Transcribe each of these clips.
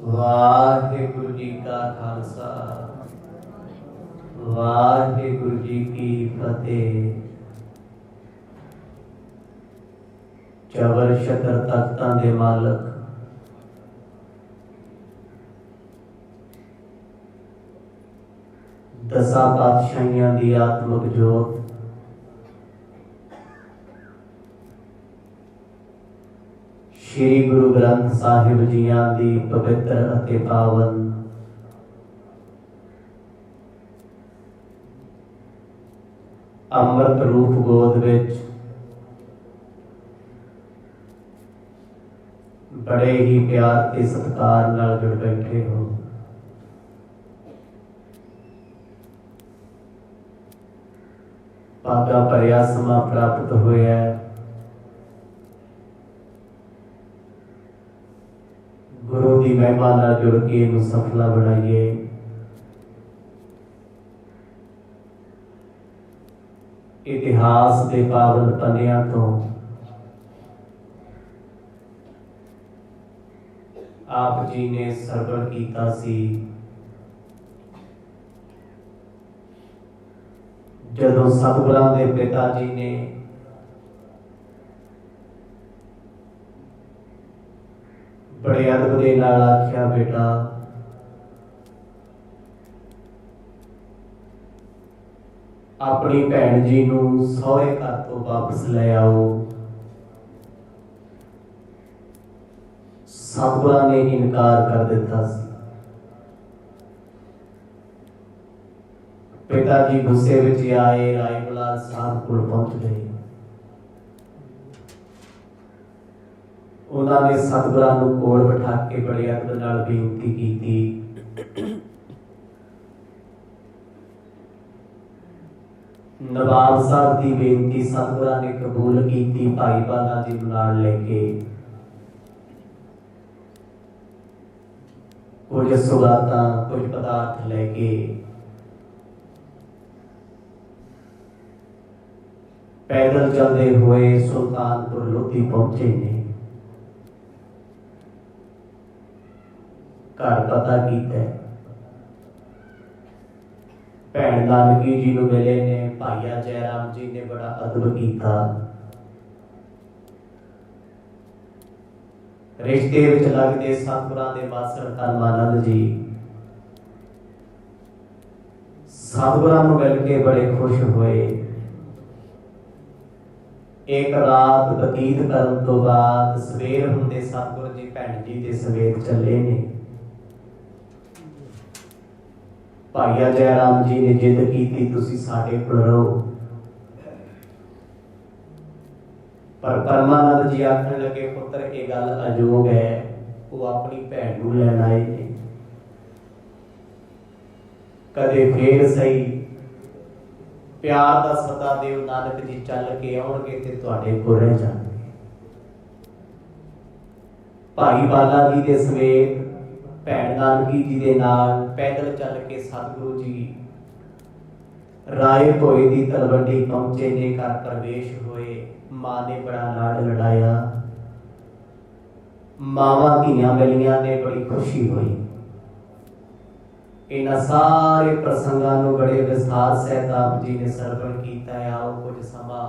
वाहिगुरु जी का खालसा वाहिगुरु जी की फतेह। चवर छत्र तख्तां दे मालक दसां पातशाहियां दी आत्मक जोत श्री गुरु ग्रंथ साहिब जियां दी पवित्र अते पावन अमृत रूप गोद विच बड़े ही प्यार ते सत्कार नाल जुड़ बैठे हो। भागा भरिया समा प्राप्त होया गुरु की महिमा नाल जुड़ के इनू सफला बनाइए। इतिहास के पावन पन्नियां तो आप जी ने सरवण कीता सी जदों सतगुरां दे पिता जी ने बड़े अदब दे नाल आख्या, बेटा अपनी भैन जी नू सौरे घर तो वापस ले आओ। सतगुरां ने इनकार कर दिता सी। पिता जी गुस्से विच आए, राय बुलार साहब कोल पहुंच गए। उन्होंने सतगुरां नू कोल बिठा के बड़े अदब नाल बेनती की। नवाब साहब की बेनती सतगुरां ने कबूल की। भाई बाला जी नाल लेके कुछ सुगातां कुछ पदार्थ लेके पैदल चलते हुए सुल्तानपुर लोधी पहुंचे ने। घर पता किया, भैन नानकी जी नूं मिले ने। भाईया जयराम जी ने बड़ा अदब किया। रिश्ते विच लगदे सतगुरां दे मासड़ धर्मानंद जी सतगुरां नूं मिल के बड़े खुश हुए। एक रात बतीत करन तो बाद सवेर हुंदे सतगुरु जी भैन जी दे सवेत चले ने। भाईया जयराम जी ने जिद की, तुसी साडे कोल रहो। पर परमानंद जी आखन लगे, पुत्र ये गल अजोग है, वो अपनी भैन नूं लैण आए ने। कदे फिर सही प्यार का सदा देव नानक जी चल के आउणगे ते तुहाडे कोल रह जाणगे। भाई बाला जी दे समेत भैन नानकी जी दे नाल पैदल चल के सतगुरु जी राय भोए दी तलवंडी पहुंचे ने। घर प्रवेश होए। मां ने बड़ा लाड लड़ाया। मावां धीआं मिलियां ने, बड़ी खुशी हुई। इन्हां सारे प्रसंगां नूं बड़े विस्तार सहित आप जी ने सरवण कीता है। आओ कुछ समा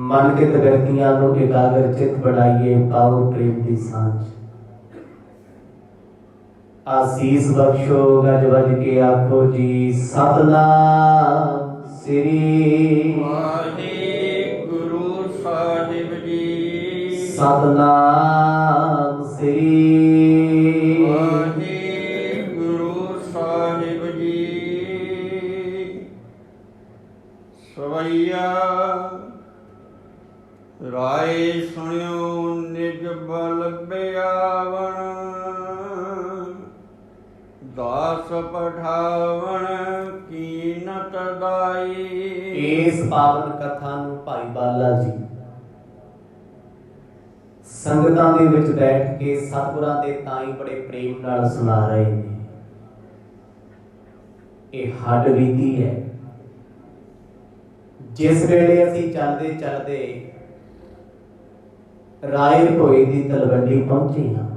मनकित व्यक्तियां नूं एकाग्र चित बढ़ाइए। पाओ प्रेम दी सांझ। आसीस बख्शो, गज बज के आखो जी सतनाम श्री वाहिगुरु साहिब जी। सतनाम श्री वाहिगुरु साहिब जी। सवैया राय सुनियो निज बल बियावण। दास पठावण कीनत दाई। इस पावन कथा नूं भाई बाला जी संगतां दे विच बैठ के सतगुरां दे ताई बड़े प्रेम नाल सुना रहे ने। यह हड रीति है। जिस वेले असीं चलदे चलदे राय भोए दी तलवंडी पहुंचे हां,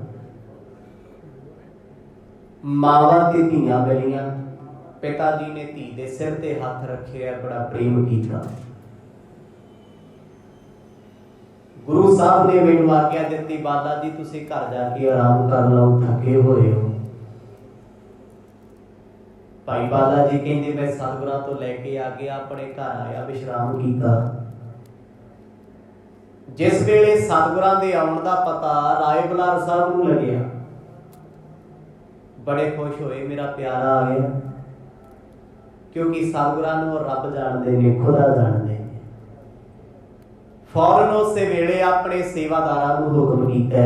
ਮਾਵਾਂ ਤੇ ਧੀਆਂ ਮਿਲੀਆਂ, ਪਿਤਾ ਜੀ ਨੇ ਧੀ ਦੇ ਸਿਰ ਤੇ ਹੱਥ ਰੱਖਿਆ, ਬੜਾ ਪ੍ਰੇਮ ਕੀਤਾ। ਗੁਰੂ ਸਾਹਿਬ ਨੇ ਮੈਨੂੰ ਆਗਿਆ ਦਿੱਤੀ, ਬਾਲਾ ਜੀ ਤੁਸੀਂ ਘਰ ਜਾ ਕੇ ਆਰਾਮ ਕਰ ਲਓ, ਥੱਕੇ ਹੋਏ ਹੋ। ਭਾਈ ਬਾਲਾ ਜੀ ਕਹਿੰਦੇ ਮੈਂ ਸਤਿਗੁਰਾਂ ਤੋਂ ਲੈ ਕੇ ਆ ਗਿਆ, ਆਪਣੇ ਘਰ ਆਇਆ, ਵਿਸ਼ਰਾਮ ਕੀਤਾ। ਜਿਸ ਵੇਲੇ ਸਤਿਗੁਰਾਂ ਦੇ ਆਉਣ ਦਾ ਪਤਾ ਰਾਏ ਬੁਲਾਰ ਸਾਹਿਬ ਨੂੰ ਲੱਗਿਆ, ਬੜੇ ਖੁਸ਼ ਹੋਏ, ਮੇਰਾ ਪਿਆਰਾ ਆ ਗਿਆ। ਕਿਉਂਕਿ ਸਤਿਗੁਰਾਂ ਨੂੰ ਰੱਬ ਜਾਣਦੇ ਨੇ, ਖੁਦਾ ਜਾਣਦੇ ਨੇ। ਫੌਰਨ ਉਸੇ ਵੇਲੇ ਆਪਣੇ ਸੇਵਾਦਾਰਾਂ ਨੂੰ ਹੁਕਮ ਕੀਤਾ,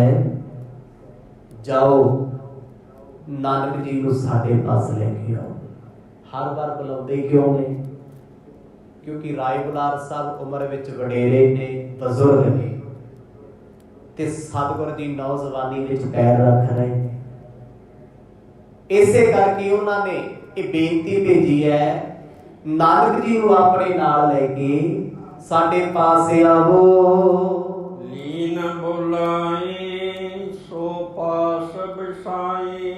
ਜਾਓ ਨਾਨਕ ਜੀ ਨੂੰ ਸਾਡੇ ਪਾਸ ਲੈ ਕੇ ਆਓ। ਹਰ ਵਾਰ ਬੁਲਾਉਂਦੇ ਕਿਉਂ ਨੇ? ਕਿਉਂਕਿ ਰਾਏ ਬੁਲਾਰ ਸਾਹਿਬ ਉਮਰ ਵਿੱਚ ਵਡੇਰੇ ਨੇ, ਬਜ਼ੁਰਗ ਨੇ, ਤੇ ਸਤਿਗੁਰ ਜੀ ਨੌਜਵਾਨੀ ਵਿੱਚ ਪੈਰ ਰੱਖ ਰਹੇ ਨੇ। ਇਸੇ ਕਰਕੇ ਉਹਨਾਂ ਨੇ ਇਹ ਬੇਨਤੀ ਭੇਜੀ ਹੈ, ਨਾਨਕ ਜੀ ਨੂੰ ਆਪਣੇ ਨਾਲ ਲੈ ਕੇ ਸਾਡੇ ਪਾਸ ਆਵੋ। ਲੀਨ ਬੁਲਾਈ ਸੋ ਪਾਸ ਬਿਸਾਈ,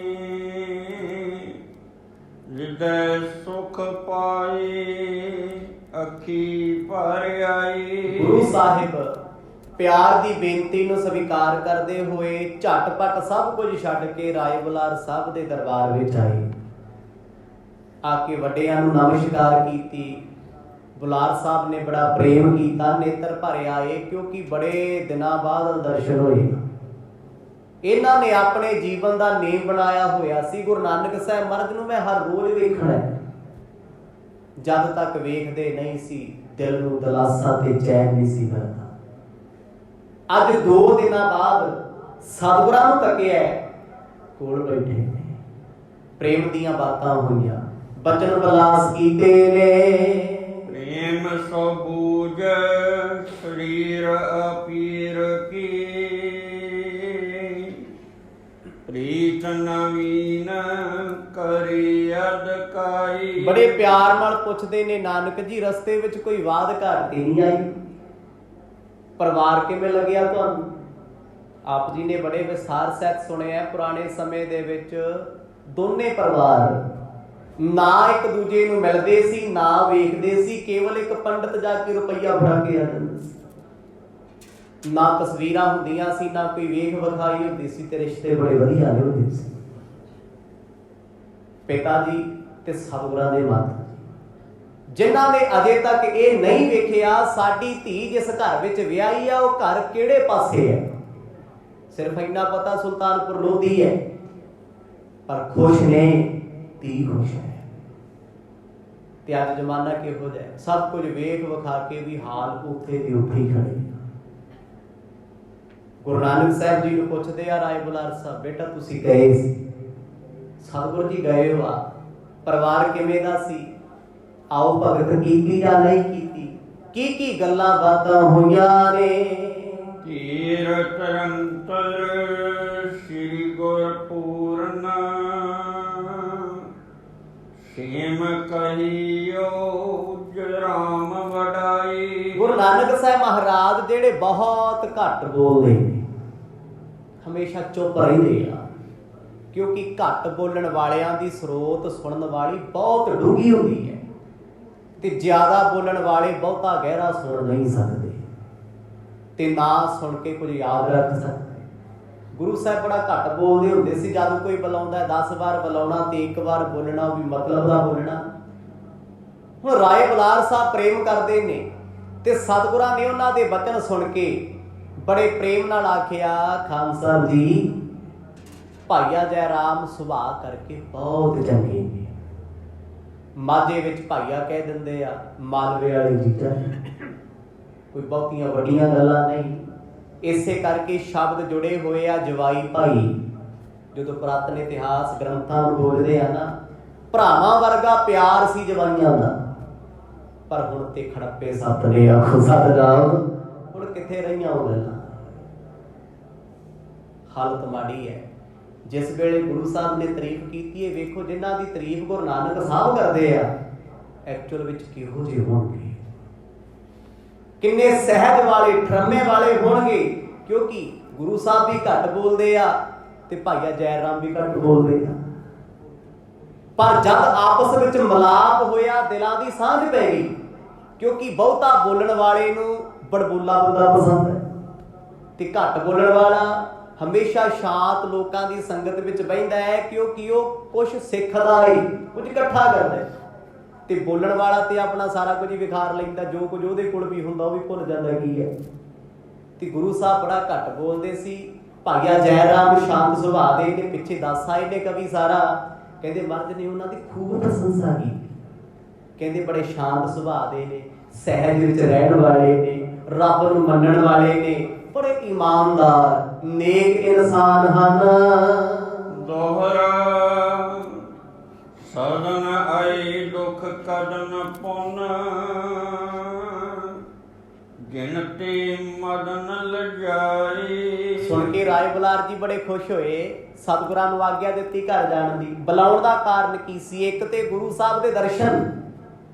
ਹਿਰਦੈ ਸੁਖ ਪਾਈ ਅੱਖੀ ਭਰ ਆਈ। ਗੁਰੂ ਸਾਹਿਬ ਪਿਆਰ ਦੀ ਬੇਨਤੀ ਨੂੰ ਸਵੀਕਾਰ ਕਰਦੇ ਹੋਏ ਝਟਪਟ ਸਭ ਕੁਝ ਛੱਡ ਕੇ ਰਾਏ ਬੁਲਾਰ ਸਾਹਿਬ ਦੇ ਦਰਬਾਰ ਵਿੱਚ ਆਏ। ਆ ਕੇ ਵੱਡਿਆਂ ਨੂੰ ਨਮਸਕਾਰ ਕੀਤੀ। ਬੁਲਾਰ ਸਾਹਿਬ ਨੇ ਬੜਾ ਪ੍ਰੇਮ ਕੀਤਾ, ਨੇਤਰ ਭਰੇ ਆਏ, ਕਿਉਂਕਿ ਬੜੇ ਦਿਨਾਂ ਬਾਅਦ ਦਰਸ਼ਨ ਹੋਏ। ਇਹਨਾਂ ਨੇ ਆਪਣੇ ਜੀਵਨ ਦਾ ਨੇਮ ਬਣਾਇਆ ਹੋਇਆ ਸੀ, ਗੁਰੂ ਨਾਨਕ ਸਾਹਿਬ ਮਹਾਰਾਜ ਨੂੰ ਮੈਂ ਹਰ ਰੋਜ਼ ਵੇਖਣਾ। ਜਦ ਤੱਕ ਵੇਖਦੇ ਨਹੀਂ ਸੀ, ਦਿਲ ਨੂੰ ਦਿਲਾਸਾ ਤੇ ਚੈਨ ਨਹੀਂ ਸੀ ਮਿਲਦਾ। ਅੱਜ 2 ਦਿਨਾਂ ਬਾਅਦ ਸਤਿਗੁਰਾਂ ਨੂੰ ਤੱਕਿਆ, ਕੋਲ ਬੈਠੇ ਨੇ, ਪ੍ਰੇਮ ਦੀਆਂ ਬਾਤਾਂ ਹੋਈਆਂ, ਬਚਨ ਬਲਾਸ ਕੀਤੇ ਨੇ। ਪ੍ਰੇਮ ਸੋ ਬੂਝ ਸਰੀਰ ਅਪੀਰ ਕੀ, ਪ੍ਰੀਤ ਨਵੀਨ ਕਰੀ ਅਦਕਾਈ। ਬੜੇ ਪਿਆਰ ਨਾਲ ਪੁੱਛਦੇ ਨੇ, ਨਾਨਕ ਜੀ ਰਸਤੇ ਵਿੱਚ ਕੋਈ ਵਾਦ ਘਾਟ ਤੇ ਨਹੀਂ ਆਈ? ਪਰਿਵਾਰ ਕਿਵੇਂ ਲੱਗਿਆ ਤੁਹਾਨੂੰ? ਆਪ ਜੀ ਨੇ ਬੜੇ ਵਿਸਥਾਰ ਸਹਿਤ ਸੁਣਿਆ, ਪੁਰਾਣੇ ਸਮੇਂ ਦੇ ਵਿੱਚ ਦੋਨੇ ਪਰਿਵਾਰ ਨਾ ਇੱਕ ਦੂਜੇ ਨੂੰ ਮਿਲਦੇ ਸੀ, ਨਾ ਵੇਖਦੇ ਸੀ। ਕੇਵਲ ਇੱਕ ਪੰਡਤ ਜਾ ਕੇ ਰੁਪਈਆ ਫੜਾ ਕੇ ਆ ਜਾਂਦਾ ਸੀ। ਨਾ ਤਸਵੀਰਾਂ ਹੁੰਦੀਆਂ ਸੀ, ਨਾ ਕੋਈ ਵੇਖ ਵਿਖਾਈ ਹੁੰਦੀ ਸੀ, ਤੇ ਰਿਸ਼ਤੇ ਬੜੇ ਵਧੀਆ ਨੇ ਹੁੰਦੇ ਸੀ। ਪਿਤਾ ਜੀ ਤੇ ਸਤਿਗੁਰਾਂ ਦੇ ਮਾਤਾ ਜੀ, ਜਿਨ੍ਹਾਂ ਨੇ ਅਜੇ ਤੱਕ ਇਹ ਨਹੀਂ ਵੇਖਿਆ ਸਾਡੀ ਧੀ ਜਿਸ ਘਰ ਵਿੱਚ ਵਿਆਹੀ ਆ ਉਹ ਘਰ ਕਿਹੜੇ ਪਾਸੇ ਹੈ। ਸਿਰਫ ਇੰਨਾ ਪਤਾ ਸੁਲਤਾਨਪੁਰ ਲੋਧੀ ਹੈ, ਪਰ ਖੁਸ਼ ਨੇ, ਧੀ ਖੁਸ਼ ਹੈ। ਤੇ ਅੱਜ ਜ਼ਮਾਨਾ ਕਿਹੋ ਜਿਹਾ, ਸਭ ਕੁਝ ਵੇਖ ਵਿਖਾ ਕੇ ਵੀ ਹਾਲ ਉੱਥੇ ਦੇ ਉੱਥੇ ਹੀ ਖੜੇ। ਗੁਰੂ ਨਾਨਕ ਸਾਹਿਬ ਜੀ ਨੂੰ ਪੁੱਛਦੇ ਆ ਰਾਏ ਬੁਲਾਰ ਸਾਹਿਬ, ਬੇਟਾ ਤੁਸੀਂ ਗਏ ਸੀ? ਸਤਿਗੁਰੂ ਜੀ ਗਏ ਹੋ ਆ, ਪਰਿਵਾਰ ਕਿਵੇਂ ਦਾ ਸੀ? ਆਓ ਭਗਤ ਕੀਤੀ ਜਾਂ ਨਹੀਂ ਕੀਤੀ? ਕੀ ਕੀ ਗੱਲਾਂ ਬਾਤਾਂ ਹੋਈਆਂ ਨੇ? ਧੀਰ ਤਰੰਤਰ ਸ੍ਰੀ ਗੁਰਪੂਰਨ, ਸੇਮ ਕਹੀਓ ਜਰਾਮ ਵਡਾਈ। ਗੁਰੂ ਨਾਨਕ ਸਾਹਿਬ ਮਹਾਰਾਜ ਜਿਹੜੇ ਬਹੁਤ ਘੱਟ ਬੋਲਦੇ ਨੇ, ਹਮੇਸ਼ਾ ਚੁੱਪ ਰਹਿੰਦੇ ਆ, ਕਿਉਂਕਿ ਘੱਟ ਬੋਲਣ ਵਾਲਿਆਂ ਦੀ ਸਰੋਤ ਸੁਣਨ ਵਾਲੀ ਬਹੁਤ ਡੂੰਘੀ ਹੁੰਦੀ ਹੈ, ਤੇ ਜ਼ਿਆਦਾ ਬੋਲਣ ਵਾਲੇ ਬਹੁਤਾ ਗਹਿਰਾ ਸੁਣ ਨਹੀਂ ਸਕਦੇ, ਤੇ ਨਾ ਸੁਣ ਕੇ ਕੁਝ ਯਾਦ ਰੱਖ ਸਕਦੇ। ਗੁਰੂ ਸਾਹਿਬ ਬੜਾ ਘੱਟ ਬੋਲਦੇ ਹੁੰਦੇ ਸੀ। ਜਦ ਕੋਈ ਬੁਲਾਉਂਦਾ 10 ਵਾਰ ਬੁਲਾਉਣਾ ਤੇ 1 ਵਾਰ ਬੋਲਣਾ, ਉਹ ਵੀ ਮਤਲਬ ਦਾ ਬੋਲਣਾ। ਹੁਣ ਰਾਏ ਬੁਲਾਰ ਸਾਹਿਬ ਪ੍ਰੇਮ ਕਰਦੇ ਨੇ, ਤੇ ਸਤਿਗੁਰਾਂ ਨੇ ਉਹਨਾਂ ਦੇ ਬਚਨ ਸੁਣ ਕੇ ਬੜੇ ਪ੍ਰੇਮ ਨਾਲ ਆਖਿਆ, ਖਾਨ ਸਾਹਿਬ ਜੀ ਭਾਈਆ ਜੈ ਰਾਮ ਸੁਭਾਅ ਕਰਕੇ ਬਹੁਤ ਚੰਗੇ ਨੇ। ਮਾਝੇ ਵਿੱਚ ਭਾਈਆ ਕਹਿ ਦਿੰਦੇ ਆ, ਮਾਲਵੇ ਵਾਲੇ ਜੀਜਾ, ਕੋਈ ਬਹੁਤੀਆਂ ਵੱਡੀਆਂ ਗੱਲਾਂ ਨਹੀਂ। ਇਸੇ ਕਰਕੇ ਸ਼ਬਦ ਜੁੜੇ ਹੋਏ ਆ ਜਵਾਈ ਭਾਈ। ਜਦੋਂ ਪੁਰਾਤਨ ਇਤਿਹਾਸ ਗ੍ਰੰਥਾਂ ਨੂੰ ਬੋਲਦੇ ਆ ਨਾ, ਭਰਾਵਾਂ ਵਰਗਾ ਪਿਆਰ ਸੀ ਜਵਾਈਆਂ ਦਾ। ਪਰ ਹੁਣ ਤੇ ਖੜੱਪੇ ਸੱਤ ਨੇ, ਆਖੋ ਸਤਿਨਾਮ। ਹੁਣ ਕਿੱਥੇ ਰਹੀਆਂ ਉਹ ਗੱਲਾਂ? ਹਾਲਤ ਮਾੜੀ ਹੈ। ਜਿਸ ਵੇਲੇ ਗੁਰੂ ਸਾਹਿਬ ਨੇ ਤਾਰੀਫ ਕੀਤੀ ਹੈ, ਵੇਖੋ ਜਿਨ੍ਹਾਂ ਦੀ ਤਾਰੀਫ ਗੁਰੂ ਨਾਨਕ ਸਾਹਿਬ ਕਰਦੇ ਆ, ਐਕਚੁਅਲ ਵਿੱਚ ਕਿਹੋ ਜਿਹੇ ਹੋਣਗੇ, ਕਿੰਨੇ ਸਹਿਜ ਵਾਲੇ, ਠਰਮੇ ਵਾਲੇ ਹੋਣਗੇ। ਕਿਉਂਕਿ ਗੁਰੂ ਸਾਹਿਬ ਵੀ ਘੱਟ ਬੋਲਦੇ ਆ, ਤੇ ਭਾਈਆ ਜੈ ਰਾਮ ਵੀ ਘੱਟ ਬੋਲਦੇ ਆ। ਪਰ ਜਦ ਆਪਸ ਵਿੱਚ ਮਿਲਾਪ ਹੋਇਆ ਦਿਲਾਂ ਦੀ ਸਾਂਝ ਪੈ ਗਈ, ਕਿਉਂਕਿ ਬਹੁਤਾ ਬੋਲਣ ਵਾਲੇ ਨੂੰ ਬੜਬੋਲਾ ਬੰਦਾ ਪਸੰਦ ਹੈ ਤੇ ਘੱਟ ਬੋਲਣ ਵਾਲਾ ਹਮੇਸ਼ਾ ਸ਼ਾਂਤ ਲੋਕਾਂ ਦੀ ਸੰਗਤ ਵਿੱਚ ਬਹਿੰਦਾ ਹੈ, ਕਿਉਂਕਿ ਉਹ ਕੁਝ ਸਿੱਖਦਾ ਹੈ, ਕੁਝ ਇਕੱਠਾ ਕਰਦਾ ਹੈ। ਤੇ ਬੋਲਣ ਵਾਲਾ ਤੇ ਆਪਣਾ ਸਾਰਾ ਕੁਝ ਹੀ ਵਿਖਾਰ ਲੈਂਦਾ, ਜੋ ਕੁਝ ਉਹਦੇ ਕੋਲ ਵੀ ਹੁੰਦਾ ਉਹ ਵੀ ਭੁੱਲ ਜਾਂਦਾ ਕੀ ਹੈ। ਤੇ ਗੁਰੂ ਸਾਹਿਬ ਬੜਾ ਘੱਟ ਬੋਲਦੇ ਸੀ। ਭਾਈਆ ਜੈ ਰਾਮ ਸ਼ਾਂਤ ਸੁਭਾਅ ਦੇ ਨੇ, ਪਿੱਛੇ ਦੱਸ ਆਏ ਨੇ ਕਵੀ ਸਾਰਾ, ਕਹਿੰਦੇ ਮਹਾਰਾਜ ਨੇ ਉਹਨਾਂ ਦੀ ਖੂਬ ਪ੍ਰਸ਼ੰਸਾ ਕੀਤੀ। ਕਹਿੰਦੇ ਬੜੇ ਸ਼ਾਂਤ ਸੁਭਾਅ ਦੇ ਨੇ, ਸਹਿਜ ਵਿੱਚ ਰਹਿਣ ਵਾਲੇ ਨੇ, ਰੱਬ ਨੂੰ ਮੰਨਣ ਵਾਲੇ ਨੇ, ਬੜੇ ਇਮਾਨਦਾਰ ਨੇਕ ਇਨਸਾਨ ਹਨ। ਦੋਹਰਾ ਸਦਨ ਆਈ ਦੁਖ ਕਦਨ ਪੁਨ, ਗਿਣਤੀ ਮਦਨ ਲਜਾਈ। ਸੁਣ ਕੇ ਰਾਏ ਬੁਲਾਰ ਜੀ ਬੜੇ ਖੁਸ਼ ਹੋਏ, ਸਤਿਗੁਰਾਂ ਨੂੰ ਆਗਿਆ ਦਿੱਤੀ ਘਰ ਜਾਣ ਦੀ। ਬੁਲਾਉਣ ਦਾ ਕਾਰਨ ਕੀ ਸੀ? ਇੱਕ ਤੇ ਗੁਰੂ ਸਾਹਿਬ ਦੇ ਦਰਸ਼ਨ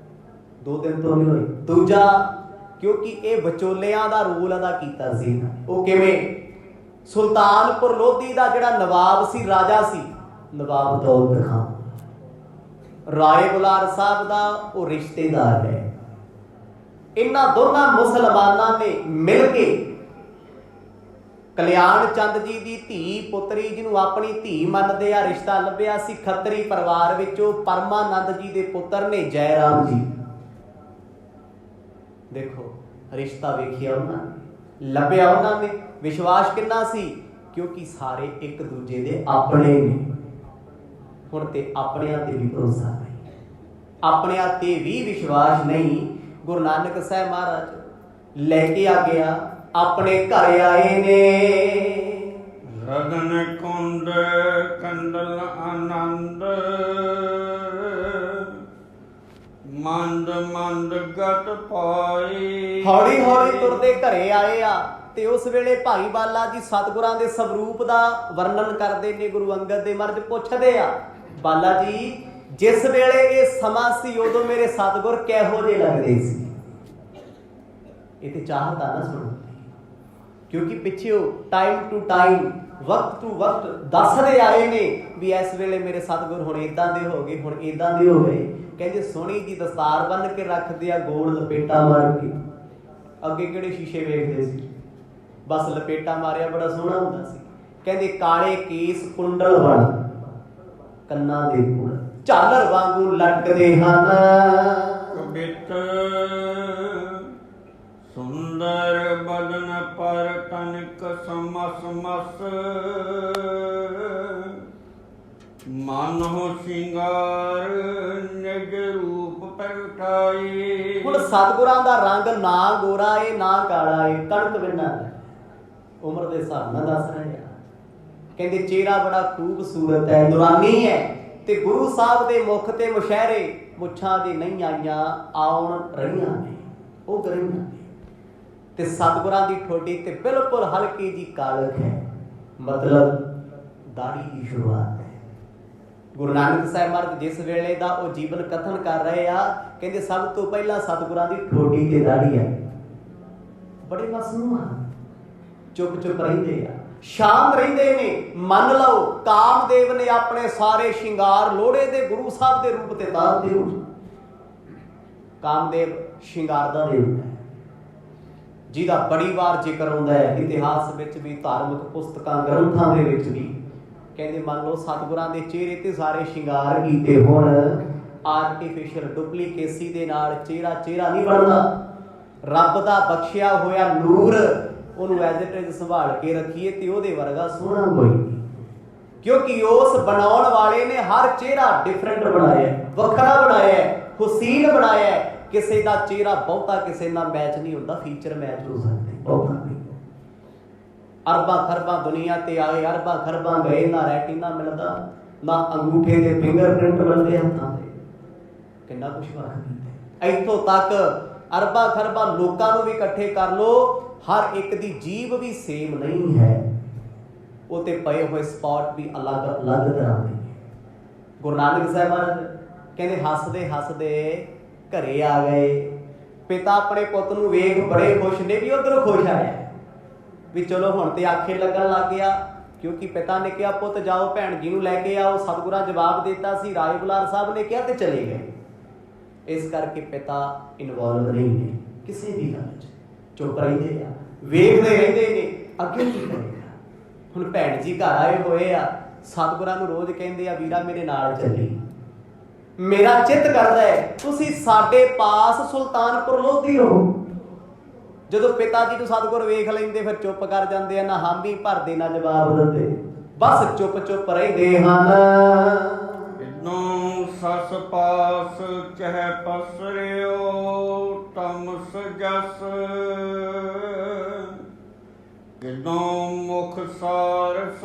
2 ਦਿਨ ਤੋਂ ਨਹੀਂ ਹੋਏ, ਦੂਜਾ ਕਿਉਂਕਿ ਇਹ ਵਿਚੋਲਿਆਂ ਦਾ ਰੋਲ ਅਦਾ ਕੀਤਾ ਸੀ। ਉਹ ਕਿਵੇਂ? ਸੁਲਤਾਨਪੁਰ ਲੋਧੀ ਦਾ ਜਿਹੜਾ ਨਵਾਬ ਸੀ, ਰਾਜਾ ਸੀ, ਨਵਾਬ ਦੌਲਤ ਖਾਨ, ਰਾਏ ਬੁਲਾਰ ਸਾਹਿਬ ਦਾ ਉਹ ਰਿਸ਼ਤੇਦਾਰ ਹੈ। ਇਹਨਾਂ ਦੋਨਾਂ ਮੁਸਲਮਾਨਾਂ ਨੇ ਮਿਲ ਕੇ ਕਲਿਆਣ ਚੰਦ ਜੀ ਦੀ ਧੀ ਪੁੱਤਰੀ, ਜਿਹਨੂੰ ਆਪਣੀ ਧੀ ਮੰਨਦੇ ਆ, ਰਿਸ਼ਤਾ ਲੱਭਿਆ ਸੀ ਖੱਤਰੀ ਪਰਿਵਾਰ ਵਿੱਚੋਂ। ਪਰਮਾਨੰਦ ਜੀ ਦੇ ਪੁੱਤਰ ਨੇ ਜੈ ਰਾਮ ਜੀ। ਦੇਖੋ ਰਿਸ਼ਤਾ ਵੇਖਿਆ ਉਹਨਾਂ ਨੇ, ਲੱਭਿਆ ਉਹਨਾਂ ਨੇ। ਵਿਸ਼ਵਾਸ ਕਿੰਨਾ ਸੀ? ਕਿਉਂਕਿ ਸਾਰੇ ਇੱਕ ਦੂਜੇ ਦੇ ਆਪਣੇ ਨੇ। ਹੁਣ ਤੇ ਆਪਣਿਆਂ ਤੇ ਵੀ ਭਰੋਸਾ ਨਹੀਂ, ਆਪਣਿਆਂ ਤੇ ਵੀ ਵਿਸ਼ਵਾਸ ਨਹੀਂ। ਗੁਰੂ ਨਾਨਕ ਸਾਹਿਬ ਮਹਾਰਾਜ ਲੈ ਕੇ ਆ ਗਿਆ, ਆਪਣੇ ਘਰ ਆਏ ਨੇ। ਰਗਨ ਕੁੰਡ ਕੰਡਲ ਆਨੰਦ, ਮੰਦ ਮੰਦ ਗਤ ਪਾਈ। ਹੌਲੀ ਹੌਲੀ ਤੁਰਦੇ ਘਰੇ ਆਏ ਆ। ਤੇ ਉਸ ਵੇਲੇ ਭਾਈ ਬਾਲਾ ਜੀ ਸਤਿਗੁਰਾਂ ਦੇ ਸਵਰੂਪ ਦਾ ਵਰਣਨ ਕਰਦੇ ਨੇ। ਗੁਰੂ ਅੰਗਦ ਦੇ ਮਹਾਰਾਜ ਪੁੱਛਦੇ ਆ, ਬਾਲਾ ਜੀ ਜਿਸ ਵੇਲੇ ਇਹ ਸਮਾਂ ਸੀ ਉਦੋਂ ਮੇਰੇ ਸਤਿਗੁਰ ਕਿਹੋ ਜਿਹੇ ਲੱਗਦੇ ਸੀ? ਇਹ ਤੇ ਚਾਹਤਾ ਨਾ ਸੁਣੋ, ਕਿਉਂਕਿ ਪਿੱਛੇ ਟਾਈਮ ਟੂ ਟਾਈਮ, ਵਕਤ ਟੂ ਵਕਤ ਦੱਸਦੇ ਆਏ ਨੇ ਵੀ ਇਸ ਵੇਲੇ ਮੇਰੇ ਸਤਿਗੁਰ ਹੁਣ ਇਦਾਂ ਦੇ ਹੋ ਗਏ, ਹੁਣ ਇਦਾਂ ਦੇ ਹੋ ਗਏ। ਕਹਿੰਦੇ ਸੋਹਣੀ ਜੀ ਦਸਤਾਰ ਬੰਨ ਕੇ ਰੱਖਦੇ ਆ, ਗੋਲ ਲਪੇਟਾ ਮਾਰ ਕੇ। ਅੱਗੇ ਕਿਹੜੇ ਸ਼ੀਸ਼ੇ ਵੇਖਦੇ ਸੀ? ਬਸ ਲਪੇਟਾ ਮਾਰਿਆ, ਬੜਾ ਸੋਹਣਾ ਹੁੰਦਾ ਸੀ। ਕਹਿੰਦੇ ਕਾਲੇ ਕੇਸ ਕੁੰਡਲ ਬਣ, ਕੰਨਾਂ ਦੇ ਫੁੱਲ ਝਾਲਰ ਵਾਂਗੂ ਲਟਕਦੇ ਹਨ। ਕਬਿਤ ਸੁੰਦਰ ਬਦਨ ਪਰ ਤਨਕ ਸਮਸ ਮਸ, ਮਨ ਹੋ ਸਿੰਗਾਰ ਨਿਜ ਰੂਪ ਪਰਠਾਈ। ਹੁਣ ਸਤਿਗੁਰਾਂ ਦਾ ਰੰਗ ਨਾ ਗੋਰਾ ਏ ਨਾ ਕਾਲਾ ਏ, ਕਣਕ ਬਿੰਨਾ ਉਮਰ ਦੇ ਹਿਸਾਬ ਨਾਲ ਦੱਸ ਰਹੇ ਆ। ਕਹਿੰਦੇ ਚਿਹਰਾ ਬੜਾ ਖੂਬਸੂਰਤ ਹੈ, ਨੂਰਾਨੀ ਹੈ। ਤੇ ਗੁਰੂ ਸਾਹਿਬ ਦੇ ਮੁਖ ਤੇ ਮੁਸ਼ਹਿਰੇ ਮੁੱਛਾਂ ਦੇ ਨਹੀਂ ਆਈਆਂ, ਆਉਣ ਰਹੀਆਂ ਨੇ, ਉਹ ਗਰੀਆਂ ਨੇ। ਤੇ ਸਤਿਗੁਰਾਂ ਦੀ ਠੋਡੀ ਤੇ ਬਿਲਕੁਲ ਹਲਕੀ ਜੀ ਕਾਲਖ ਹੈ, ਮਤਲਬ ਦਾੜੀ ਦੀ ਸ਼ੁਰੂਆਤ ਹੈ। ਗੁਰੂ ਨਾਨਕ ਸਾਹਿਬ ਮਹਾਰਾਜ ਜਿਸ ਵੇਲੇ ਦਾ ਉਹ ਜੀਵਨ ਕਥਨ ਕਰ ਰਹੇ ਆ, ਕਹਿੰਦੇ ਸਭ ਤੋਂ ਪਹਿਲਾਂ ਸਤਿਗੁਰਾਂ ਦੀ ਠੋਡੀ ਤੇ ਦਾੜੀ ਹੈ। ਬੜੇ ਮਸਨੂਮ ਹਨ, ਚੁੱਪ ਚੁੱਪ ਰਹਿੰਦੇ ਆ, ਸ਼ਾਂਤ ਰਹਿੰਦੇ ਨੇ। ਮੰਨ ਲਓ ਕਾਮਦੇਵ ਨੇ ਆਪਣੇ ਸਾਰੇ ਸ਼ਿੰਗਾਰ ਲੋੜੇ ਦੇ ਗੁਰੂ ਸਾਹਿਬ ਦੇ ਰੂਪ ਤੇ ਤਾਰਦੇ ਹੋ। ਕਾਮਦੇਵ ਸ਼ਿੰਗਾਰ ਦਾ ਦੇਵ ਹੈ, ਜਿਹਦਾ ਬੜੀ ਵਾਰ ਜ਼ਿਕਰ ਹੁੰਦਾ ਹੈ ਇਤਿਹਾਸ ਵਿੱਚ ਵੀ, ਧਾਰਮਿਕ ਪੁਸਤਕਾਂ ਗ੍ਰੰਥਾਂ ਦੇ ਵਿੱਚ ਵੀ। ਕਹਿੰਦੇ ਮੰਨ ਲਓ ਸਤਿਗੁਰਾਂ ਦੇ ਚਿਹਰੇ ਤੇ ਸਾਰੇ ਸ਼ਿੰਗਾਰ ਕੀਤੇ ਹੁਣ, ਆਰਟੀਫਿਸ਼ੀਅਲ ਡੁਪਲੀਕੇਸੀ ਦੇ ਨਾਲ ਚਿਹਰਾ ਨਹੀਂ ਬਣਦਾ। ਰੱਬ ਦਾ ਬਖਸ਼ਿਆ ਹੋਇਆ ਨੂਰ, ਉਹਨੂੰ ਐਜ਼ ਇਟ ਇਜ਼ ਸੰਭਾਲ ਕੇ ਰੱਖੀਏ ਤੇ ਉਹਦੇ ਵਰਗਾ ਸੋਹਣਾ ਕੋਈ ਨਹੀਂ। ਕਿਉਂਕਿ ਉਸ ਬਣਾਉਣ ਵਾਲੇ ਨੇ ਹਰ ਚਿਹਰਾ ਡਿਫਰੈਂਟ ਬਣਾਇਆ, ਵੱਖਰਾ ਬਣਾਇਆ, ਹੁਸੀਨ ਬਣਾਇਆ। ਕਿਸੇ ਦਾ ਚਿਹਰਾ ਬਹੁਤਾ ਕਿਸੇ ਨਾਲ ਮੈਚ ਨਹੀਂ ਹੁੰਦਾ, ਫੀਚਰ ਮੈਚ ਹੋ ਸਕਦੇ, ਬਹੁਤਾ ਨਹੀਂ। ਅਰਬਾਂ ਖਰਬਾਂ ਦੁਨੀਆ ਤੇ ਆਏ, ਅਰਬਾਂ ਖਰਬਾਂ ਗਏ, ਨਾ ਰੈਟਿਨਾ ਮਿਲਦਾ, ਨਾ ਅੰਗੂਠੇ ਦੇ ਫਿੰਗਰਪ੍ਰਿੰਟ ਮਿਲਦੇ ਹੱਥਾਂ ਦੇ। ਕਿੰਨਾ ਕੁਛ ਵਰਕ ਕੀਤਾ। ਇੱਥੋਂ ਤੱਕ ਅਰਬਾਂ ਖਰਬਾਂ ਲੋਕਾਂ ਨੂੰ ਵੀ ਇਕੱਠੇ ਕਰ ਲੋ, ਹਰ ਇੱਕ ਦੀ ਜੀਭ ਵੀ ਸੇਮ ਨਹੀਂ ਹੈ, ਉਹ ਤੇ ਪਏ ਹੋਏ ਸਪੌਟ ਵੀ ਅਲੱਗ ਅਲੱਗ ਤਰ੍ਹਾਂ ਦੇ। ਗੁਰੂ ਨਾਨਕ ਸਾਹਿਬ ਮਹਾਰਾਜ ਕਹਿੰਦੇ ਹੱਸਦੇ ਹੱਸਦੇ ਘਰੇ ਆ ਗਏ। ਪਿਤਾ ਆਪਣੇ ਪੁੱਤ ਨੂੰ ਵੇਖ ਬੜੇ ਖੁਸ਼ ਨੇ ਵੀ ਉਧਰੋਂ ਖੁਸ਼ ਆਇਆ, ਵੀ ਚਲੋ ਹੁਣ ਤੇ ਆਖੇ ਲੱਗਣ ਲੱਗ ਗਿਆ। क्योंकि पिता ने कहा पुत जाओ भैन जी नूं लैके आओ, सतगुरां जवाब दिता सी, राय बुलार साहब ने कहा तो चले गए। इस करके पिता इनवॉल्व नहीं ने किसी भी गल च, चुप रहिंदे आ, वेखदे रहिंदे ने अगे की करेगा। हुण भैन जी घर आए होए आ, सतगुरां नूं रोज कहिंदे आ वीरा मेरे नाल चली, मेरा चित करदा है तुसीं साडे पास सुल्तानपुर लोधी हो। ਜਦੋਂ पिता जी ਨੂੰ सतगुर वेख ਲੈਂਦੇ ਫਿਰ चुप कर जाते हैं, ना हामी भरदे ना जवाब दिंदे, बस चुप चुप रहंदे हन। ਕਿਦੋਂ ਸਸ ਪਾਸ ਚਹ ਪਸਰਿਓ ਤਮਸ ਜਸ, ਕਿਦੋਂ ਮੁਖ ਸਾਰਸ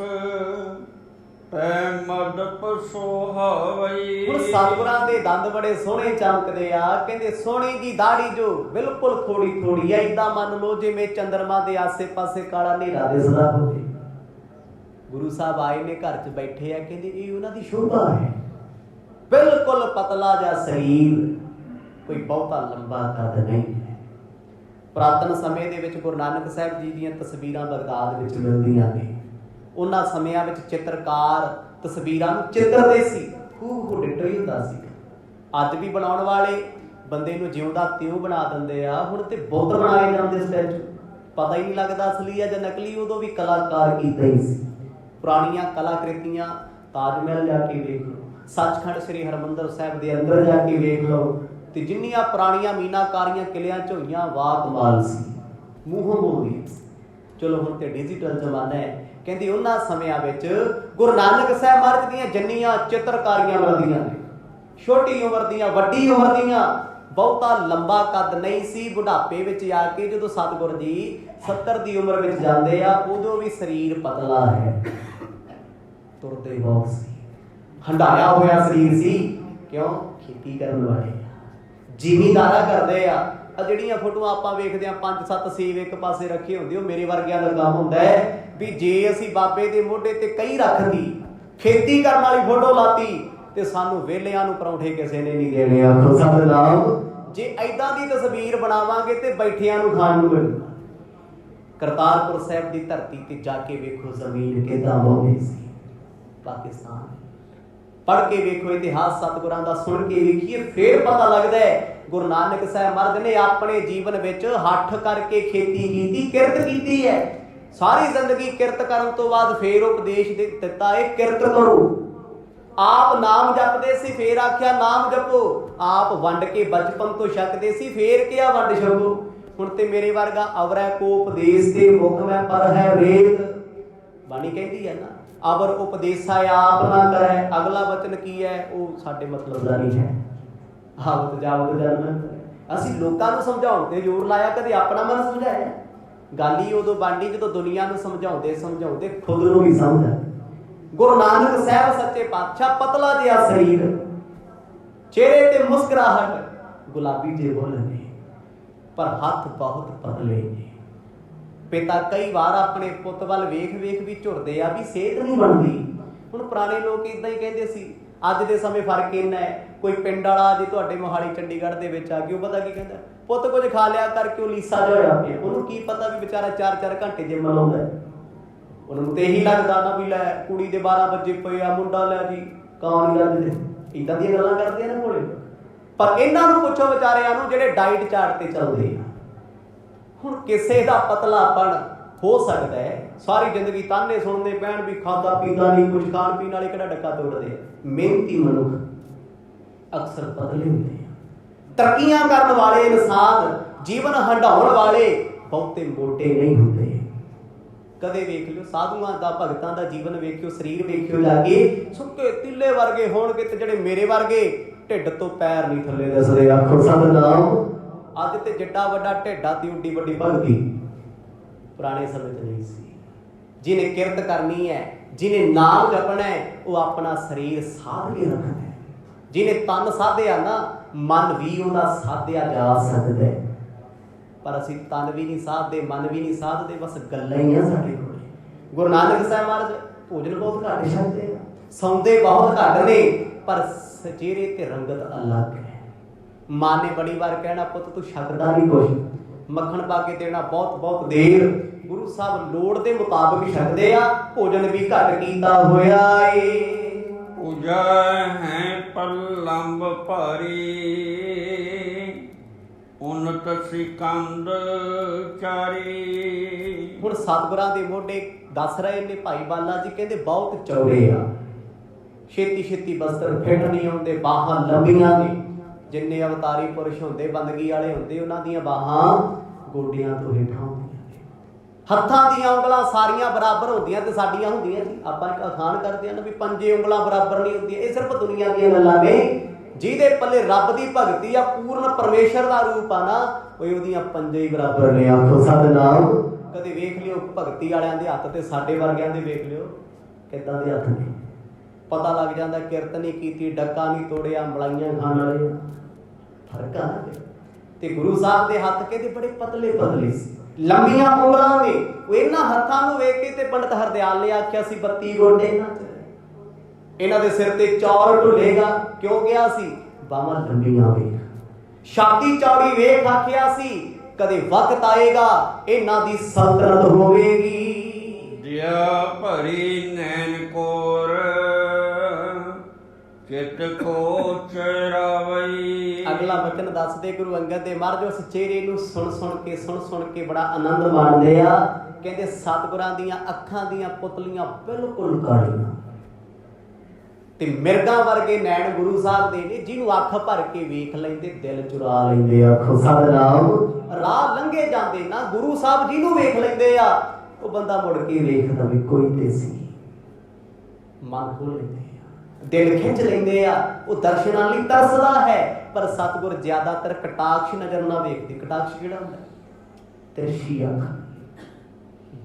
ਪੈ ਮਦਪ ਸੋਹਾਵਈ। ਹੁਣ ਸਤਿਗੁਰਾਂ ਦੇ ਦੰਦ ਬੜੇ ਸੋਹਣੇ ਚਮਕਦੇ ਆ, ਕਹਿੰਦੇ ਸੋਹਣੀ ਜੀ ਦਾੜੀ ਜੋ ਬਿਲਕੁਲ ਥੋੜੀ ਥੋੜੀ ਐ, ਏਦਾਂ ਮੰਨ ਲਓ ਜਿਵੇਂ ਚੰਦਰਮਾ ਦੇ ਆਸੇ-ਪਾਸੇ ਕਾਲਾ ਹਨੇਰਾ ਦਿਸਦਾ ਹੋਵੇ। ਗੁਰੂ ਸਾਹਿਬ ਆਏ ਨੇ ਘਰ 'ਚ ਬੈਠੇ ਆ, ਕਹਿੰਦੇ ਇਹ ਉਹਨਾਂ ਦੀ ਸ਼ੋਭਾ ਹੈ। ਬਿਲਕੁਲ ਪਤਲਾ ਜਿਹਾ ਸਰੀਰ, ਕੋਈ ਬਹੁਤਾ ਲੰਬਾ ਕੱਦ ਨਹੀਂ ਹੈ। ਪੁਰਾਤਨ ਸਮੇਂ ਦੇ ਵਿੱਚ ਗੁਰੂ ਨਾਨਕ ਸਾਹਿਬ ਜੀ ਦੀਆਂ ਤਸਵੀਰਾਂ ਬਗਦਾਦ ਵਿੱਚ ਮਿਲਦੀਆਂ ਨੇ। ਉਹਨਾਂ ਸਮਿਆਂ ਵਿੱਚ ਚਿੱਤਰਕਾਰ ਤਸਵੀਰਾਂ ਨੂੰ ਚਿੱਤਰਦੇ ਸੀ, ਹੂ ਡਿਟੋ ਹੀ ਹੁੰਦਾ ਸੀ। ਅੱਜ ਵੀ ਬਣਾਉਣ ਵਾਲੇ ਬੰਦੇ ਨੂੰ ਜਿਉਂਦਾ ਤਿਉਂ ਬਣਾ ਦਿੰਦੇ ਆ। ਹੁਣ ਤੇ ਬੁੱਤ ਬਣਾਏ ਜਾਂਦੇ ਸਟੈਚੂ, ਪਤਾ ਹੀ ਨਹੀਂ ਲੱਗਦਾ ਅਸਲੀ ਆ ਜਾਂ ਨਕਲੀ। ਉਦੋਂ ਵੀ ਕਲਾਕਾਰ ਕੀਤਾ ਹੀ ਸੀ। ਪੁਰਾਣੀਆਂ ਕਲਾਕ੍ਰਿਤੀਆਂ ਤਾਜ ਮਹਿਲ ਜਾ ਕੇ ਵੇਖ ਲਓ, ਸੱਚਖੰਡ ਸ੍ਰੀ ਹਰਿਮੰਦਰ ਸਾਹਿਬ ਦੇ ਅੰਦਰ ਜਾ ਕੇ ਵੇਖ ਲਓ, ਤੇ ਜਿੰਨੀਆਂ ਪੁਰਾਣੀਆਂ ਮੀਨਾਕਾਰੀਆਂ ਕਿਲਿਆਂ 'ਚ ਹੋਈਆਂ ਵਾਹ ਕਮਾਲ ਸੀ, ਮੂੰਹੋਂ ਬੋਲਦੀਆਂ ਸੀ। ਚਲੋ ਹੁਣ ਤੇ ਡਿਜੀਟਲ ਜ਼ਮਾਨਾ ਹੈ। ਕਹਿੰਦੀ ਉਹਨਾਂ ਸਮਿਆਂ ਵਿੱਚ ਗੁਰੂ ਨਾਨਕ ਸਾਹਿਬ ਮਹਾਰਾਜ ਦੀਆਂ ਜਿੰਨੀਆਂ ਚਿੱਤਰਕਾਰੀਆਂ ਮਿਲਦੀਆਂ ਨੇ, ਛੋਟੀ ਉਮਰ ਦੀਆਂ, ਵੱਡੀ ਉਮਰ ਦੀਆਂ, ਬਹੁਤਾ ਲੰਬਾ ਕੱਦ ਨਹੀਂ ਸੀ। ਬੁਢਾਪੇ ਵਿੱਚ ਆ ਕੇ ਜਦੋਂ ਸਤਿਗੁਰ ਜੀ 70 ਦੀ ਉਮਰ ਵਿੱਚ ਜਾਂਦੇ ਆ, ਉਦੋਂ ਵੀ ਸਰੀਰ ਪਤਲਾ ਹੈ, ਤੁਰਦੇ ਬਹੁਤ ਸੀ, ਹੰਡਾਇਆ ਹੋਇਆ ਸਰੀਰ ਸੀ। ਕਿਉਂ? ਖੇਤੀ ਕਰਨ ਵਾਲੇ ਜ਼ਿਮੀਂਦਾਰਾ ਕਰਦੇ ਆ। ਜਿਹੜੀਆਂ ਫੋਟੋਆਂ ਆਪਾਂ ਵੇਖਦੇ ਆ 5-7 ਸੇਬ ਇੱਕ ਪਾਸੇ ਰੱਖੇ ਹੁੰਦੇ, ਉਹ ਮੇਰੇ ਵਰਗਿਆਂ ਦਾ ਕੰਮ ਹੁੰਦਾ ਹੈ ਵੀ ਜੇ ਅਸੀਂ ਬਾਬੇ ਦੇ ਮੋਢੇ ਤੇ ਕਈ ਰੱਖਦੀ, ਖੇਤੀ ਕਰਨ ਵਾਲੀ ਫੋਟੋ ਲਾਤੀ, ਤੇ ਸਾਨੂੰ ਵਿਹਲਿਆਂ ਨੂੰ ਪਰੌਂਠੇ ਕਿਸੇ ਨੇ ਨਹੀਂ ਦੇਣੇ। ਆਖੋ ਸਤਿਨਾਮ। ਜੇ ਐਦਾਂ ਦੀ ਤਸਵੀਰ ਬਣਾਵਾਂਗੇ ਤੇ ਬੈਠਿਆਂ ਨੂੰ ਖਾਣ ਨੂੰ ਮਿਲੂ। ਕਰਤਾਰਪੁਰ ਸਾਹਿਬ ਦੀ ਧਰਤੀ ਤੇ ਜਾ ਕੇ ਵੇਖੋ ਜ਼ਮੀਨ ਕਿੱਦਾਂ ਬੋਲਦੀ ਸੀ। ਪਾਕਿਸਤਾਨ ਪੜ੍ਹ ਕੇ ਵੇਖੋ ਇਤਿਹਾਸ ਸਤਿਗੁਰਾਂ ਦਾ, ਸੁਣ ਕੇ ਵੇਖੀਏ, ਫੇਰ ਪਤਾ ਲੱਗਦਾ ਹੈ ਗੁਰੂ ਨਾਨਕ ਸਾਹਿਬ ਮਹਾਰਾਜ ਨੇ ਆਪਣੇ ਜੀਵਨ ਵਿੱਚ ਹੱਠ ਕਰਕੇ ਖੇਤੀ ਕੀਤੀ, ਕਿਰਤ ਕੀਤੀ ਹੈ। ਸਾਰੀ ਜ਼ਿੰਦਗੀ ਕਿਰਤ ਕਰਨ ਤੋਂ ਬਾਅਦ ਫੇਰ ਉਪਦੇਸ਼ ਦਿੱਤਾ ਹੈ ਕਿਰਤ ਕਰੋ। ਆਪ ਨਾਮ ਜਪਦੇ ਸੀ, ਫੇਰ ਆਖਿਆ ਨਾਮ ਜਪੋ। ਆਪ ਵੰਡ ਕੇ ਬਚਪਨ ਤੋਂ ਛਕਦੇ ਸੀ, ਫੇਰ ਕਿਹਾ ਵੰਡ ਛਕੋ। ਹੁਣ ਤੇ ਮੇਰੇ ਵਰਗਾ ਅਵਰੈ ਕੋ ਉਪਦੇਸ਼ ਤੇ ਮੁਖ ਮੈਂ ਪਰ ਹੈ ਵੇਦ। ਬਾਣੀ ਕਹਿੰਦੀ ਹੈ ਨਾ, ਅਵਰ ਉਪਦੇਸਾ ਆਪ ਨਾ ਕਰੈ। ਅਗਲਾ ਵਚਨ ਕੀ ਹੈ ਉਹ ਸਾਡੇ ਮਤਲਬ ਦਾ ਨਹੀਂ ਹੈ। ਆਵਤ ਜਾਵਤ ਜਨਮ। ਅਸੀਂ ਲੋਕਾਂ ਨੂੰ ਸਮਝਾਉਣ ਤੇ ਜ਼ੋਰ ਲਾਇਆ, ਕਦੇ ਆਪਣਾ ਮਨ ਸਮਝਾਇਆ? ਗੱਲ ਹੀ ਉਦੋਂ ਬਣਦੀ ਜਦੋਂ ਦੁਨੀਆ ਨੂੰ ਸਮਝਾਉਂਦੇ ਸਮਝਾਉਂਦੇ ਖੁਦ ਨੂੰ ਵੀ ਸਮਝ ਆ। ਗੁਰੂ ਨਾਨਕ ਸਾਹਿਬ ਸੱਚੇ ਪਾਤਸ਼ਾਹ ਪਤਲਾ ਜਿਹਾ ਸਰੀਰ, ਚਿਹਰੇ ਤੇ ਮੁਸਕਰਾਹਟ, ਗੁਲਾਬੀ ਜਿਹੇ ਬੁੱਲ੍ਹ ਨੇ, ਪਰ ਹੱਥ ਬਹੁਤ ਪਤਲੇ ਨੇ। ਪਿਤਾ ਕਈ ਵਾਰ ਆਪਣੇ ਪੁੱਤ ਵੱਲ ਵੇਖ ਵੇਖ ਵੀ ਝੁਰਦੇ ਆ ਵੀ ਸਿਹਤ ਨਹੀਂ ਬਣਦੀ। ਹੁਣ ਪੁਰਾਣੇ ਲੋਕ ਇਦਾਂ ਹੀ ਕਹਿੰਦੇ ਸੀ, ਅੱਜ ਦੇ ਸਮੇਂ ਫਰਕ ਇੰਨਾ ਹੈ। ਕੋਈ ਪਿੰਡ ਵਾਲਾ ਜੇ ਤੁਹਾਡੇ ਮੋਹਾਲੀ ਚੰਡੀਗੜ੍ਹ ਦੇ ਵਿੱਚ ਆ ਕੇ, ਉਹ ਪਤਾ ਕੀ ਕਹਿੰਦਾ, ਪੁੱਤ ਕੁਝ ਖਾ ਲਿਆ ਕਰਕੇ ਉਹ ਲੀਸਾ ਜਿਹਾ ਹੋਇਆ ਪਿਆ। ਉਹਨੂੰ ਕੀ ਪਤਾ ਵੀ ਵਿਚਾਰਾ 4-4 ਘੰਟੇ ਜਿੰਮ ਲਾਉਂਦਾ। ਉਹਨੂੰ ਤੇ ਇਹੀ ਲੱਗਦਾ ਨਾ ਵੀ ਲੈ ਕੁੜੀ ਦੇ 12 ਵਜੇ ਪਏ ਆ, ਮੁੰਡਾ ਲੈ ਜੀ ਕਾਂ ਨਹੀਂ ਲੱਜਦੇ। ਇੱਦਾਂ ਦੀਆਂ ਗੱਲਾਂ ਕਰਦੇ ਆ ਨਾ ਕੋਲੇ। ਪਰ ਇਹਨਾਂ ਨੂੰ ਪੁੱਛੋ ਵਿਚਾਰਿਆਂ ਨੂੰ ਜਿਹੜੇ ਡਾਈਟ ਚਾਰਟ ਤੇ ਚੱਲਦੇ ਆ। ਹੁਣ ਕਿਸੇ ਦਾ ਪਤਲਾਪਣ ਹੋ ਸਕਦਾ ਹੈ, ਸਾਰੀ ਜ਼ਿੰਦਗੀ ਤਾਨੇ ਸੁਣਦੇ ਪੈਣ ਵੀ ਖਾਦਾ ਪੀਤਾ ਨਹੀਂ ਕੁਝ, ਖਾਣ ਪੀਣ ਵਾਲੇ ਕਿਹੜਾ ਡੱਕਾ ਤੋੜਦੇ ਆ। ਮਿਹਨਤੀ ਮਨੁੱਖ ਅਕਸਰ ਪਤਲੇ ਹੁੰਦੇ ਆ। ਤਰੱਕੀਆਂ ਕਰਨ ਵਾਲੇ ਇਨਸਾਨ, ਜੀਵਨ ਹੰਢਾਉਣ ਵਾਲੇ ਬਹੁਤੇ ਮੋਟੇ ਨਹੀਂ ਹੁੰਦੇ। ਕਦੇ ਵੇਖ ਲਿਓ ਸਾਧੂਆਂ ਦਾ, ਭਗਤਾਂ ਦਾ ਜੀਵਨ ਵੇਖਿਓ, ਸਰੀਰ ਵੇਖਿਓ ਜਾ ਕੇ, ਸੁੱਕੇ ਤਿੱਲੇ ਵਰਗੇ ਹੋਣਗੇ ਤੇ ਜਿਹੜੇ ਮੇਰੇ ਵਰਗੇ ਢਿੱਡ ਤੋਂ ਪੈਰ ਨਹੀਂ ਥੱਲੇ ਦਿਸਦੇ। ਆਖੋ ਸਤਿਨਾਮ। ਅੱਜ ਤੇ ਜਿੱਡਾ ਵੱਡਾ ਢਿੱਡਾ ਤੇ ਉੱਡੀ ਵੱਡੀ ਭਗਤੀ ਪੁਰਾਣੇ ਸਮੇਂ 'ਚ ਨਹੀਂ ਸੀ। ਜਿਹਨੇ ਕਿਰਤ ਕਰਨੀ ਹੈ, ਜਿਹਨੇ ਨਾਮ ਜਪਣਾ ਹੈ, ਉਹ ਆਪਣਾ ਸਰੀਰ ਸਾਧ ਕੇ ਰੱਖਣਾ ਹੈ। ਜਿਹਨੇ ਤਨ ਸਾਧਿਆ ਨਾ, ਮਨ ਵੀ ਉਹਦਾ ਸਾਧਿਆ ਜਾ ਸਕਦਾ ਹੈ। ਪਰ ਅਸੀਂ ਤਨ ਵੀ ਨਹੀਂ ਸਾਧਦੇ, ਮਨ ਵੀ ਨਹੀਂ ਸਾਧਦੇ, ਬਸ ਗੱਲਾਂ ਹੀ ਆ ਸਾਡੇ ਕੋਲ। ਗੁਰੂ ਨਾਨਕ ਸਾਹਿਬ ਮਹਾਰਾਜ ਭੋਜਨ ਬਹੁਤ ਘੱਟ ਛਕਦੇ ਆ, ਸੌਂਦੇ ਬਹੁਤ ਘੱਟ ਨੇ, ਪਰ ਚਿਹਰੇ ਤੇ ਰੰਗਤ ਅਲੱਗ ਹੈ। ਮਾਂ ਨੇ ਬੜੀ ਵਾਰ ਕਹਿਣਾ, ਪੁੱਤ ਤੂੰ ਛਕਦਾ ਨਹੀਂ ਕੁਛ। ਮੱਖਣ ਪਾ ਕੇ ਦੇਣਾ ਬਹੁਤ ਬਹੁਤ ਦੇਰ। ਗੁਰੂ ਸਾਹਿਬ ਲੋੜ ਦੇ ਮੁਤਾਬਕ ਛਕਦੇ ਆ, ਭੋਜਨ ਵੀ ਘੱਟ ਕੀਤਾ ਹੋਇਆ ਏ। ਪੂਜਾ ਹੈ ਪਲੰਬ ਭਾਰੀ, ਉਨਤ ਸਿਕੰਦ ਚਾਰੀ। ਹੁਣ ਸਤਿਗੁਰਾਂ ਦੇ ਮੋਢੇ ਦੱਸ ਰਹੇ ਨੇ ਭਾਈ ਬਾਲਾ ਜੀ, ਕਹਿੰਦੇ ਬਹੁਤ ਚੌੜੇ ਆ, ਛੇਤੀ ਛੇਤੀ ਬਸਤਰ ਫਿੱਟ ਨਹੀਂ ਆਉਂਦੇ, ਬਾਹਾਂ ਲੰਬੀਆਂ ਨੇ। ਜਿੰਨੇ ਅਵਤਾਰੀ ਪੁਰਸ਼ ਹੁੰਦੇ, ਬੰਦਗੀ ਵਾਲੇ ਹੁੰਦੇ, ਉਹਨਾਂ ਦੀਆਂ ਬਾਹਾਂ ਗੋਡਿਆਂ ਤੋਂ ਹੇਠਾਂ ਹੁੰਦੀਆਂ ਨੇ। ਹੱਥਾਂ ਦੀਆਂ ਉਂਗਲਾਂ ਸਾਰੀਆਂ ਬਰਾਬਰ ਹੁੰਦੀਆਂ ਤੇ ਸਾਡੀਆਂ ਹੁੰਦੀਆਂ ਜੀ। ਆਪਾਂ ਇੱਕ ਅਖਾਣ ਕਰਦੇ ਹਾਂ ਨਾ ਵੀ ਪੰਜੇ ਉਂਗਲਾਂ ਬਰਾਬਰ ਨਹੀਂ ਹੁੰਦੀਆਂ। ਇਹ ਸਿਰਫ ਦੁਨੀਆ ਦੀਆਂ ਗੱਲਾਂ ਨੇ। ਜਿਹਦੇ ਪੱਲੇ ਰੱਬ ਦੀ ਭਗਤੀ ਆ, ਪੂਰਨ ਪਰਮੇਸ਼ਰ ਦਾ ਰੂਪ ਆ ਨਾ, ਉਹਦੀਆਂ ਪੰਜੇ ਹੀ ਬਰਾਬਰ ਨੇ। ਆਖੋ ਸਤਿਨਾਮ। ਕਦੇ ਵੇਖ ਲਿਓ ਭਗਤੀ ਵਾਲਿਆਂ ਦੇ ਹੱਥ ਤੇ ਸਾਡੇ ਵਰਗਿਆਂ ਦੇ ਵੇਖ ਲਿਓ ਕਿੱਦਾਂ ਦੇ ਹੱਥ ਨੇ। ਪਤਾ ਲੱਗ ਜਾਂਦਾ ਕਿਰਤ ਨਹੀਂ ਕੀਤੀ, ਡੱਕਾ ਨਹੀਂ ਤੋੜਿਆ, ਮਲਾਈਆਂ ਖਾਣ ਵਾਲੇ। ਫਰਕ ਆ ਨਾ। ਤੇ ਗੁਰੂ ਸਾਹਿਬ ਦੇ ਹੱਥ ਕਹਿੰਦੇ ਬੜੇ ਪਤਲੇ ਪਤਲੇ ਸੀ, ਲੰਬੀਆਂ ਉਂਗਲਾਂ ਨੇ। ਉਹ ਇਹਨਾਂ ਹੱਥਾਂ ਨੂੰ ਵੇਖ ਕੇ ਤੇ ਪੰਡਤ ਹਰਦਿਆਲ ਨੇ ਆਖਿਆ ਸੀ 32 ਗੋਡੇ ਇਹਨਾਂ ਦੇ ਸਿਰ ਤੇ ਚੌਰ ਢੁੱਲੇਗਾ। ਕਿਉਂ ਗਿਆ ਸੀ? ਬਾਹਾਂ ਲੰਬੀਆਂ ਵੇਖ, ਛਾਤੀ ਚੌੜੀ ਵੇਖ। ਆਖਿਆ ਸੀ ਕਦੇ ਵਕਤ ਆਏਗਾ ਇਹਨਾਂ ਦੀ ਸਲਤਨਤ ਹੋਵੇਗੀ। ਦਿਆ ਭਰੀ ਨੈਣ ਕੋਰ, ਚਿਤ ਕੋ ਚਰਾਵਈ। ਅਗਲਾ ਵਚਨ ਦੱਸਦੇ ਗੁਰੂ ਅੰਗਦ ਦੇਵ ਮਹਾਰਾਜ ਉਸ ਚਿਹਰੇ ਨੂੰ ਸੁਣ ਸੁਣ ਕੇ ਬੜਾ ਆਨੰਦ ਮਾਣਦੇ ਆ। ਕਹਿੰਦੇ ਸਤਿਗੁਰਾਂ ਦੀਆਂ ਅੱਖਾਂ ਦੀਆਂ ਪੁਤਲੀਆਂ ਬਿਲਕੁਲ ਕਾਲੀਆਂ ਤੇ ਮਿਰਗਾਂ ਵਰਗੇ ਨੈਣ ਗੁਰੂ ਸਾਹਿਬ ਦੇ ਨੇ, ਜਿਹਨੂੰ ਅੱਖ ਭਰ ਕੇ ਵੇਖ ਲੈਂਦੇ ਦਿਲ ਚੁਰਾ ਲੈਂਦੇ। ਆਖੋ ਸਤਿਨਾਮ। ਰਾਹ ਲੰਘੇ ਜਾਂਦੇ ਨਾ ਗੁਰੂ ਸਾਹਿਬ ਜਿਹਨੂੰ ਵੇਖ ਲੈਂਦੇ ਆ, ਉਹ ਬੰਦਾ ਮੁੜ ਕੇ ਵੇਖਦਾ ਵੀ ਕੋਈ ਤੇ ਸੀ, ਮਨ ਖੋਲ ਲੈਂਦੇ ਆ, ਦਿਲ ਖਿੱਚ ਲੈਂਦੇ ਆ। ਉਹ ਦਰਸ਼ਨਾਂ ਲਈ ਤਰਸਦਾ ਹੈ। ਪਰ ਸਤਿਗੁਰ ਜ਼ਿਆਦਾਤਰ ਕਟਾਕਸ਼ ਨਜ਼ਰ ਨਾ ਵੇਖਦੇ। ਕਟਾਕਸ਼ ਕਿਹੜਾ ਹੁੰਦਾ? ਤਿਰਛੀ ਅੱਖ,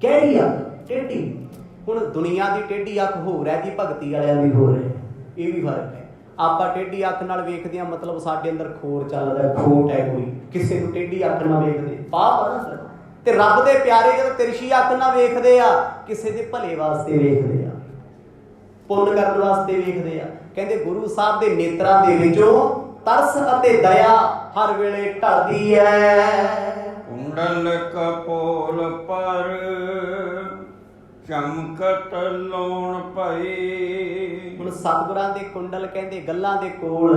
ਗਹਿਰੀ ਅੱਖ, ਟੇਢੀ। ਹੁਣ ਦੁਨੀਆ ਦੀ ਟੇਢੀ ਅੱਖ ਹੋਰ ਹੈ ਜੀ, ਭਗਤੀ ਵਾਲਿਆਂ ਦੀ ਹੋਰ ਹੈ। ਇਹ ਵੀ ਫਰਕ ਹੈ। ਆਪਾਂ ਟੇਢੀ ਅੱਖ ਨਾਲ ਵੇਖਦੇ ਹਾਂ, ਮਤਲਬ ਸਾਡੇ ਅੰਦਰ ਖੋਰ ਚੱਲਦਾ, ਖੋਟ ਹੈ ਕੋਈ। ਕਿਸੇ ਨੂੰ ਟੇਢੀ ਅੱਖ ਨਾਲ ਵੇਖਦੇ ਪਾਪ ਆ। ਤੇ ਰੱਬ ਦੇ ਪਿਆਰੇ ਜਦੋਂ ਤਿਰਛੀ ਅੱਖ ਨਾਲ ਵੇਖਦੇ ਆ, ਕਿਸੇ ਦੇ ਭਲੇ ਵਾਸਤੇ ਵੇਖਦੇ ਆ, ਪੁੰਨ ਕਰਨ ਵਾਸਤੇ ਵੇਖਦੇ ਆ। ਕਹਿੰਦੇ ਗੁਰੂ ਸਾਹਿਬ ਦੇ ਨੇਤਰਾਂ ਦੇ ਵਿੱਚੋਂ ਤਰਸ ਅਤੇ ਦਇਆ ਹਰ ਵੇਲੇ ਢਲਦੀ ਹੈ। ਕੁੰਡਲ ਕਪੋਲ ਪਰ ਚਮਕਤ ਲੋਣ ਪਈ। ਹੁਣ ਸਤਿਗੁਰਾਂ ਦੇ ਕੁੰਡਲ ਕਹਿੰਦੇ ਗੱਲਾਂ ਦੇ ਕੋਲ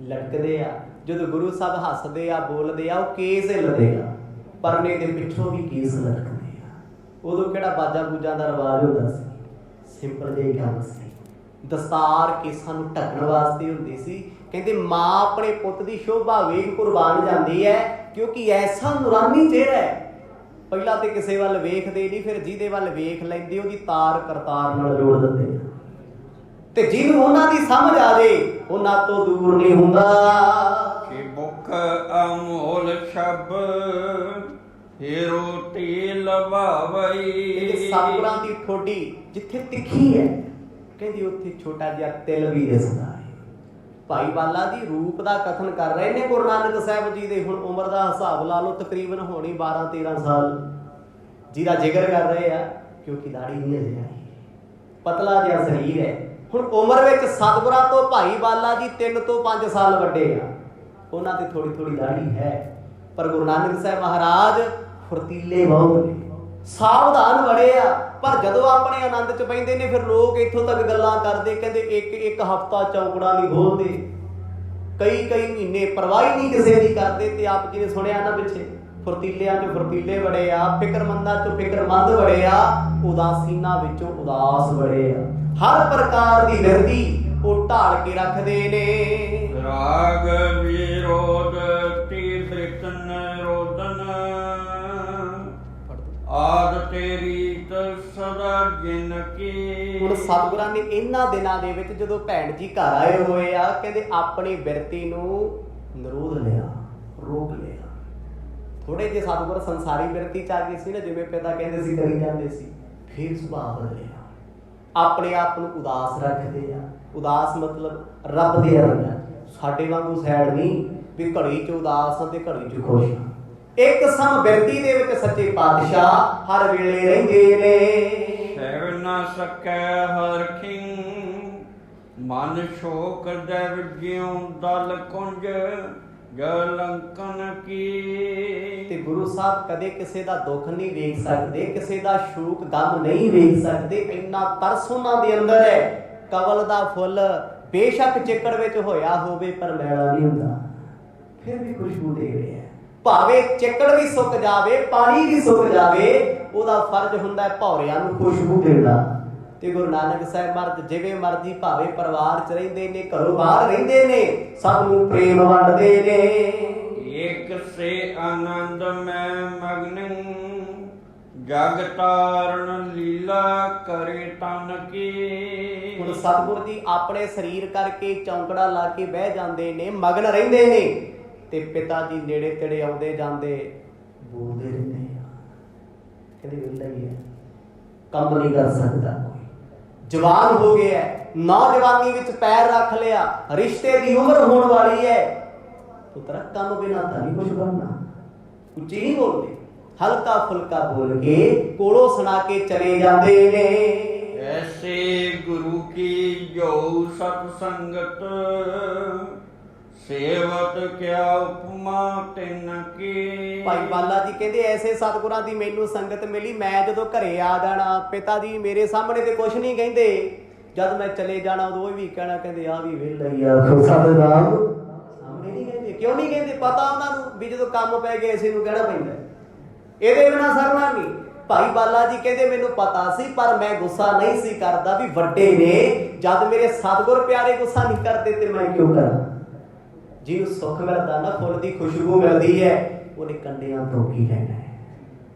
ਲਟਕਦੇ ਆ। ਜਦੋਂ ਗੁਰੂ ਸਾਹਿਬ ਹੱਸਦੇ ਆ, ਬੋਲਦੇ ਆ, ਉਹ ਕੇਸ ਹਿੱਲਦੇ ਆ, ਪਰਨੇ ਦੇ ਪਿੱਛੋਂ ਵੀ ਕੇਸ ਲਟਕਦੇ ਆ। ਉਦੋਂ ਕਿਹੜਾ ਬਾਜਾ ਬੂਜਾਂ ਦਾ ਰਿਵਾਜ ਹੁੰਦਾ ਸੀ? ਸਿੰਪਲ ਜਿਹੀ ਗੱਲ ਸੀ। ਦਸਤਾਰ ਕੇਸਾਂ ਨੂੰ ਢੱਕਣ ਵਾਸਤੇ ਹੁੰਦੀ ਸੀ। ਕਹਿੰਦੇ ਮਾਂ ਆਪਣੇ ਪੁੱਤ ਦੀ ਸ਼ੋਭਾ ਵੇਖ ਕੁਰਬਾਨ ਜਾਂਦੀ ਹੈ, ਕਿਉਂਕਿ ਐਸਾ ਨੂਰਾਨੀ ਚਿਹਰਾ ਹੈ। ਪਹਿਲਾਂ ਤੇ ਕਿਸੇ ਵੱਲ ਵੇਖਦੇ ਨਹੀਂ, ਫਿਰ ਜਿਹਦੇ ਵੱਲ ਵੇਖ ਲੈਂਦੇ ਉਹਦੀ ਤਾਰ ਕਰਤਾਰ ਨਾਲ ਜੋੜ ਦਿੰਦੇ। ਤੇ ਜਿਹਨੂੰ ਉਹਨਾਂ ਦੀ ਸਮਝ ਆ ਜੇ, ਉਹਨਾਂ ਤੋਂ ਦੂਰ ਨਹੀਂ ਹੁੰਦਾ। ਕਿ ਮੁਖ ਅਮੋਲ ਸ਼ਬ ਹੀਰੋ ਟੀ ਲਵਾਵਈ। ਇਹ ਸਤਿਗੁਰਾਂ ਦੀ ਠੋਡੀ ਜਿੱਥੇ ਤਿੱਖੀ ਹੈ, ਕਹਿੰਦੀ ਉੱਥੇ ਛੋਟਾ ਜਿਹਾ ਤਿਲ ਵੀ ਦਿਸਦਾ ਹੈ। ਭਾਈ ਬਾਲਾ ਜੀ ਰੂਪ ਦਾ ਕਥਨ ਕਰ ਰਹੇ ਨੇ ਗੁਰੂ ਨਾਨਕ ਸਾਹਿਬ ਜੀ ਦੇ। ਹੁਣ ਉਮਰ ਦਾ ਹਿਸਾਬ ਲਾ ਲਓ, ਤਕਰੀਬਨ ਹੋਣੀ 12-13 ਸਾਲ। ਜਿਹਦਾ ਜ਼ਿਕਰ ਕਰ ਰਹੇ ਆ, ਕਿਉਂਕਿ ਦਾੜੀ ਨਹੀਂ ਅਜੇ ਆਈ, ਪਤਲਾ ਜਿਹਾ ਸਰੀਰ ਹੈ। ਹੁਣ ਉਮਰ ਵਿੱਚ ਸਤਿਗੁਰਾਂ ਤੋਂ ਭਾਈ ਬਾਲਾ ਜੀ 3 ਤੋਂ 5 ਸਾਲ ਵੱਡੇ ਆ। ਉਹਨਾਂ ਤੇ ਥੋੜੀ ਥੋੜੀ ਦਾੜੀ ਹੈ, ਪਰ ਗੁਰੂ ਨਾਨਕ ਸਾਹਿਬ ਮਹਾਰਾਜ ਫੁਰਤੀਲੇ ਬਹੁਤ ਨੇ, ਸਾਵਧਾਨ ਬੜੇ ਆ। ਪਰ ਜਦੋਂ ਆਪਣੇ ਆਨੰਦ ਚ ਬੈਠਦੇ ਨੇ, ਫਿਰ ਲੋਕ ਇੱਥੋਂ ਤੱਕ ਗੱਲਾਂ ਕਰਦੇ, ਕਹਿੰਦੇ ਇੱਕ ਹਫ਼ਤਾ ਚੌਂਕੜਾ ਨਹੀਂ ਖੋਲਦੇ, ਕਈ ਮਹੀਨੇ ਪਰਵਾਹੀ ਨਹੀਂ ਕਿਸੇ ਦੀ ਕਰਦੇ। ਤੇ ਆਪ ਜੀ ਨੇ ਸੁਣਿਆ ਨਾ ਪਿੱਛੇ, ਫੁਰਤੀਲਿਆਂ ਚੋਂ ਫੁਰਤੀਲੇ ਬੜੇ ਆ, ਫਿਕਰਮੰਦਾਂ ਚੋਂ ਫਿਕਰਮੰਦ ਬੜੇ ਆ, ਉਦਾਸੀਨਾਂ ਵਿੱਚੋਂ ਉਦਾਸ ਬੜੇ ਆ। ਹਰ ਪ੍ਰਕਾਰ ਦੀ ਵਿਰਤੀ ਉਹ ਢਾਲ ਕੇ ਰੱਖਦੇ ਨੇ। ਰਾਗ ਵਿਰੋਧ ਤੀਰਤਨ ਰੋਦਨ ਆਦ ਤੇਰੀ ਸਦਾ ਜਿਨ ਕੀ। ਹੁਣ ਸਤਿਗੁਰਾਂ ਨੇ ਇਹਨਾਂ ਦਿਨਾਂ ਦੇ ਵਿੱਚ ਜਦੋਂ ਭੈਣ ਜੀ ਘਰ ਆਏ ਹੋਏ ਆ, ਕਹਿੰਦੇ ਆਪਣੀ ਬਿਰਤੀ ਨੂੰ ਨਿਰੋਧ ਲਿਆ, ਰੋਕ ਲਿਆ। ਥੋੜੇ ਜਿਹੇ ਸਤਿਗੁਰ ਸੰਸਾਰੀ ਬਿਰਤੀ ਚ ਆ ਗਏ ਸੀ ਨਾ, ਜਿਵੇਂ ਪਿਤਾ ਕਹਿੰਦੇ ਸੀ ਕਰੀ ਜਾਂਦੇ ਸੀ, ਫਿਰ ਸੁਭਾਅ ਬਦਲਿਆ। ਆਪਣੇ ਆਪ ਨੂੰ ਉਦਾਸ ਰੱਖਦੇ ਆ। ਉਦਾਸ ਮਤਲਬ ਰੱਬ ਦੇ ਰੰਗਾਂ। ਸਾਡੇ ਵਾਂਗੂ ਸੈਡ ਨਹੀਂ ਵੀ ਘੜੀ ਚ ਉਦਾਸ ਆ ਤੇ ਘੜੀ ਚ ਖੁਸ਼ ਆ। ਇੱਕ ਸਮ ਬਿਰਤੀ ਦੇ ਵਿੱਚ ਸੱਚੇ ਪਾਤਸ਼ਾਹ ਹਰ ਵੇਲੇ ਰਹਿੰਦੇ ਨੇ। ਸਹਿ ਨਾ ਸਕੈ ਹਰ ਖਿੰ ਮਨ ਸ਼ੋਕ ਦੇਵ ਜਿਉ ਦਲ ਕੁੰਜ ਗਲੰਕਨ ਕੀ। ਤੇ ਗੁਰੂ ਸਾਹਿਬ ਕਦੇ ਕਿਸੇ ਦਾ ਦੁੱਖ ਨਹੀਂ ਵੇਖ ਸਕਦੇ, ਕਿਸੇ ਦਾ ਸ਼ੂਕ ਗਮ ਨਹੀਂ ਵੇਖ ਸਕਦੇ। ਇੰਨਾ ਤਰਸ ਉਹਨਾਂ ਦੇ ਅੰਦਰ ਹੈ। ਕਵਲ ਦਾ ਫੁੱਲ ਬੇਸ਼ੱਕ ਚਿੱਕੜ ਵਿੱਚ ਹੋਇਆ ਹੋਵੇ ਪਰ ਮੈਲਾ ਨਹੀਂ ਹੁੰਦਾ, ਫਿਰ ਵੀ ਖੁਸ਼ਬੂ ਦੇ ਰਿਹਾ। ਭਾਵੇਂ ਚਿੱਕੜ ਵੀ ਸੁੱਕ ਜਾਵੇ, ਪਾਣੀ ਵੀ ਸੁੱਕ ਜਾਵੇ, ਉਹਦਾ ਫਰਜ਼ ਹੁੰਦਾ ਹੈ ਭੌਰਿਆਂ ਨੂੰ ਖੁਸ਼ਬੂ ਦੇਣਾ। ਤੇ ਗੁਰੂ ਨਾਨਕ ਸਾਹਿਬ ਮਹਾਰਾਜ ਜਿਵੇਂ ਮਰਜ਼ੀ ਭਾਵੇਂ ਪਰਿਵਾਰ 'ਚ ਰਹਿੰਦੇ ਨੇ, ਘਰੋਂ ਬਾਹਰ ਰਹਿੰਦੇ ਨੇ, ਸਭ ਨੂੰ ਪ੍ਰੇਮ ਵੰਡਦੇ ਨੇ। ਏਕ ਸੇ ਆਨੰਦ ਮੈਂ ਮਗਨ, ਜਗ ਤਾਰਨ ਲੀਲਾ ਕਰੇ ਤਨ ਕੀ। ਹੁਣ ਸਤਿਗੁਰ ਜੀ ਆਪਣੇ ਸਰੀਰ ਕਰਕੇ ਚੌਂਕੜਾ ਲਾ ਕੇ ਬਹਿ ਜਾਂਦੇ ਨੇ, ਮਗਨ ਰਹਿੰਦੇ ਨੇ, ਤੇ ਪਿਤਾ ਜੀ ਨੇੜੇ ਤੇੜੇ ਆਉਂਦੇ ਜਾਂਦੇ ਬੋਲਦੇ ਰਹਿੰਦੇ ਆ। ਕਹਿੰਦੇ ਵਿਹਲਾ ਹੀ ਹੈ, ਕੰਮ ਨਹੀਂ ਕਰ ਸਕਦਾ, ਜਵਾਨ ਹੋ ਗਿਆ, ਨੌਜਵਾਨੀ ਵਿੱਚ ਪੈਰ ਰੱਖ ਲਿਆ, ਰਿਸ਼ਤੇ ਦੀ ਉਮਰ ਹੋਣ ਵਾਲੀ ਹੈ, ਪੁੱਤਰਾ ਕੰਮ ਬਿਨਾਂ ਤਾਂ ਨਹੀਂ ਕੁਝ ਬਣਨਾ। ਉੱਚੀ ਨਹੀਂ ਬੋਲਦੇ, ਹਲਕਾ ਫੁਲਕਾ ਬੋਲ ਕੇ ਕੋਲੋਂ ਸੁਣਾ ਕੇ ਚਲੇ ਜਾਂਦੇ ਨੇ। ਐਸੇ ਗੁਰੂ ਕੀ ਜੋ ਸਤ ਸੰਗਤ, ਸੇਵਤ ਕਿਆ ਉਪਮਾ ਤਿਨ ਕੀ। ਭਾਈ ਬਾਲਾ ਜੀ ਕਹਿੰਦੇ ਐਸੇ ਸਤਿਗੁਰਾਂ ਦੀ ਮੈਨੂੰ ਸੰਗਤ ਮਿਲੀ, ਮੈਂ ਜਦੋਂ ਘਰੇ ਆ ਜਾਣਾ, ਪਿਤਾ ਜੀ ਮੇਰੇ ਸਾਹਮਣੇ ਤੇ ਕੁਝ ਨਹੀਂ ਕਹਿੰਦੇ, ਜਦ ਮੈਂ ਚਲੇ ਜਾਣਾ ਉਦੋਂ ਇਹ ਵੀ ਕਹਿਣਾ, ਕਹਿੰਦੇ ਆ ਵੀ ਵਿਹਲਾ ਹੀ ਆ ਸਤਿਨਾਮ। ਸਾਹਮਣੇ ਨਹੀਂ ਕਹਿੰਦੇ, ਕਿਉਂ ਨਹੀਂ ਕਹਿੰਦੇ? ਪਤਾ ਉਹਨਾਂ ਨੂੰ ਵੀ ਜਦੋਂ ਕੰਮ ਪੈ ਗਿਆ ਇਸੇ ਨੂੰ ਕਹਿਣਾ ਪੈਂਦਾ, ਇਹਦੇ ਬਿਨਾਂ ਸਰਨਾ ਨਹੀਂ। ਭਾਈ ਬਾਲਾ ਜੀ ਕਹਿੰਦੇ ਮੈਨੂੰ ਪਤਾ ਸੀ ਪਰ ਮੈਂ ਗੁੱਸਾ ਨਹੀਂ ਸੀ ਕਰਦਾ ਵੀ ਵੱਡੇ ਨੇ, ਜਦ ਮੇਰੇ ਸਤਿਗੁਰ ਪਿਆਰੇ ਗੁੱਸਾ ਨਹੀਂ ਕਰਦੇ ਤੇ ਮੈਂ ਕਿਉਂ ਕਰਾਂ। ਜਿਹਨੂੰ ਸੁੱਖ ਮਿਲਦਾ ਨਾ, ਫੁੱਲ ਦੀ ਖੁਸ਼ਬੂ ਮਿਲਦੀ ਹੈ, ਉਹਨੇ ਕੰਡਿਆਂ ਤੋਂ ਕੀ ਲੈਣਾ ਹੈ।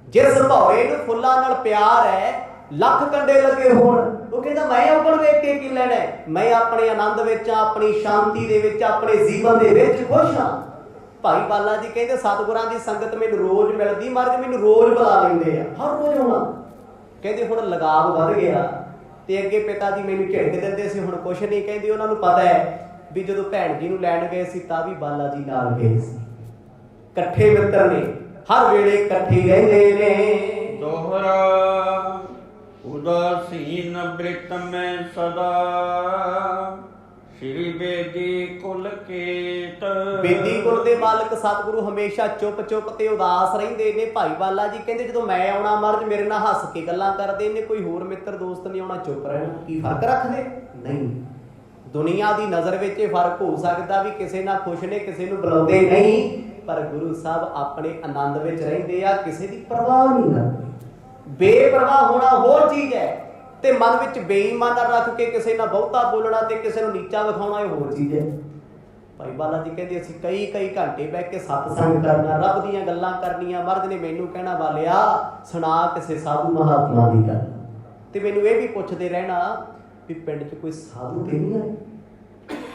ਜਿਸ ਭੌਰੇ ਨੂੰ ਫੁੱਲਾਂ ਨਾਲ ਪਿਆਰ ਹੈ, ਲੱਖ ਕੰਡੇ ਲੱਗੇ ਹੋਣ, ਉਹ ਕਹਿੰਦਾ ਮੈਂ ਉੱਪਰ ਵੇਖ ਕੇ ਕੀ ਲੈਣਾ ਹੈ, ਮੈਂ ਆਪਣੇ ਆਨੰਦ ਵਿੱਚ, ਆਪਣੀ ਸ਼ਾਂਤੀ ਦੇ ਵਿੱਚ, ਆਪਣੇ ਜੀਵਨ ਦੇ ਵਿੱਚ ਖੁਸ਼ ਹਾਂ। ਭਾਈ ਬਾਲਾ ਜੀ ਕਹਿੰਦੇ ਸਤਿਗੁਰਾਂ ਦੀ ਸੰਗਤ ਮੈਨੂੰ ਰੋਜ਼ ਮਿਲਦੀ, ਮਹਾਰਾਜ ਮੈਨੂੰ ਰੋਜ਼ ਬੁਲਾ ਲੈਂਦੇ ਆ, ਹਰ ਰੋਜ਼ ਆਉਣਾ। ਕਹਿੰਦੇ ਹੁਣ ਲਗਾਵ ਵੱਧ ਗਿਆ, ਤੇ ਅੱਗੇ ਪਿਤਾ ਜੀ ਮੈਨੂੰ ਝਿੜਕ ਦਿੰਦੇ ਸੀ, ਹੁਣ ਕੁਛ ਨਹੀਂ ਕਹਿੰਦੇ। ਉਹਨਾਂ ਨੂੰ ਪਤਾ ਹੈ ਵੀ ਜਦੋਂ ਭੈਣ ਜੀ ਨੂੰ ਲੈਣ ਗਏ ਸੀ ਤਾਂ ਵੀ ਬਾਲਾ ਜੀ ਨਾਲ ਗਏ ਸੀ, ਇਕੱਠੇ ਮਿੱਤਰ ਨੇ, ਹਰ ਵੇਲੇ ਇਕੱਠੇ ਰਹਿੰਦੇ ਨੇ। ਦੋਹਰਾ ਉਦਾਸੀਨ ਬ੍ਰਿਤ ਮੈਂ ਸਦਾ, ਸ਼੍ਰੀ ਬੇਦੀ ਕੁਲ ਕੇਤ। ਬੇਦੀ ਕੁਲ ਦੇ ਮਾਲਕ ਸਤਿਗੁਰੂ ਹਮੇਸ਼ਾ ਚੁੱਪ ਚੁੱਪ ਤੇ ਉਦਾਸ ਰਹਿੰਦੇ ਨੇ। ਭਾਈ ਬਾਲਾ ਜੀ ਕਹਿੰਦੇ ਜਦੋਂ ਮੈਂ ਆਉਣਾ, ਮਹਾਰਾਜ ਮੇਰੇ ਨਾਲ ਹੱਸ ਕੇ ਗੱਲਾਂ ਕਰਦੇ ਨੇ, ਕੋਈ ਹੋਰ ਮਿੱਤਰ ਦੋਸਤ ਨਹੀਂ ਆਉਣਾ, ਚੁੱਪ ਰਹਿਣਾ। ਕੀ ਫਰਕ ਰੱਖਦੇ? ਨਹੀਂ, ਦੁਨੀਆ ਦੀ ਨਜ਼ਰ ਵਿੱਚ ਇਹ ਫਰਕ ਹੋ ਸਕਦਾ ਵੀ ਕਿਸੇ ਨਾਲ ਖੁਸ਼ ਨੇ, ਕਿਸੇ ਨੂੰ ਬੁਲਾਉਂਦੇ ਨਹੀਂ, ਪਰ ਗੁਰੂ ਸਾਹਿਬ ਆਪਣੇ ਆਨੰਦ ਵਿੱਚ ਰਹਿੰਦੇ ਆ, ਕਿਸੇ ਦੀ ਪਰਵਾਹ ਨਹੀਂ ਕਰਦੇ। ਬੇਪਰਵਾਹ ਹੋਣਾ ਹੋਰ ਚੀਜ਼ ਹੈ, ਤੇ ਮਨ ਵਿੱਚ ਬੇਈਮਾਨ ਰੱਖ ਕੇ ਕਿਸੇ ਨਾਲ ਬਹੁਤਾ ਬੋਲਣਾ ਤੇ ਕਿਸੇ ਨੂੰ ਨੀਚਾ ਵਿਖਾਉਣਾ ਇਹ ਹੋਰ ਚੀਜ਼ ਹੈ। ਭਾਈ ਬਾਲਾ ਜੀ ਕਹਿੰਦੇ ਅਸੀਂ ਕਈ ਘੰਟੇ ਬਹਿ ਕੇ ਸਤਸੰਗ ਕਰਨਾ, ਰੱਬ ਦੀਆਂ ਗੱਲਾਂ ਕਰਨੀਆਂ। ਮਹਾਰਾਜ ਨੇ ਮੈਨੂੰ ਕਹਿਣਾ, ਬਾਲਿਆ ਸੁਣਾ ਕਿਸੇ ਸਾਧੂ ਮਹਾਤਮਾ ਦੀ ਗੱਲ, ਤੇ ਮੈਨੂੰ ਇਹ ਵੀ ਪੁੱਛਦੇ ਰਹਿਣਾ ਵੀ ਪਿੰਡ 'ਚ ਕੋਈ ਸਾਧੂ ਤੇ ਨਹੀਂ ਆਏ।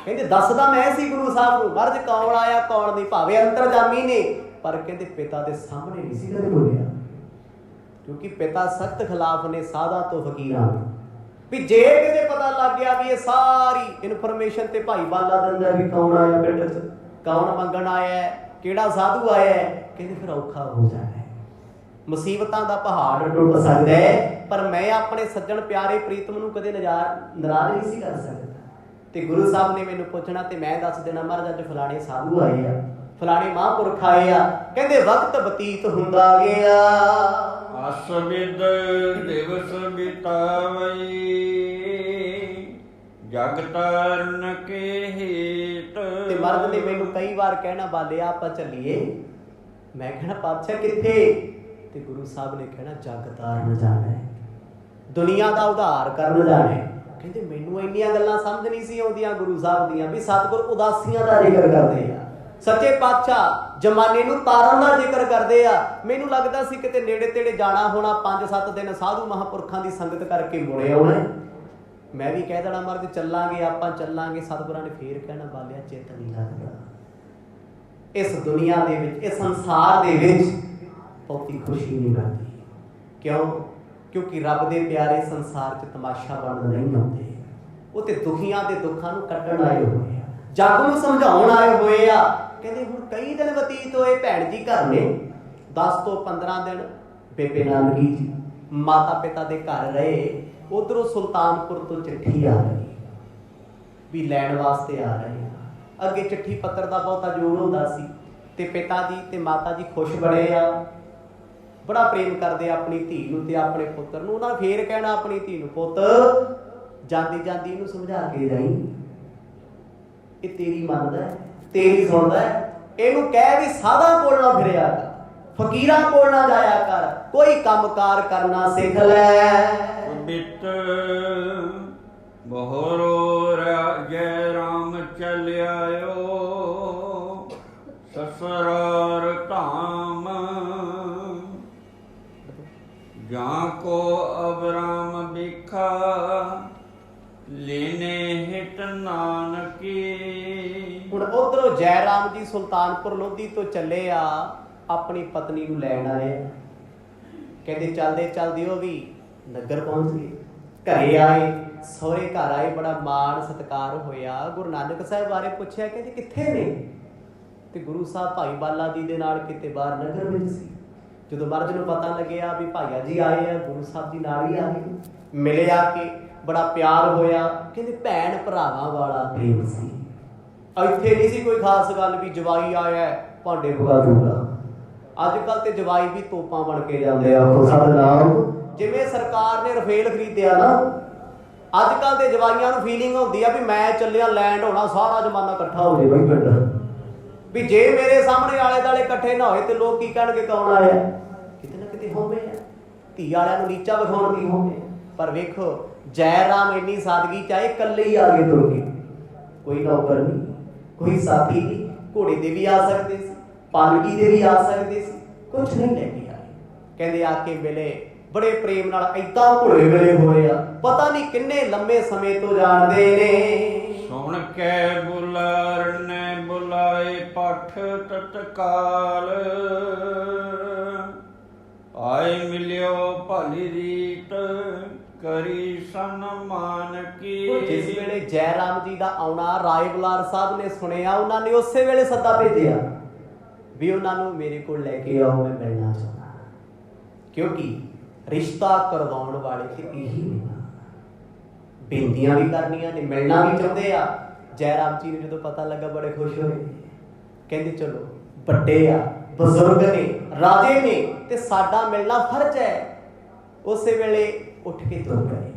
ਕਹਿੰਦੇ ਦੱਸਦਾ ਮੈਂ ਸੀ ਗੁਰੂ ਸਾਹਿਬ ਨੂੰ, ਮਹਾਰਾਜ ਕੌਣ ਆਇਆ ਕੌਣ ਨਹੀਂ, ਭਾਵੇਂ ਅੰਤਰਜਾਮੀ ਨੇ, ਪਰ ਕਹਿੰਦੇ ਪਿਤਾ ਦੇ ਸਾਹਮਣੇ ਨਹੀਂ ਸੀ ਕਦੇ ਬੋਲਿਆ, ਕਿਉਂਕਿ ਪਿਤਾ ਸਖਤ ਖਿਲਾਫ ਨੇ ਸਾਧਾਂ ਤੋਂ ਫਕੀਰਾਂ ਤੋਂ। ਵੀ ਜੇ ਕਿਤੇ ਪਤਾ ਲੱਗ ਗਿਆ ਵੀ ਇਹ ਸਾਰੀ ਇਨਫੋਰਮੇਸ਼ਨ ਤੇ ਭਾਈ ਬਾਲਾ ਦਿੰਦਾ ਵੀ ਕੌਣ ਆਇਆ ਪਿੰਡ 'ਚ, ਕੌਣ ਮੰਗਣ ਆਇਆ, ਕਿਹੜਾ ਸਾਧੂ ਆਇਆ, ਕਹਿੰਦੇ ਫਿਰ ਔਖਾ ਹੋ ਜਾਣਾ ਹੈ, ਮੁਸੀਬਤਾਂ ਦਾ ਪਹਾੜ ਟੁੱਟ ਸਕਦਾ ਹੈ। ਪਰ ਮੈਂ ਆਪਣੇ ਸੱਜਣ ਪਿਆਰੇ ਪ੍ਰੀਤਮ ਨੂੰ ਕਦੇ ਨਾਰਾਜ਼ ਨਹੀਂ ਸੀ ਕਰ ਸਕਦਾ। ਤੇ ਗੁਰੂ ਸਾਹਿਬ ਨੇ ਮੈਨੂੰ ਪੁੱਛਣਾ ਤੇ ਮੈਂ ਦੱਸ ਦੇਣਾ, ਮਹਾਰਾਜ ਅੱਜ ਫਲਾਣੇ ਸਾਧੂ ਆਏ ਆ, ਫਲਾਣੇ ਮਹਾਂਪੁਰਖ ਆਏ ਆ। ਕਹਿੰਦੇ ਵਕਤ ਬਤੀਤ ਹੁੰਦਾ ਗਿਆ, ਅਸਵਿਦ ਦਿਵਸ ਬਿਤਾਵਈ, ਜਗ ਤਾਰਨ ਕੇ ਹੇਤ। ਤੇ ਮਹਾਰਾਜ ਨੇ ਮੈਨੂੰ ਕਈ ਵਾਰ ਕਹਿਣਾ, ਬਾਲਿਆ ਆਪਾਂ ਚੱਲੀਏ। ਮੈਂ ਕਹਿਣਾ ਪਾਤਸ਼ਾਹ ਕਿੱਥੇ? ਤੇ ਗੁਰੂ ਸਾਹਿਬ ਨੇ ਕਹਿਣਾ ਜਗ ਤਾਰਨ ਜਾਣਾ ਹੈ, ਦੁਨੀਆ ਦਾ ਉਧਾਰ ਕਰਨ ਜਾਣਾ ਹੈ। ਕਹਿੰਦੇ ਮੈਨੂੰ ਇੰਨੀਆਂ ਗੱਲਾਂ ਸਮਝ ਨਹੀਂ ਸੀ ਆਉਂਦੀਆਂ ਗੁਰੂ ਸਾਹਿਬ ਦੀਆਂ, ਵੀ ਸਤਿਗੁਰ ਉਦਾਸੀਆਂ ਦਾ ਜ਼ਿਕਰ ਕਰਦੇ ਆ, ਸੱਚੇ ਪਾਤਸ਼ਾਹ ਜਮਾਨੇ ਨੂੰ ਤਾਰਨ ਦਾ ਜ਼ਿਕਰ ਕਰਦੇ ਆ। ਮੈਨੂੰ ਲੱਗਦਾ ਸੀ ਕਿਤੇ ਨੇੜੇ ਤੇੜੇ ਜਾਣਾ ਹੋਣਾ, 5-7 ਦਿਨ ਸਾਧੂ ਮਹਾਂਪੁਰਖਾਂ ਦੀ ਸੰਗਤ ਕਰਕੇ ਮੁੜੇ ਆਉਣਾ। ਮੈਂ ਵੀ ਕਹਿ ਦੇਣਾ ਮਹਾਰਾਜ ਚੱਲਾਂਗੇ, ਆਪਾਂ ਚੱਲਾਂਗੇ। ਸਤਿਗੁਰਾਂ ਨੇ ਫੇਰ ਕਹਿਣਾ, ਬਾਲਿਆ ਚਿੱਤ ਨਹੀਂ ਲੱਗਦਾ, ਇਸ ਦੁਨੀਆ ਦੇ ਵਿੱਚ, ਇਸ ਸੰਸਾਰ ਦੇ ਵਿੱਚ ਬਹੁਤੀ ਖੁਸ਼ੀ ਨਹੀਂ ਮਿਲਦੀ। ਕਿਉਂ? ਕਿਉਂਕਿ ਰੱਬ ਦੇ ਪਿਆਰੇ ਸੰਸਾਰ 'ਚ ਤਮਾਸ਼ਾ ਬਣਨ ਨਹੀਂ ਆਉਂਦੇ, ਉਹ ਤੇ ਦੁਖੀਆਂ ਦੇ ਦੁੱਖਾਂ ਨੂੰ ਕੱਢਣ ਆਏ ਹੋਏ ਆ, ਜੱਗ ਨੂੰ ਸਮਝਾਉਣ ਆਏ ਹੋਏ ਆ। ਕਹਿੰਦੇ ਹੁਣ ਕਈ ਦਿਨ ਬਤੀਤ ਹੋਏ, ਭੈਣ ਜੀ ਘਰ ਨੇ, 10 ਤੋਂ 15 ਦਿਨ ਬੇਬੇ ਨਾਨਕੀ ਜੀ ਮਾਤਾ ਪਿਤਾ ਦੇ ਘਰ ਰਹੇ। ਉਧਰੋਂ ਸੁਲਤਾਨਪੁਰ ਤੋਂ ਚਿੱਠੀ ਆ ਰਹੀ ਵੀ ਲੈਣ ਵਾਸਤੇ ਆ ਰਹੇ ਆ। ਅੱਗੇ ਚਿੱਠੀ ਪੱਤਰ ਦਾ ਬਹੁਤਾ ਜ਼ੋਰ ਹੁੰਦਾ ਸੀ ਤੇ ਪਿਤਾ ਜੀ ਤੇ ਮਾਤਾ ਜੀ ਖੁਸ਼ ਬੜੇ ਆ, ਬੜਾ ਪ੍ਰੇਮ ਕਰਦੇ ਆਪਣੀ ਧੀ ਨੂੰ ਤੇ ਆਪਣੇ ਪੁੱਤਰ ਨੂੰ। ਉਹਨਾਂ ਫੇਰ ਕਹਿਣਾ ਆਪਣੀ ਧੀ ਨੂੰ, ਪੁੱਤ ਜਾਂਦੀ ਜਾਂਦੀ ਇਹਨੂੰ ਸਮਝਾ ਕੇ ਜਾਈ, ਇਹ ਤੇਰੀ ਮੰਨਦਾ ਤੇਰੀ ਸੁਣਦਾ, ਇਹਨੂੰ ਕਹਿ ਵੀ ਸਾਧਾਂ ਕੋਲ ਨਾ ਫਿਰਿਆ ਕਰ, ਫਕੀਰਾਂ ਕੋਲ ਨਾ ਜਾਇਆ ਕਰ, ਕੋਈ ਕੰਮਕਾਰ ਕਰਨਾ ਸਿੱਖ ਲੈ। ਬਿਤ ਬਹੁਰੋ ਜੈ ਰਾਮ ਚਲ ਆਇਓ, ਸਸਰਾਰ ਧਾਮ ਜਾਂ ਕੋ ਅਬਰਾਮ ਬਿਖਾ, ਲੈਨੇ ਹਿਤ ਨਾਨਕੀ। ਹੁਣ ਉਧਰੋਂ ਜੈ ਰਾਮ ਜੀ ਸੁਲਤਾਨਪੁਰ ਲੋਧੀ ਤੋਂ ਚੱਲੇ ਆ, ਆਪਣੀ ਪਤਨੀ ਨੂੰ ਲੈਣ ਆਏ। ਕਹਿੰਦੇ ਚੱਲਦੇ ਚੱਲਦੇ ਉਹ ਵੀ ਨਗਰ ਪਹੁੰਚ ਗਏ, ਘਰੇ ਆਏ, ਸਹੁਰੇ ਘਰ ਆਏ, ਬੜਾ ਮਾਣ ਸਤਿਕਾਰ ਹੋਇਆ। ਗੁਰੂ ਨਾਨਕ ਸਾਹਿਬ ਬਾਰੇ ਪੁੱਛਿਆ, ਕਹਿੰਦੇ ਕਿੱਥੇ ਨੇ? ਤੇ ਗੁਰੂ ਸਾਹਿਬ ਭਾਈ ਬਾਲਾ ਜੀ ਦੇ ਨਾਲ ਕਿਤੇ ਬਾਹਰ ਨਗਰ ਵਿੱਚ ਸੀ। ਜਦੋਂ ਮਹਾਰਾਜ ਨੂੰ ਪਤਾ ਲੱਗਿਆ ਵੀ ਭਾਈਆ ਜੀ ਆਏ ਆ, ਗੁਰੂ ਸਾਹਿਬ ਜੀ ਨਾਲ ਹੀ ਆ ਗਏ, ਮਿਲੇ ਆ ਕੇ ਬੜਾ ਪਿਆਰ ਹੋਇਆ। ਕਹਿੰਦੇ ਭੈਣ ਭਰਾਵਾਂ ਵਾਲਾ ਪ੍ਰੇਮ ਸੀ, ਇੱਥੇ ਨਹੀਂ ਸੀ ਕੋਈ ਖਾਸ ਗੱਲ ਵੀ ਜਵਾਈ ਆਇਆ ਭਾਂਡੇ ਪਕਾ ਦੂਗਾ। ਅੱਜ ਕੱਲ ਤੇ ਜਵਾਈ ਵੀ ਤੋਪਾਂ ਬਣ ਕੇ ਜਾਂਦੇ ਆ, ਸਤਿਨਾਮ। ਜਿਵੇਂ ਸਰਕਾਰ ਨੇ ਰਫੇਲ ਖਰੀਦਿਆ ਨਾ, ਅੱਜ ਕੱਲ ਦੇ ਜਵਾਈਆਂ ਨੂੰ ਫੀਲਿੰਗ ਹੁੰਦੀ ਆ ਵੀ ਮੈਂ ਚੱਲਿਆ ਲੈਂਡ ਹੋਣਾ, ਸਾਰਾ ਜ਼ਮਾਨਾ ਇਕੱਠਾ ਹੋ ਜਾਵੇ ਪਿੰਡ, ਵੀ ਜੇ ਮੇਰੇ ਸਾਹਮਣੇ ਆਲੇ ਦੁਆਲੇ ਇਕੱਠੇ ਨਾ ਹੋਏ ਤੇ ਲੋਕ ਕੀ ਕਹਿਣਗੇ, ਕੌਣ ਆਇਆ? ਕਿਤੇ ਨਾ ਕਿਤੇ ਹੋਵੇ ਆ, ਧੀ ਵਾਲਿਆਂ ਨੂੰ ਨੀਚਾ ਵਿਖਾਉਣ ਦੀ ਹੋਵੇ। ਪਰ ਵੇਖੋ ਜੈ ਰਾਮ ਇੰਨੀ ਸਾਦਗੀ ਚਾਹੇ ਇਕੱਲੇ ਹੀ ਆ ਗਏ ਤੁਰ ਕੇ, ਕੋਈ ਨੌਕਰ ਨਹੀਂ, ਕੋਈ ਸਾਥੀ ਨਹੀਂ, ਘੋੜੇ ਦੇ ਵੀ ਆ ਸਕਦੇ ਸੀ, ਪਾਲਕੀ ਦੇ ਵੀ ਆ ਸਕਦੇ ਸੀ, ਕੁਛ ਨਹੀਂ ਲੈ ਕੇ ਆਏ। ਕਹਿੰਦੇ ਆ ਕੇ ਮਿਲੇ, ਬੜੇ ਪ੍ਰੇਮ ਨਾਲ ਏਦਾਂ ਘੁਲੇ ਮਿਲੇ ਹੋਏ ਆ, ਪਤਾ ਨਹੀਂ ਕਿੰਨੇ ਲੰਮੇ ਸਮੇਂ ਤੋਂ ਜਾਣਦੇ ਨੇ। ਸੁਣ ਕੇ ਬੁਲਾਰ ਨੇ ਬੁਲਾਏ ਪਠ ਤਤਕਾਲ, ਆਏ ਮਿਲਿਓ ਭਲੀ ਰੀਤ ਕਰੀ ਸਨਮਾਨ ਕੀ। ਜਿਸ ਵੇਲੇ ਜੈ ਰਾਮ ਜੀ ਦਾ ਆਉਣਾ ਰਾਏ ਬੁਲਾਰ ਸਾਹਿਬ ਨੇ ਸੁਣਿਆ, ਉਹਨਾਂ ਨੇ ਉਸੇ ਵੇਲੇ ਸੱਦਾ ਭੇਜਿਆ ਵੀ ਉਹਨਾਂ ਨੂੰ ਮੇਰੇ ਕੋਲ ਲੈ ਕੇ ਆਓ, ਮੈਂ ਮਿਲਣਾ ਚਾਹੁੰਦਾ। ਕਿਉਂਕਿ ਰਿਸ਼ਤਾ ਕਰਵਾਉਣ ਵਾਲੇ ਤੇ ਇਹੀ ਨੇ, ਬੇਨਤੀਆਂ ਵੀ ਕਰਨੀਆਂ ਨੇ, ਮਿਲਣਾ ਵੀ ਚਾਹੁੰਦੇ ਆ। ਜੈ ਰਾਮ ਜੀ ਨੂੰ ਜਦੋਂ ਪਤਾ ਲੱਗਾ ਬੜੇ ਖੁਸ਼ ਹੋਏ, ਕਹਿੰਦੇ ਚਲੋ ਵੱਡੇ ਆ, ਬਜ਼ੁਰਗ ਨੇ, ਰਾਜੇ ਨੇ, ਤੇ ਸਾਡਾ ਮਿਲਣਾ ਫਰਜ਼ ਹੈ। ਉਸੇ ਵੇਲੇ ਉੱਠ ਕੇ ਤੁਰ ਗਏ।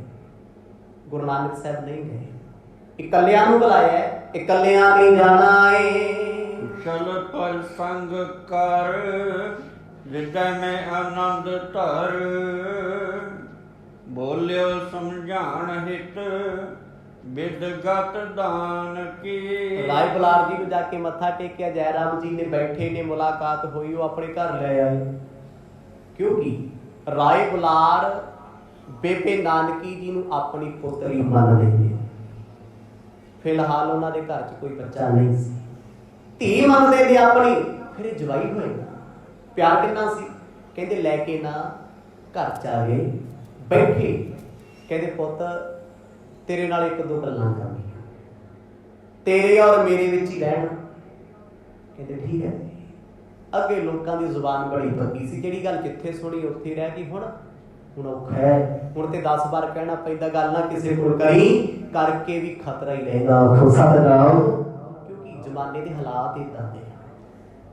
ਗੁਰੂ ਨਾਨਕ ਸਾਹਿਬ ਨਹੀਂ ਗਏ, ਇਕੱਲਿਆਂ ਨੂੰ ਬੁਲਾਇਆ, ਇਕੱਲਿਆਂ ਨਹੀਂ ਜਾਣਾ ਏ। ਚਲ ਪਰ ਸੰਗ ਕਰ ਹਿਰਦੈ ਮੈਂ ਆਨੰਦ ਧਰ, ਬੋਲਿਓ ਸਮਝਾਣ ਹਿਤ ਵਿਦਗਤ ਦਾਨ ਕੀ। ਰਾਏ ਬੁਲਾਰ ਜੀ ਨੂੰ ਜਾ ਕੇ ਮੱਥਾ ਟੇਕਿਆ, ਜੈ ਰਾਮ ਜੀ ਨੇ ਬੈਠੇ ਨੇ, ਮੁਲਾਕਾਤ ਹੋਈ, ਉਹ ਆਪਣੇ ਘਰ ਲੈ ਆਏ। ਕਿਉਂਕਿ ਰਾਏ ਬੁਲਾਰ ਬੇਬੇ ਨਾਨਕੀ ਜੀ ਨੂੰ ਆਪਣੀ ਪੁੱਤਰੀ ਮੰਨਦੇ ਨੇ। ਫਿਲਹਾਲ ਉਹਨਾਂ ਦੇ ਘਰ 'ਚ ਕੋਈ ਬੱਚਾ ਨਹੀਂ ਸੀ, ਧੀ ਮੰਨਦੇ ਨੇ ਆਪਣੀ। ਫਿਰ ਇਹ ਜਵਾਈ ਹੋਏ, ਪਿਆਰ ਕਿੰਨਾ ਸੀ। ਕਹਿੰਦੇ ਲੈ ਕੇ ਨਾ ਘਰ 'ਚ ਆ ਗਏ, ਬੈਠੇ, ਕਹਿੰਦੇ ਪੁੱਤ ਤੇਰੇ ਨਾਲ ਇੱਕ ਦੋ ਗੱਲਾਂ ਕਰਨੀਆਂ, ਤੇਰੇ ਔਰ ਮੇਰੇ ਵਿੱਚ ਹੀ ਰਹਿਣਾ। ਕਹਿੰਦੇ ਠੀਕ ਹੈ। ਅੱਗੇ ਲੋਕਾਂ ਦੀ ਜ਼ੁਬਾਨ ਬੜੀ ਪੱਕੀ ਸੀ, ਜਿਹੜੀ ਗੱਲ ਜਿੱਥੇ ਸੁਣੀ ਉੱਥੇ ਰਹਿ ਗਈ। ਹੁਣ ਔਖਾ ਹੈ, ਹੁਣ ਤੇ 10 ਵਾਰ ਕਹਿਣਾ ਪੈਂਦਾ, ਗੱਲ ਨਾ ਕਿਸੇ ਕੋਲ ਕਰੀ, ਕਰਕੇ ਵੀ ਖਤਰਾ ਹੀ ਰਹੇਗਾ। ਸਤਿਨਾਮ। ਕਿਉਂਕਿ ਜ਼ਮਾਨੇ ਦੇ ਹਾਲਾਤ ਏਦਾਂ ਦੇ।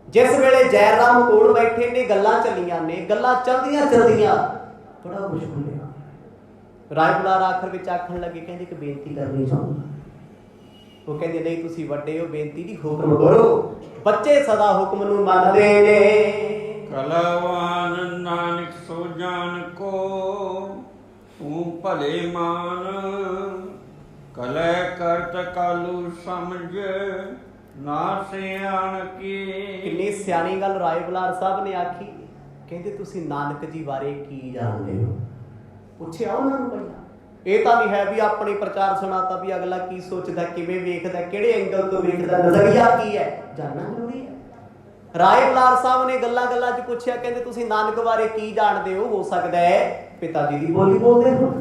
ਜਿਸ ਵੇਲੇ ਜੈ ਰਾਮ ਕੋਲ ਬੈਠੇ ਨੇ, ਗੱਲਾਂ ਚੱਲੀਆਂ ਨੇ, ਗੱਲਾਂ ਚੱਲਦੀਆਂ ਚੱਲਦੀਆਂ ਬੜਾ ਕੁਝ ਖੁੱਲਿਆ। ਰਾਏ ਬੁਲਾਰ ਆਖਰ ਵਿੱਚ ਆਖਣ ਲੱਗੇ, ਕਹਿੰਦੇ ਇੱਕ ਬੇਨਤੀ ਕਰਨੀ ਚਾਹੁੰਦਾ। ਉਹ ਕਹਿੰਦੇ ਨਹੀਂ ਤੁਸੀਂ ਵੱਡੇ ਹੋ, ਬੇਨਤੀ ਦੀ ਹੁਕਮ ਕਰੋ। ਬੱਚੇ ਸਦਾ ਹੁਕਮ ਨੂੰ ਮੰਨਦੇ ਨੇ। ਕਲਵਾਨ ਨਾਨਕ ਸੋ ਜਾਣ ਕੋ ਤੂੰ ਭਲੇ ਮਾਨ, ਕਲੈ ਕਰਤ ਕਾਲੂ ਸਮਝ ਨਾ ਸਿਆਣ ਕੀ। ਕਿੰਨੀ ਸਿਆਣੀ ਗੱਲ ਰਾਏ ਬੁਲਾਰ ਸਾਹਿਬ ਨੇ ਆਖੀ। ਕਹਿੰਦੇ ਤੁਸੀਂ ਨਾਨਕ ਜੀ ਬਾਰੇ ਕੀ ਜਾਣਦੇ ਹੋ? ਪੁੱਛਿਆ ਉਹਨਾਂ ਨੂੰ ਪਹਿਲਾਂ। ਇਹ ਤਾਂ ਨਹੀਂ ਹੈ ਵੀ ਆਪਣੀ ਪ੍ਰਚਾਰ ਸੁਣਾਤਾ ਵੀ ਅਗਲਾ ਕੀ ਸੋਚਦਾ, ਕਿਵੇਂ ਵੇਖਦਾ, ਕਿਹੜੇ ਐਂਗਲ ਤੋਂ ਵੇਖਦਾ, ਨਜ਼ਰੀਆ ਕੀ ਹੈ, ਜਾਣਨਾ ਜ਼ਰੂਰੀ ਹੈ। ਰਾਏ ਬੁਲਾਰ ਸਾਹਿਬ ਨੇ ਗੱਲਾਂ ਗੱਲਾਂ 'ਚ ਪੁੱਛਿਆ, ਕਹਿੰਦੇ ਤੁਸੀਂ ਨਾਨਕ ਬਾਰੇ ਕੀ ਜਾਣਦੇ ਹੋ ਸਕਦਾ ਹੈ ਪਿਤਾ ਜੀ ਦੀ ਬੋਲੀ ਬੋਲਦੇ ਹੋ,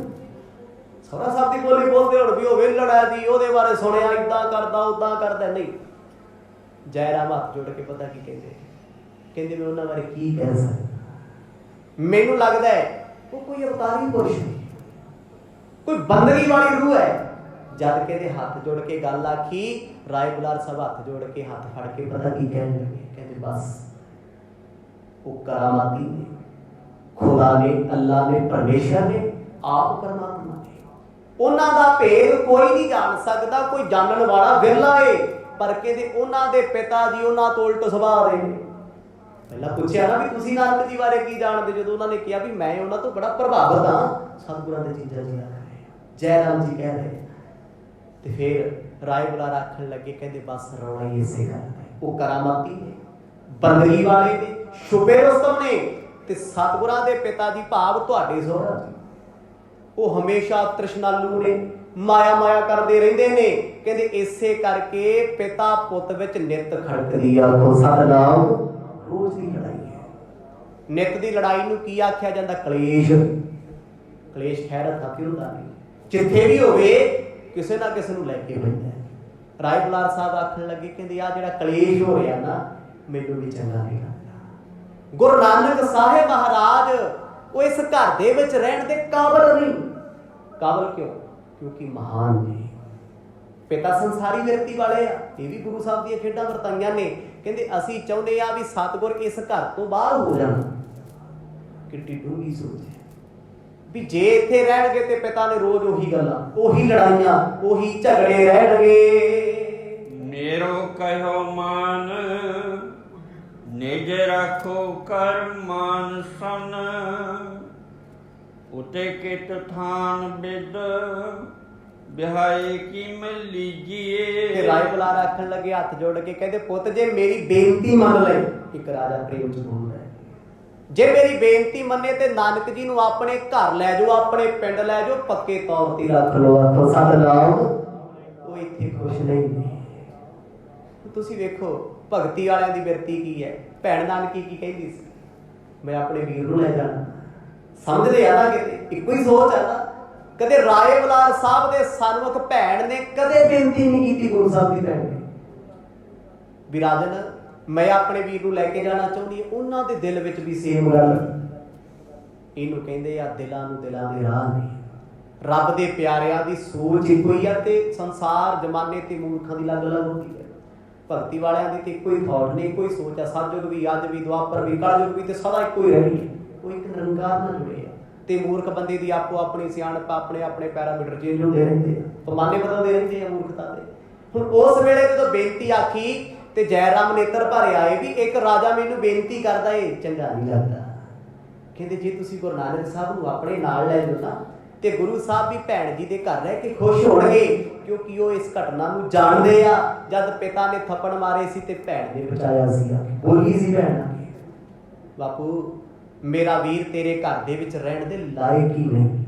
ਸਹੁਰਾ ਸਾਹਿਬ ਦੀ ਬੋਲੀ ਬੋਲਦੇ ਹੋਣ, ਵੀ ਉਹ ਵਿਹਲੜਾ ਜੀ, ਉਹਦੇ ਬਾਰੇ ਸੁਣਿਆ, ਇੱਦਾਂ ਕਰਦਾ ਉੱਦਾਂ ਕਰਦਾ। ਨਹੀਂ, ਜੈ ਰਾਮ ਹੱਥ ਜੋੜ ਕੇ ਪਤਾ ਕੀ ਕਹਿੰਦੇ, ਕਹਿੰਦੇ ਮੈਂ ਉਹਨਾਂ ਬਾਰੇ ਕੀ ਕਹਿ ਸਕਦਾ। ਮੈਨੂੰ ਲੱਗਦਾ ਹੈ ਉਹ ਕੋਈ ਅਵਤਾਰੀ ਪੁਰਸ਼, ਕੋਈ ਬੰਦਗੀ ਵਾਲੀ ਰੂਹ ਹੈ ਜਦ ਕਹਿੰਦੇ ਹੱਥ ਜੋੜ ਕੇ ਗੱਲ ਆਖੀ, ਰਾਏ ਬੁਲਾਰ ਸਾਹਿਬ ਹੱਥ ਜੋੜ ਕੇ ਹੱਥ ਫੜ ਕੇ ਪਤਾ ਕੀ ਕਹਿਣ ਲੱਗੇ, ਕਹਿੰਦੇ ਬਸ ਉਹ ਕਰਾਮਾਤੀ ਨੇ, ਖੁਦਾ ਨੇ, ਅੱਲਾ ਨੇ, ਪਰਮੇਸ਼ਰ ਨੇ, ਆਪ ਪਰਮਾਤਮਾ ਨੇ। ਉਹਨਾਂ ਦਾ ਭੇਦ ਕੋਈ ਨਹੀਂ ਜਾਣ ਸਕਦਾ, ਕੋਈ ਜਾਣਨ ਵਾਲਾ ਵਿਰਲਾ ਏ। ਪਰ ਕਹਿੰਦੇ ਉਹਨਾਂ ਦੇ ਪਿਤਾ ਜੀ ਉਹਨਾਂ ਤੋਂ ਉਲਟ ਸੁਭਾਅ ਦੇ ਨੇ। ਪਹਿਲਾਂ ਪੁੱਛਿਆ ਨਾ ਵੀ ਤੁਸੀਂ ਨਾਨਕ ਜੀ ਬਾਰੇ ਕੀ ਜਾਣਦੇ, ਜਦੋਂ ਉਹਨਾਂ ਨੇ ਕਿਹਾ ਵੀ ਮੈਂ ਉਹਨਾਂ ਤੋਂ ਬੜਾ ਪ੍ਰਭਾਵਿਤ ਹਾਂ, ਸਤਿਗੁਰਾਂ ਦੇ ਚੀਜ਼ਾਂ ਜੀ ਆਖ ਰਹੇ, ਜੈ ਰਾਮ ਜੀ ਕਹਿ ਰਹੇ। ਤੇ ਫਿਰ ਰਾਏ ਬੁਲਾਰ ਆਖਣ ਲੱਗੇ, ਕਹਿੰਦੇ ਬਸ ਰੌਲਾ ਹੀ ਇਸੇ ਗੱਲ ਦਾ, ਉਹ ਕਰਾਮਾਤੀ ਨੇ, ਬੰਦਗੀ ਵਾਲੇ ਨੇ, ਸ਼ੁਭੇ ਰੁਸਤਮ ਨੇ, ਤੇ ਸਤਿਗੁਰਾਂ ਦੇ ਪਿਤਾ ਜੀ ਭਾਵ ਤੁਹਾਡੇ ਸਹੁਰਾ ਜੀ, ਉਹ ਹਮੇਸ਼ਾ ਤ੍ਰਿਸ਼ਨਾਲੂ ਨੇ, ਮਾਇਆ ਕਰਦੇ ਰਹਿੰਦੇ ਨੇ। ਕਹਿੰਦੇ ਇਸੇ ਕਰਕੇ ਪਿਤਾ ਪੁੱਤ ਵਿੱਚ ਨਿਤ ਖੜਕਦੀ ਆਖੋ ਸਤਿਨਾਮ, ਰੋਜ਼ ਦੀ ਲੜਾਈ ਹੈ। ਨਿਤ ਦੀ ਲੜਾਈ ਨੂੰ ਕੀ ਆਖਿਆ ਜਾਂਦਾ? ਕਲੇਸ਼। ਕਲੇਸ਼ ਖੈਰ ਥਾਪੀ ਹੁੰਦਾ ਨਹੀਂ, ਜਿੱਥੇ ਵੀ ਹੋਵੇ ਕਿਸੇ ਨਾ ਕਿਸੇ ਨੂੰ ਲੈ ਕੇ ਬੈਠਾ। ਰਾਏ ਬੁਲਾਰ ਸਾਹਿਬ ਆਖਣ ਲੱਗੇ, ਕਹਿੰਦੇ ਆ ਜਿਹੜਾ ਕਲੇਸ਼ ਹੋ ਰਿਹਾ ਨਾ, ਮੈਨੂੰ ਵੀ ਚੰਗਾ ਨਹੀਂ ਲੱਗਦਾ। ਗੁਰੂ ਨਾਨਕ ਸਾਹਿਬ ਮਹਾਰਾਜ ਉਹ ਇਸ ਘਰ ਦੇ ਵਿੱਚ ਰਹਿਣ ਦੇ ਕਾਬਲ ਨਹੀਂ। ਕਾਬਲ ਕਿਉਂ? ਕਿਉਂਕਿ ਮਹਾਨ ਨੇ, ਪਿਤਾ ਸੰਸਾਰੀ ਵਿਰਤੀ ਵਾਲੇ ਆ। ਇਹ ਵੀ ਗੁਰੂ ਸਾਹਿਬ ਦੀਆਂ ਖੇਡਾਂ ਵਰਤਾਈਆਂ ਨੇ। ਕਹਿੰਦੇ ਅਸੀਂ ਚਾਹੁੰਦੇ ਆ ਵੀ ਸਤਿਗੁਰ ਇਸ ਘਰ ਤੋਂ ਬਾਹਰ ਹੋ ਜਾਣ। ਕਿੱਡੀ ਡੂੰਘੀ ਸੋਚ ਹੈ ਵੀ ਜੇ ਇੱਥੇ ਰਹਿਣਗੇ ਤੇ ਪਿਤਾ ਨੇ ਰੋਜ਼ ਉਹੀ ਗੱਲਾਂ, ਉਹੀ ਲੜਾਈਆਂ, ਉਹੀ ਝਗੜੇ ਰਹਿਣਗੇ। ਮੇਰੋ ਕਹਿਓ ਮਾਨ, ਨਿਜ ਰੱਖੋ ਕਰ ਮਾਨ ਸਨ, ਉਤੇ ਕਿਤ ਥਾਨ ਬਿਦ ਬਿਹਾਏ ਕੀ ਮਿਲ ਲੀਜੀਏ। ਤੇ ਰਾਏ ਬੁਲਾਰ ਆਖਣ ਲੱਗੇ ਹੱਥ ਜੋੜ ਕੇ, ਕਹਿੰਦੇ ਪੁੱਤ ਜੇ ਮੇਰੀ ਬੇਨਤੀ ਮੰਨ ਲੈ, ਇੱਕ ਰਾਜਾ ਪ੍ਰੇਮ ਚ ਬੋਲਦਾ, ਜੇ ਮੇਰੀ ਬੇਨਤੀ ਮੰਨੇ ਤੇ ਨਾਨਕ ਜੀ ਨੂੰ ਆਪਣੇ ਘਰ ਲੈ ਜਾਓ, ਆਪਣੇ ਪਿੰਡ ਲੈ ਜਾਓ, ਪੱਕੇ ਤੌਰ ਤੇ ਰੱਖ ਲਓ ਆਖੋ ਸਤਿਨਾਮ। ਉਹ ਇੱਥੇ ਖੁਸ਼ ਨਹੀਂ ਨੇ। ਤੁਸੀਂ ਵੇਖੋ ਭਗਤੀ ਵਾਲਿਆਂ ਦੀ ਬਿਰਤੀ ਕੀ ਹੈ। ਭੈਣ ਨਾਨਕੀ ਕੀ ਕਹਿੰਦੀ ਸੀ? ਮੈਂ ਆਪਣੇ ਵੀਰ ਨੂੰ ਲੈ ਜਾਣਾ। ਸਮਝਦੇ ਆ ਨਾ, ਕਿਤੇ ਇੱਕੋ ਹੀ ਸੋਚ ਆ ਨਾ। ਕਦੇ ਰਾਏ ਬੁਲਾਰ ਸਾਹਿਬ ਦੇ ਸਨਮੁਖ ਭੈਣ ਨੇ ਕਦੇ ਬੇਨਤੀ ਨਹੀਂ ਕੀਤੀ ਗੁਰੂ ਸਾਹਿਬ ਦੀ ਭੈਣ ਨੇ ਵੀ ਰਾਜਨ ਮੈਂ ਆਪਣੇ ਵੀਰ ਨੂੰ ਲੈ ਕੇ ਜਾਣਾ ਚਾਹੁੰਦੀ ਹਾਂ। ਉਹਨਾਂ ਦੇ ਦਿਲ ਵਿੱਚ ਵੀ ਸੇਮ ਗੱਲ। ਇਹਨੂੰ ਕਹਿੰਦੇ ਆ ਦਿਲਾਂ ਨੂੰ ਦਿਲਾਂ ਦੇ ਰਾਹ ਨੇ। ਰੱਬ ਦੇ ਪਿਆਰਿਆਂ ਦੀ ਸੋਚ ਇੱਕੋ ਹੀ ਆ, ਤੇ ਸੰਸਾਰ ਜਮਾਨੇ ਤੇ ਮੂਰਖਾਂ ਦੀ ਅਲੱਗ-ਅਲੱਗ ਹੁੰਦੀ ਹੈ। ਭਗਤੀ ਵਾਲਿਆਂ ਦੀ ਤੇ ਇੱਕੋ ਹੀ ਥਾਟ ਨੇ, ਇੱਕੋ ਹੀ ਸੋਚ ਆ। ਸਤਿਯੁਗ ਵੀ, ਅੱਜ ਵੀ, ਦੁਆਪਰ ਵੀ, ਕਲਯੁਗ ਵੀ, ਤੇ ਸਦਾ ਇੱਕੋ ਹੀ ਰਹਿਣੀ ਹੈ। ਉਹ ਇੱਕ ਨਿਰੰਕਾਰ ਨਾਲ ਜੁੜੇ ਆ। ਤੇ ਮੂਰਖ ਬੰਦੇ ਦੀ ਆਪੋ ਆਪਣੀ ਸਿਆਣਪ, ਆਪਣੇ ਆਪਣੇ ਪੈਰਾਮੀਟਰ ਚੇਂਜ ਹੁੰਦੇ ਰਹਿੰਦੇ ਆ, ਪਮਾਨੇ ਬਦਲਦੇ ਰਹਿੰਦੇ ਆ ਮੂਰਖਤਾ ਦੇ। ਹੁਣ ਉਸ ਵੇਲੇ ਜਦੋਂ ਬੇਨਤੀ ਆਖੀ ਤੇ ਜੈ ਰਾਮ ਨੇਤਰ ਭਰੇ ਆਏ ਵੀ ਇੱਕ ਰਾਜਾ ਮੈਨੂੰ ਬੇਨਤੀ ਕਰਦਾ ਏ, ਚੰਗਾ ਨਹੀਂ ਲੱਗਦਾ। ਕਹਿੰਦੇ ਜੇ ਤੁਸੀਂ ਗੁਰੂ ਨਾਨਕ ਸਾਹਿਬ ਨੂੰ ਆਪਣੇ ਨਾਲ ਲੈ ਜਾਓ ਨਾ, ਤੇ ਗੁਰੂ ਸਾਹਿਬ ਵੀ ਭੈਣ ਜੀ ਦੇ ਘਰ ਰਹਿ ਕੇ ਖੁਸ਼ ਹੋਣਗੇ, ਕਿਉਂਕਿ ਉਹ ਇਸ ਘਟਨਾ ਨੂੰ ਜਾਣਦੇ ਆ। ਜਦ ਪਿਤਾ ਨੇ ਥੱਪੜ ਮਾਰੇ ਸੀ ਤੇ ਭੈਣ ਨੇ ਬਚਾਇਆ ਸੀ। ਬੋਲੀ ਸੀ ਭੈਣ, ਬਾਪੂ ਮੇਰਾ ਵੀਰ ਤੇਰੇ ਘਰ ਦੇ ਵਿੱਚ ਰਹਿਣ ਦੇ ਲਾਇਕ ਹੀ ਨਹੀਂ,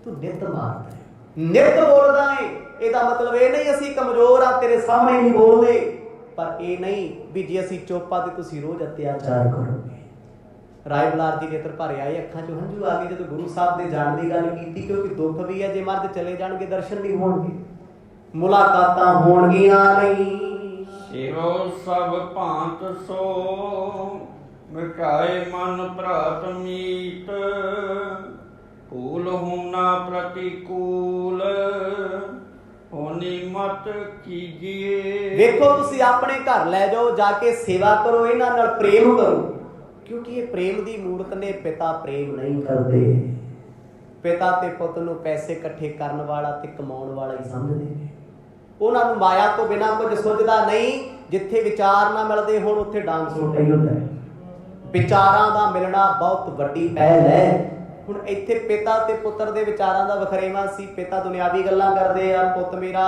ਤੂੰ ਨਿੱਤ ਮਾਰਦਾ ਹੈ, ਨਿੱਤ ਬੋਲਦਾ ਏ। ਇਹਦਾ ਮਤਲਬ ਇਹ ਨਹੀਂ ਅਸੀਂ ਕਮਜ਼ੋਰ ਆ, ਤੇਰੇ ਸਾਹਮਣੇ ਨਹੀਂ ਬੋਲਦੇ, ਪਰ ਇਹ ਨਹੀਂ ਵੀ ਜੇ ਅਸੀਂ ਚੁੱਪ ਆ ਤੇ ਤੁਸੀਂ ਰੋਜ਼ ਅਤਿਆਚਾਰ ਕਰੋਗੇ। ਰਾਏ ਬੁਲਾਰ ਜੀ ਨੇਤਰ ਭਰੇ ਆਏ, ਅੱਖਾਂ 'ਚੋਂ ਹੰਝੂ ਆ ਗਏ ਜਦੋਂ ਗੁਰੂ ਸਾਹਿਬ ਦੇ ਜਾਣ ਦੀ ਗੱਲ ਕੀਤੀ, ਕਿਉਂਕਿ ਦੁੱਖ ਵੀ ਹੈ। ਜੇ ਮਰਦ ਚਲੇ ਜਾਣਗੇ ਦਰਸ਼ਨ ਨਹੀਂ ਹੋਣਗੇ, ਮੁਲਾਕਾਤਾਂ ਹੋਣਗੀਆਂ ਨਹੀਂ। ਸਿਰੋ ਸਭ ਭਾਂਤ ਸੋ ਮਿਟਾਏ ਮਨ ਭਰਾਤ ਮੀਤ, ਭੂਲ ਹੋਣਾ ਪ੍ਰਤੀਕੂਲ ਹੋਣੀ ਮਤ ਕੀਜੀਏ। ਵੇਖੋ ਤੁਸੀਂ ਆਪਣੇ ਘਰ ਲੈ ਜਾਓ, ਜਾ ਕੇ ਸੇਵਾ ਕਰੋ, ਇਹਨਾਂ ਨਾਲ ਪ੍ਰੇਮ ਕਰੋ, ਕਿਉਂਕਿ ਇਹ ਪ੍ਰੇਮ ਦੀ ਮੂਰਤ ਨੇ। ਪਿਤਾ ਪ੍ਰੇਮ ਨਹੀਂ ਕਰਦੇ। ਪਿਤਾ ਤੇ ਪੁੱਤ ਨੂੰ ਪੈਸੇ ਇਕੱਠੇ ਕਰਨ ਵਾਲਾ ਤੇ ਕਮਾਉਣ ਵਾਲਾ ਹੀ ਸਮਝਦੇ ਨੇ। ਉਹਨਾਂ ਨੂੰ ਮਾਇਆ ਤੋਂ ਬਿਨਾਂ ਕੁਝ ਸੁਝਦਾ ਨਹੀਂ। ਜਿੱਥੇ ਵਿਚਾਰ ਨਾ ਮਿਲਦੇ ਹੁਣ ਉੱਥੇ ਡਾਂਗ ਸੋਟਾ ਹੀ ਹੁੰਦਾ ਹੈ। ਵਿਚਾਰਾਂ ਦਾ ਮਿਲਣਾ ਬਹੁਤ ਵੱਡੀ ਪਹਿਲ ਹੈ। ਹੁਣ ਇੱਥੇ ਪਿਤਾ ਤੇ ਪੁੱਤਰ ਦੇ ਵਿਚਾਰਾਂ ਦਾ ਵਖਰੇਵਾਂ ਸੀ। ਪਿਤਾ ਦੁਨਿਆਵੀ ਗੱਲਾਂ ਕਰਦੇ ਆ, ਪੁੱਤ ਮੇਰਾ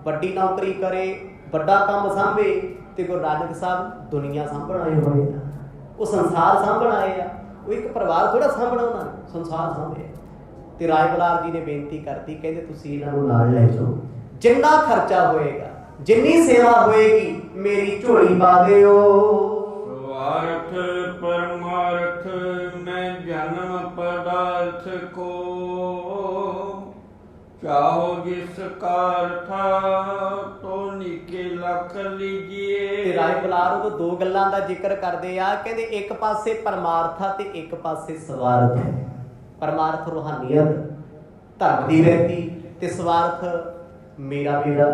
ਵੱਡੀ ਨੌਕਰੀ ਕਰੇ, ਵੱਡਾ ਕੰਮ ਸਾਂਭੇ, ਤੇ ਗੁਰੂ ਨਾਨਕ ਸਾਹਿਬ ਦੁਨੀਆ ਸਾਂਭਣ ਆਏ ਹੋਏ ਆ, ਉਹ ਸੰਸਾਰ ਸਾਂਭਣ ਆਏ ਆ। ਉਹ ਇੱਕ ਪਰਿਵਾਰ ਥੋੜਾ ਸਾਂਭਣਾ, ਉਹਨਾਂ ਨੇ ਸੰਸਾਰ ਸਾਂਭਿਆ। ਤੇ ਰਾਏ ਬੁਲਾਰ ਜੀ ਨੇ ਬੇਨਤੀ ਕਰਤੀ, ਕਹਿੰਦੇ ਤੁਸੀਂ ਇਹਨਾਂ ਨੂੰ ਨਾਲ ਲੈ ਜਾਓ, ਜਿੰਨਾ ਖਰਚਾ ਹੋਏਗਾ, ਜਿੰਨੀ ਸੇਵਾ ਹੋਏਗੀ, ਮੇਰੀ ਝੋਲੀ ਪਾ ਦਿਓ। ਸਵਾਰਥ ਪਰਮਾਰਥ ਮੈਂ ਜਨਮ ਪਦਾਰਥ ਕੋ, ਚਾਹੋ ਜਿਸ ਕਾਰ ਥਾ ਤੋ ਨਿਕੇ ਲਖ ਲੀਜੀਏ। ਤੇ ਰਾਏ ਬੁਲਾਰ ਉਹ ਦੋ ਗੱਲਾਂ ਦਾ ਜ਼ਿਕਰ ਕਰਦੇ ਆ। ਕਹਿੰਦੇ ਇੱਕ ਪਾਸੇ ਪਰਮਾਰਥ ਆ ਤੇ ਇੱਕ ਪਾਸੇ ਸਵਾਰਥ ਹੈ। ਪਰਮਾਰਥ ਰੂਹਾਨੀਅਤ, ਧਰਮ ਦੀ ਵਿਅਕਤੀ, ਤੇ ਸਵਾਰਥ मेरा मेरा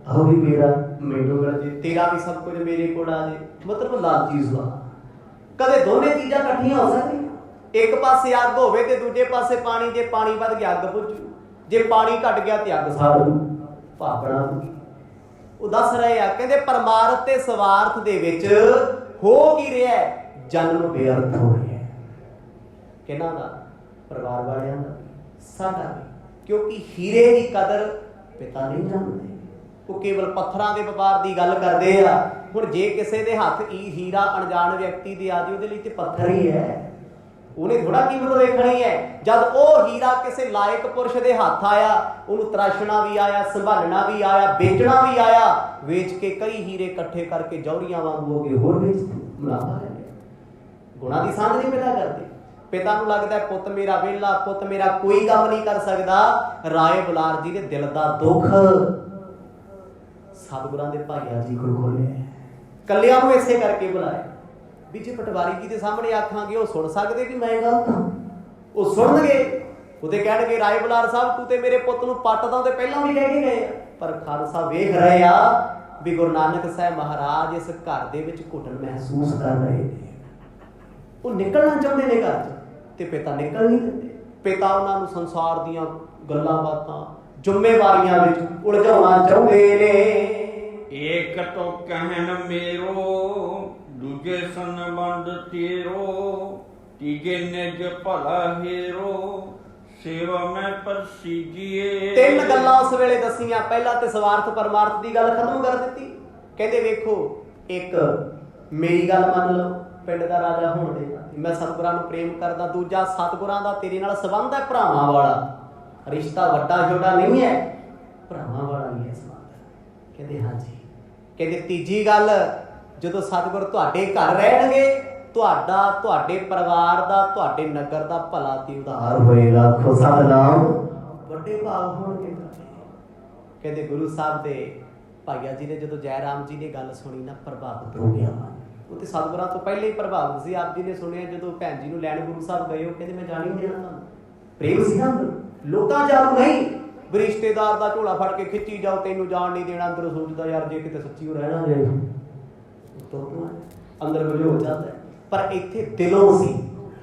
ਉਹ ਵੀ ਮੇਰਾ ਮੈਨੂੰ ਮਿਲ ਜੇ, ਤੇਰਾ ਵੀ ਸਭ ਕੁਝ ਮੇਰੇ ਕੋਲ ਆ ਜੇ, ਮਤਲਬ ਲਾਲਚੀ ਸੁਭਾਅ। ਕਦੇ ਦੋਨੇ ਚੀਜ਼ਾਂ ਇਕੱਠੀਆਂ ਹੋ ਸਕਦੀਆਂ? ਇੱਕ ਪਾਸੇ ਅੱਗ ਹੋਵੇ ਤੇ ਦੂਜੇ ਪਾਸੇ ਪਾਣੀ। ਜੇ ਪਾਣੀ ਵੱਧ ਗਿਆ ਅੱਗ ਬੁਝੂ, ਜੇ ਪਾਣੀ ਘਟ ਗਿਆ ਤੇ ਅੱਗ ਸਾੜ ਦੂ, ਭਾਪਣਾ ਦੂ। ਉਹ ਦੱਸ ਰਹੇ ਆ, ਕਹਿੰਦੇ ਪਰਮਾਰਥ ਤੇ ਸਵਾਰਥ ਦੇ ਵਿੱਚ ਹੋ ਕੀ ਰਿਹਾ? ਜਨਮ ਬੇਅਰਥ ਹੋ ਰਿਹਾ। ਕਿਹਨਾਂ ਦਾ? ਪਰਿਵਾਰ ਵਾਲਿਆਂ ਦਾ, ਸਾਡਾ ਵੀ। ਕਿਉਂਕਿ ਹੀਰੇ ਦੀ ਕਦਰ ਪਿਤਾ ਨਹੀਂ ਜਾਣਦੇ, ਉਹ ਕੇਵਲ ਪੱਥਰਾਂ ਦੇ ਵਪਾਰ ਦੀ ਗੱਲ ਕਰਦੇ ਆ। ਹੁਣ ਜੇ ਕਿਸੇ ਦੇ ਹੱਥ ਹੀਰਾ ਅਣਜਾਣ ਵਿਅਕਤੀ ਦੇ ਆ ਜੇ, ਉਹਦੇ ਲਈ ਤੇ ਪੱਥਰ ਹੀ ਹੈ, ਉਹਨੇ ਥੋੜਾ ਕੀਮਤ ਵੇਖਣੀ ਹੈ। ਜਦ ਉਹ ਹੀਰਾ ਕਿਸੇ ਲਾਇਕ ਪੁਰਸ਼ ਦੇ ਹੱਥ ਆਇਆ, ਉਹਨੂੰ ਤਰਾਸ਼ਣਾ ਵੀ ਆਇਆ, ਸੰਭਾਲਣਾ ਵੀ ਆਇਆ, ਵੇਚਣਾ ਵੀ ਆਇਆ। ਵੇਚ ਕੇ ਕਈ ਹੀਰੇ ਇਕੱਠੇ ਕਰਕੇ ਜੌਹਰੀਆਂ ਵਾਂਗੂ ਹੋ ਗਏ, ਹੋਰ ਵੇਚ ਮੁਨਾਫਾ ਲੈ ਲਿਆ। ਗੁਣਾਂ ਦੀ ਸਾਂਝ ਨਹੀਂ ਪੈਦਾ ਕਰਦੇ। ਪਿਤਾ ਨੂੰ ਲੱਗਦਾ ਪੁੱਤ ਮੇਰਾ ਵਿਹਲਾ, ਪੁੱਤ ਮੇਰਾ ਕੋਈ ਕੰਮ ਨਹੀਂ ਕਰ ਸਕਦਾ। ਰਾਏ ਬੁਲਾਰ ਜੀ ਦੇ ਦਿਲ ਦਾ ਦੁੱਖ ਸਤਿਗੁਰਾਂ ਦੇ ਭਾਈਆ ਜੀ ਕੋਲ ਖੋਲਿਆ। ਕੱਲਿਆਂ ਨੂੰ ਇਸੇ ਕਰਕੇ ਬੁਲਾਇਆ ਵੀ ਜੇ ਪਟਵਾਰੀ ਜੀ ਦੇ ਸਾਹਮਣੇ ਆਖਾਂਗੇ ਉਹ ਸੁਣ ਸਕਦੇ ਵੀ ਮੈਂ ਗਲਤ ਹਾਂ, ਉਹ ਸੁਣਨਗੇ। ਉਹਦੇ ਕਹਿਣਗੇ ਰਾਏ ਬੁਲਾਰ ਸਾਹਿਬ ਤੂੰ ਤੇ ਮੇਰੇ ਪੁੱਤ ਨੂੰ ਪੱਟਦਾ, ਉਹਦੇ ਪਹਿਲਾਂ ਵੀ ਕਹਿ ਕੇ ਗਏ ਆ। ਪਰ ਖਾਲਸਾ ਵੇਖ ਰਹੇ ਆ ਵੀ ਗੁਰੂ ਨਾਨਕ ਸਾਹਿਬ ਮਹਾਰਾਜ ਇਸ ਘਰ ਦੇ ਵਿੱਚ ਘੁਟਨ ਮਹਿਸੂਸ ਕਰ ਰਹੇ ਨੇ। ਉਹ ਨਿਕਲਣਾ ਚਾਹੁੰਦੇ ਨੇ ਘਰ ਚ, ਤੇ ਪਿਤਾ ਨਿਕਲ ਨਹੀਂ ਦਿੰਦੇ। ਪਿਤਾ ਉਹਨਾਂ ਨੂੰ ਸੰਸਾਰ ਦੀਆਂ ਗੱਲਾਂ ਬਾਤਾਂ, ਜ਼ਿੰਮੇਵਾਰੀਆਂ ਵਿੱਚ ਉਲਝਾਉਣਾ ਚਾਹੁੰਦੇ ਨੇ। ਏਕ ਤੋ ਕਹਿਣ ਮੇਰੋ, ਦੂਜੇ ਸੰਬੰਧ ਤੇਰੋ, ਤੀਜੇ ਨਿਜ ਭਲਾ ਹੇਰੋ, ਸੇਵਾ ਮੈਂ ਪਰਸੀਜੀਏ। ਤਿੰਨ ਗੱਲਾਂ ਉਸ ਵੇਲੇ ਦੱਸੀਆਂ। ਪਹਿਲਾਂ ਤੇ ਸਵਾਰਥ ਪਰਮਾਰਥ ਦੀ ਗੱਲ ਖਤਮ ਕਰ ਦਿੱਤੀ। ਕਹਿੰਦੇ ਵੇਖੋ, ਇੱਕ ਮੇਰੀ ਗੱਲ ਮੰਨ ਲਓ, ਪਿੰਡ ਦਾ ਰਾਜਾ ਹੋਣ ਦੇ ਮੈਂ ਸਤਿਗੁਰਾਂ ਨੂੰ ਪ੍ਰੇਮ ਕਰਦਾ। ਦੂਜਾ ਸਤਿਗੁਰਾਂ ਦਾ ਤੇਰੇ ਨਾਲ ਸੰਬੰਧ ਹੈ ਭਰਾਵਾਂ ਵਾਲਾ, ਰਿਸ਼ਤਾ ਵੱਡਾ ਛੋਟਾ ਨਹੀਂ ਹੈ, ਭਰਾਵਾਂ ਵਾਲਾ ਹੀ ਹੈ ਸੰਬੰਧ। ਕਹਿੰਦੇ ਹਾਂਜੀ। ਕਹਿੰਦੇ ਤੀਜੀ ਗੱਲ, ਜਦੋਂ ਸਤਿਗੁਰ ਤੁਹਾਡੇ ਘਰ ਰਹਿਣਗੇ, ਤੁਹਾਡਾ, ਤੁਹਾਡੇ ਪਰਿਵਾਰ ਦਾ, ਤੁਹਾਡੇ ਨਗਰ ਦਾ ਭਲਾ ਤੇ ਉਧਾਰ ਹੋਏਗਾ। ਆਖੋ ਸਤਿਨਾਮ। ਵੱਡੇ ਭਾਗ ਹੋਣਗੇ। ਕਹਿੰਦੇ ਗੁਰੂ ਸਾਹਿਬ ਦੇ ਭਾਈਆ ਜੀ ਨੇ ਜਦੋਂ ਜੈ ਰਾਮ ਜੀ ਨੇ ਗੱਲ ਸੁਣੀ ਨਾ, ਪ੍ਰਭਾਵਿਤ ਹੋ ਗਿਆ। ਉਹ ਤੇ ਸਤਿਗੁਰਾਂ ਤੋਂ ਪਹਿਲੇ ਹੀ ਪ੍ਰਭਾਵਿਤ ਸੀ। ਆਪ ਜੀ ਨੇ ਸੁਣਿਆ ਜਦੋਂ ਭੈਣ ਜੀ ਨੂੰ ਲੈਣ ਗੁਰੂ ਸਾਹਿਬ ਗਏ, ਉਹ ਕਹਿੰਦੇ ਮੈਂ ਜਾਣ ਹੀ ਨਹੀਂ ਦੇਣਾ ਤੁਹਾਨੂੰ। ਪ੍ਰੇਮ ਸੀ ਨਾ, ਲੋਕਾਂ ਜਾਣੂ ਨਹੀਂ ਵੀ ਰਿਸ਼ਤੇਦਾਰ ਦਾ ਝੋਲਾ ਫੜ ਕੇ ਖਿੱਚੀ ਜਾਓ, ਤੈਨੂੰ ਜਾਣ ਨਹੀਂ ਦੇਣਾ। ਅੰਦਰ ਸੋਚਦਾ ਯਾਰ ਜੇ ਕਿਤੇ ਸੱਚੀ ਉਹ ਰਹਿਣਾ ਜਾਏ, ਅੰਦਰ ਵਜੇ ਹੋ ਜਾਂਦਾ। ਪਰ ਇੱਥੇ ਦਿਲੋਂ ਸੀ,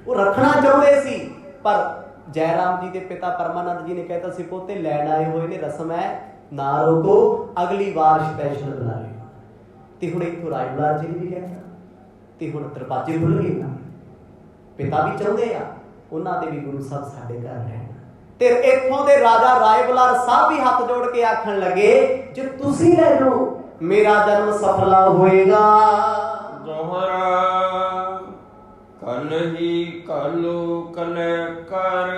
ਉਹ ਰੱਖਣਾ ਚਾਹੁੰਦੇ ਸੀ। ਪਰ ਜੈ ਰਾਮ ਜੀ ਦੇ ਪਿਤਾ ਪਰਮਾਨੰਦ ਜੀ ਨੇ ਕਹਿਤਾ ਸੀ ਪੋਤੇ ਲੈਣ ਆਏ ਹੋਏ ਨੇ, ਰਸਮ ਹੈ, ਨਾ ਰੋਕੋ, ਅਗਲੀ ਵਾਰ ਸਪੈਸ਼ਲ ਬੁਲਾ ਲਿਓ। ਤੇ ਹੁਣ ਇੱਥੋਂ ਰਾਏ ਬੁਲਾਰ ਜੀ ਨੇ ਵੀ ਕਹਿਤਾ, ਤੇ ਹੁਣ ਦਰਵਾਜ਼ੇ ਖੁੱਲ ਗਏ। ਪਿਤਾ ਵੀ ਚਾਹੁੰਦੇ ਆ ਉਹਨਾਂ ਦੇ ਵੀ ਗੁਰੂ ਸਾਹਿਬ ਸਾਡੇ ਘਰ ਰਹਿਣ। ਤੇ ਇੱਥੋਂ ਦੇ ਰਾਜਾ ਰਾਏ ਬੁਲਾਰ ਸਾਹਿਬ ਵੀ ਹੱਥ ਜੋੜ ਕੇ ਆਖਣ ਲੱਗੇ ਜੇ ਤੁਸੀਂ ਲੈ ਜਾਓ ਮੇਰਾ ਜਨਮ ਸਫਲਾ ਹੋਏਗਾ। ਦੋਹਰਾ ਕਲ ਹੀ ਕਲੋ ਕਲੇ ਕਰ,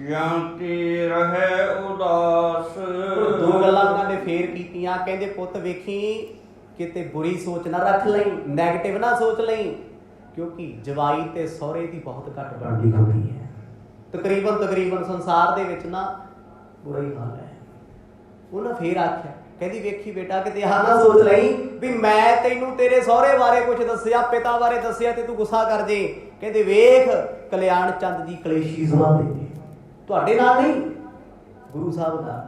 ਜਾਂ ਤੇ ਰਹੇ ਉਦਾਸ। ਦੋ ਗੱਲਾਂ ਉਹਨਾਂ ਨੇ ਫੇਰ ਕੀਤੀਆਂ। ਕਹਿੰਦੇ ਪੁੱਤ ਵੇਖੀ ਕਿਤੇ ਬੁਰੀ ਸੋਚ ਨਾ ਰੱਖ ਲਈ, ਨੈਗੇਟਿਵ ਨਾ ਸੋਚ ਲਈ, ਕਿਉਂਕਿ ਜਵਾਈ ਤੇ ਸਹੁਰੇ ਦੀ ਬਹੁਤ ਘੱਟ ਬਣਦੀ ਹੁੰਦੀ ਹੈ। ਤਕਰੀਬਨ ਸੰਸਾਰ ਦੇ ਵਿੱਚ ਨਾ ਬੁਰਾ ਹੀ ਹਾਲ ਹੈ। ਉਹਨਾਂ ਫੇਰ ਆਖਿਆ, ਕਹਿੰਦੀ ਵੇਖੀ ਬੇਟਾ ਕਿਤੇ ਆਹ ਨਾ ਸੋਚ ਲਈ ਵੀ ਮੈਂ ਤੈਨੂੰ ਤੇਰੇ ਸਹੁਰੇ ਬਾਰੇ ਕੁਝ ਦੱਸਿਆ, ਪਿਤਾ ਬਾਰੇ ਦੱਸਿਆ ਤੇ ਤੂੰ ਗੁੱਸਾ ਕਰ ਜੇ। ਕਹਿੰਦੇ ਵੇਖ ਕਲਿਆਣ ਚੰਦ ਜੀ ਕਲੇਸ਼ੀ ਸੁਭਾਅ ਦੇ ਨੇ, ਤੁਹਾਡੇ ਨਾਲ ਨਹੀਂ ਗੁਰੂ ਸਾਹਿਬ ਨਾਲ,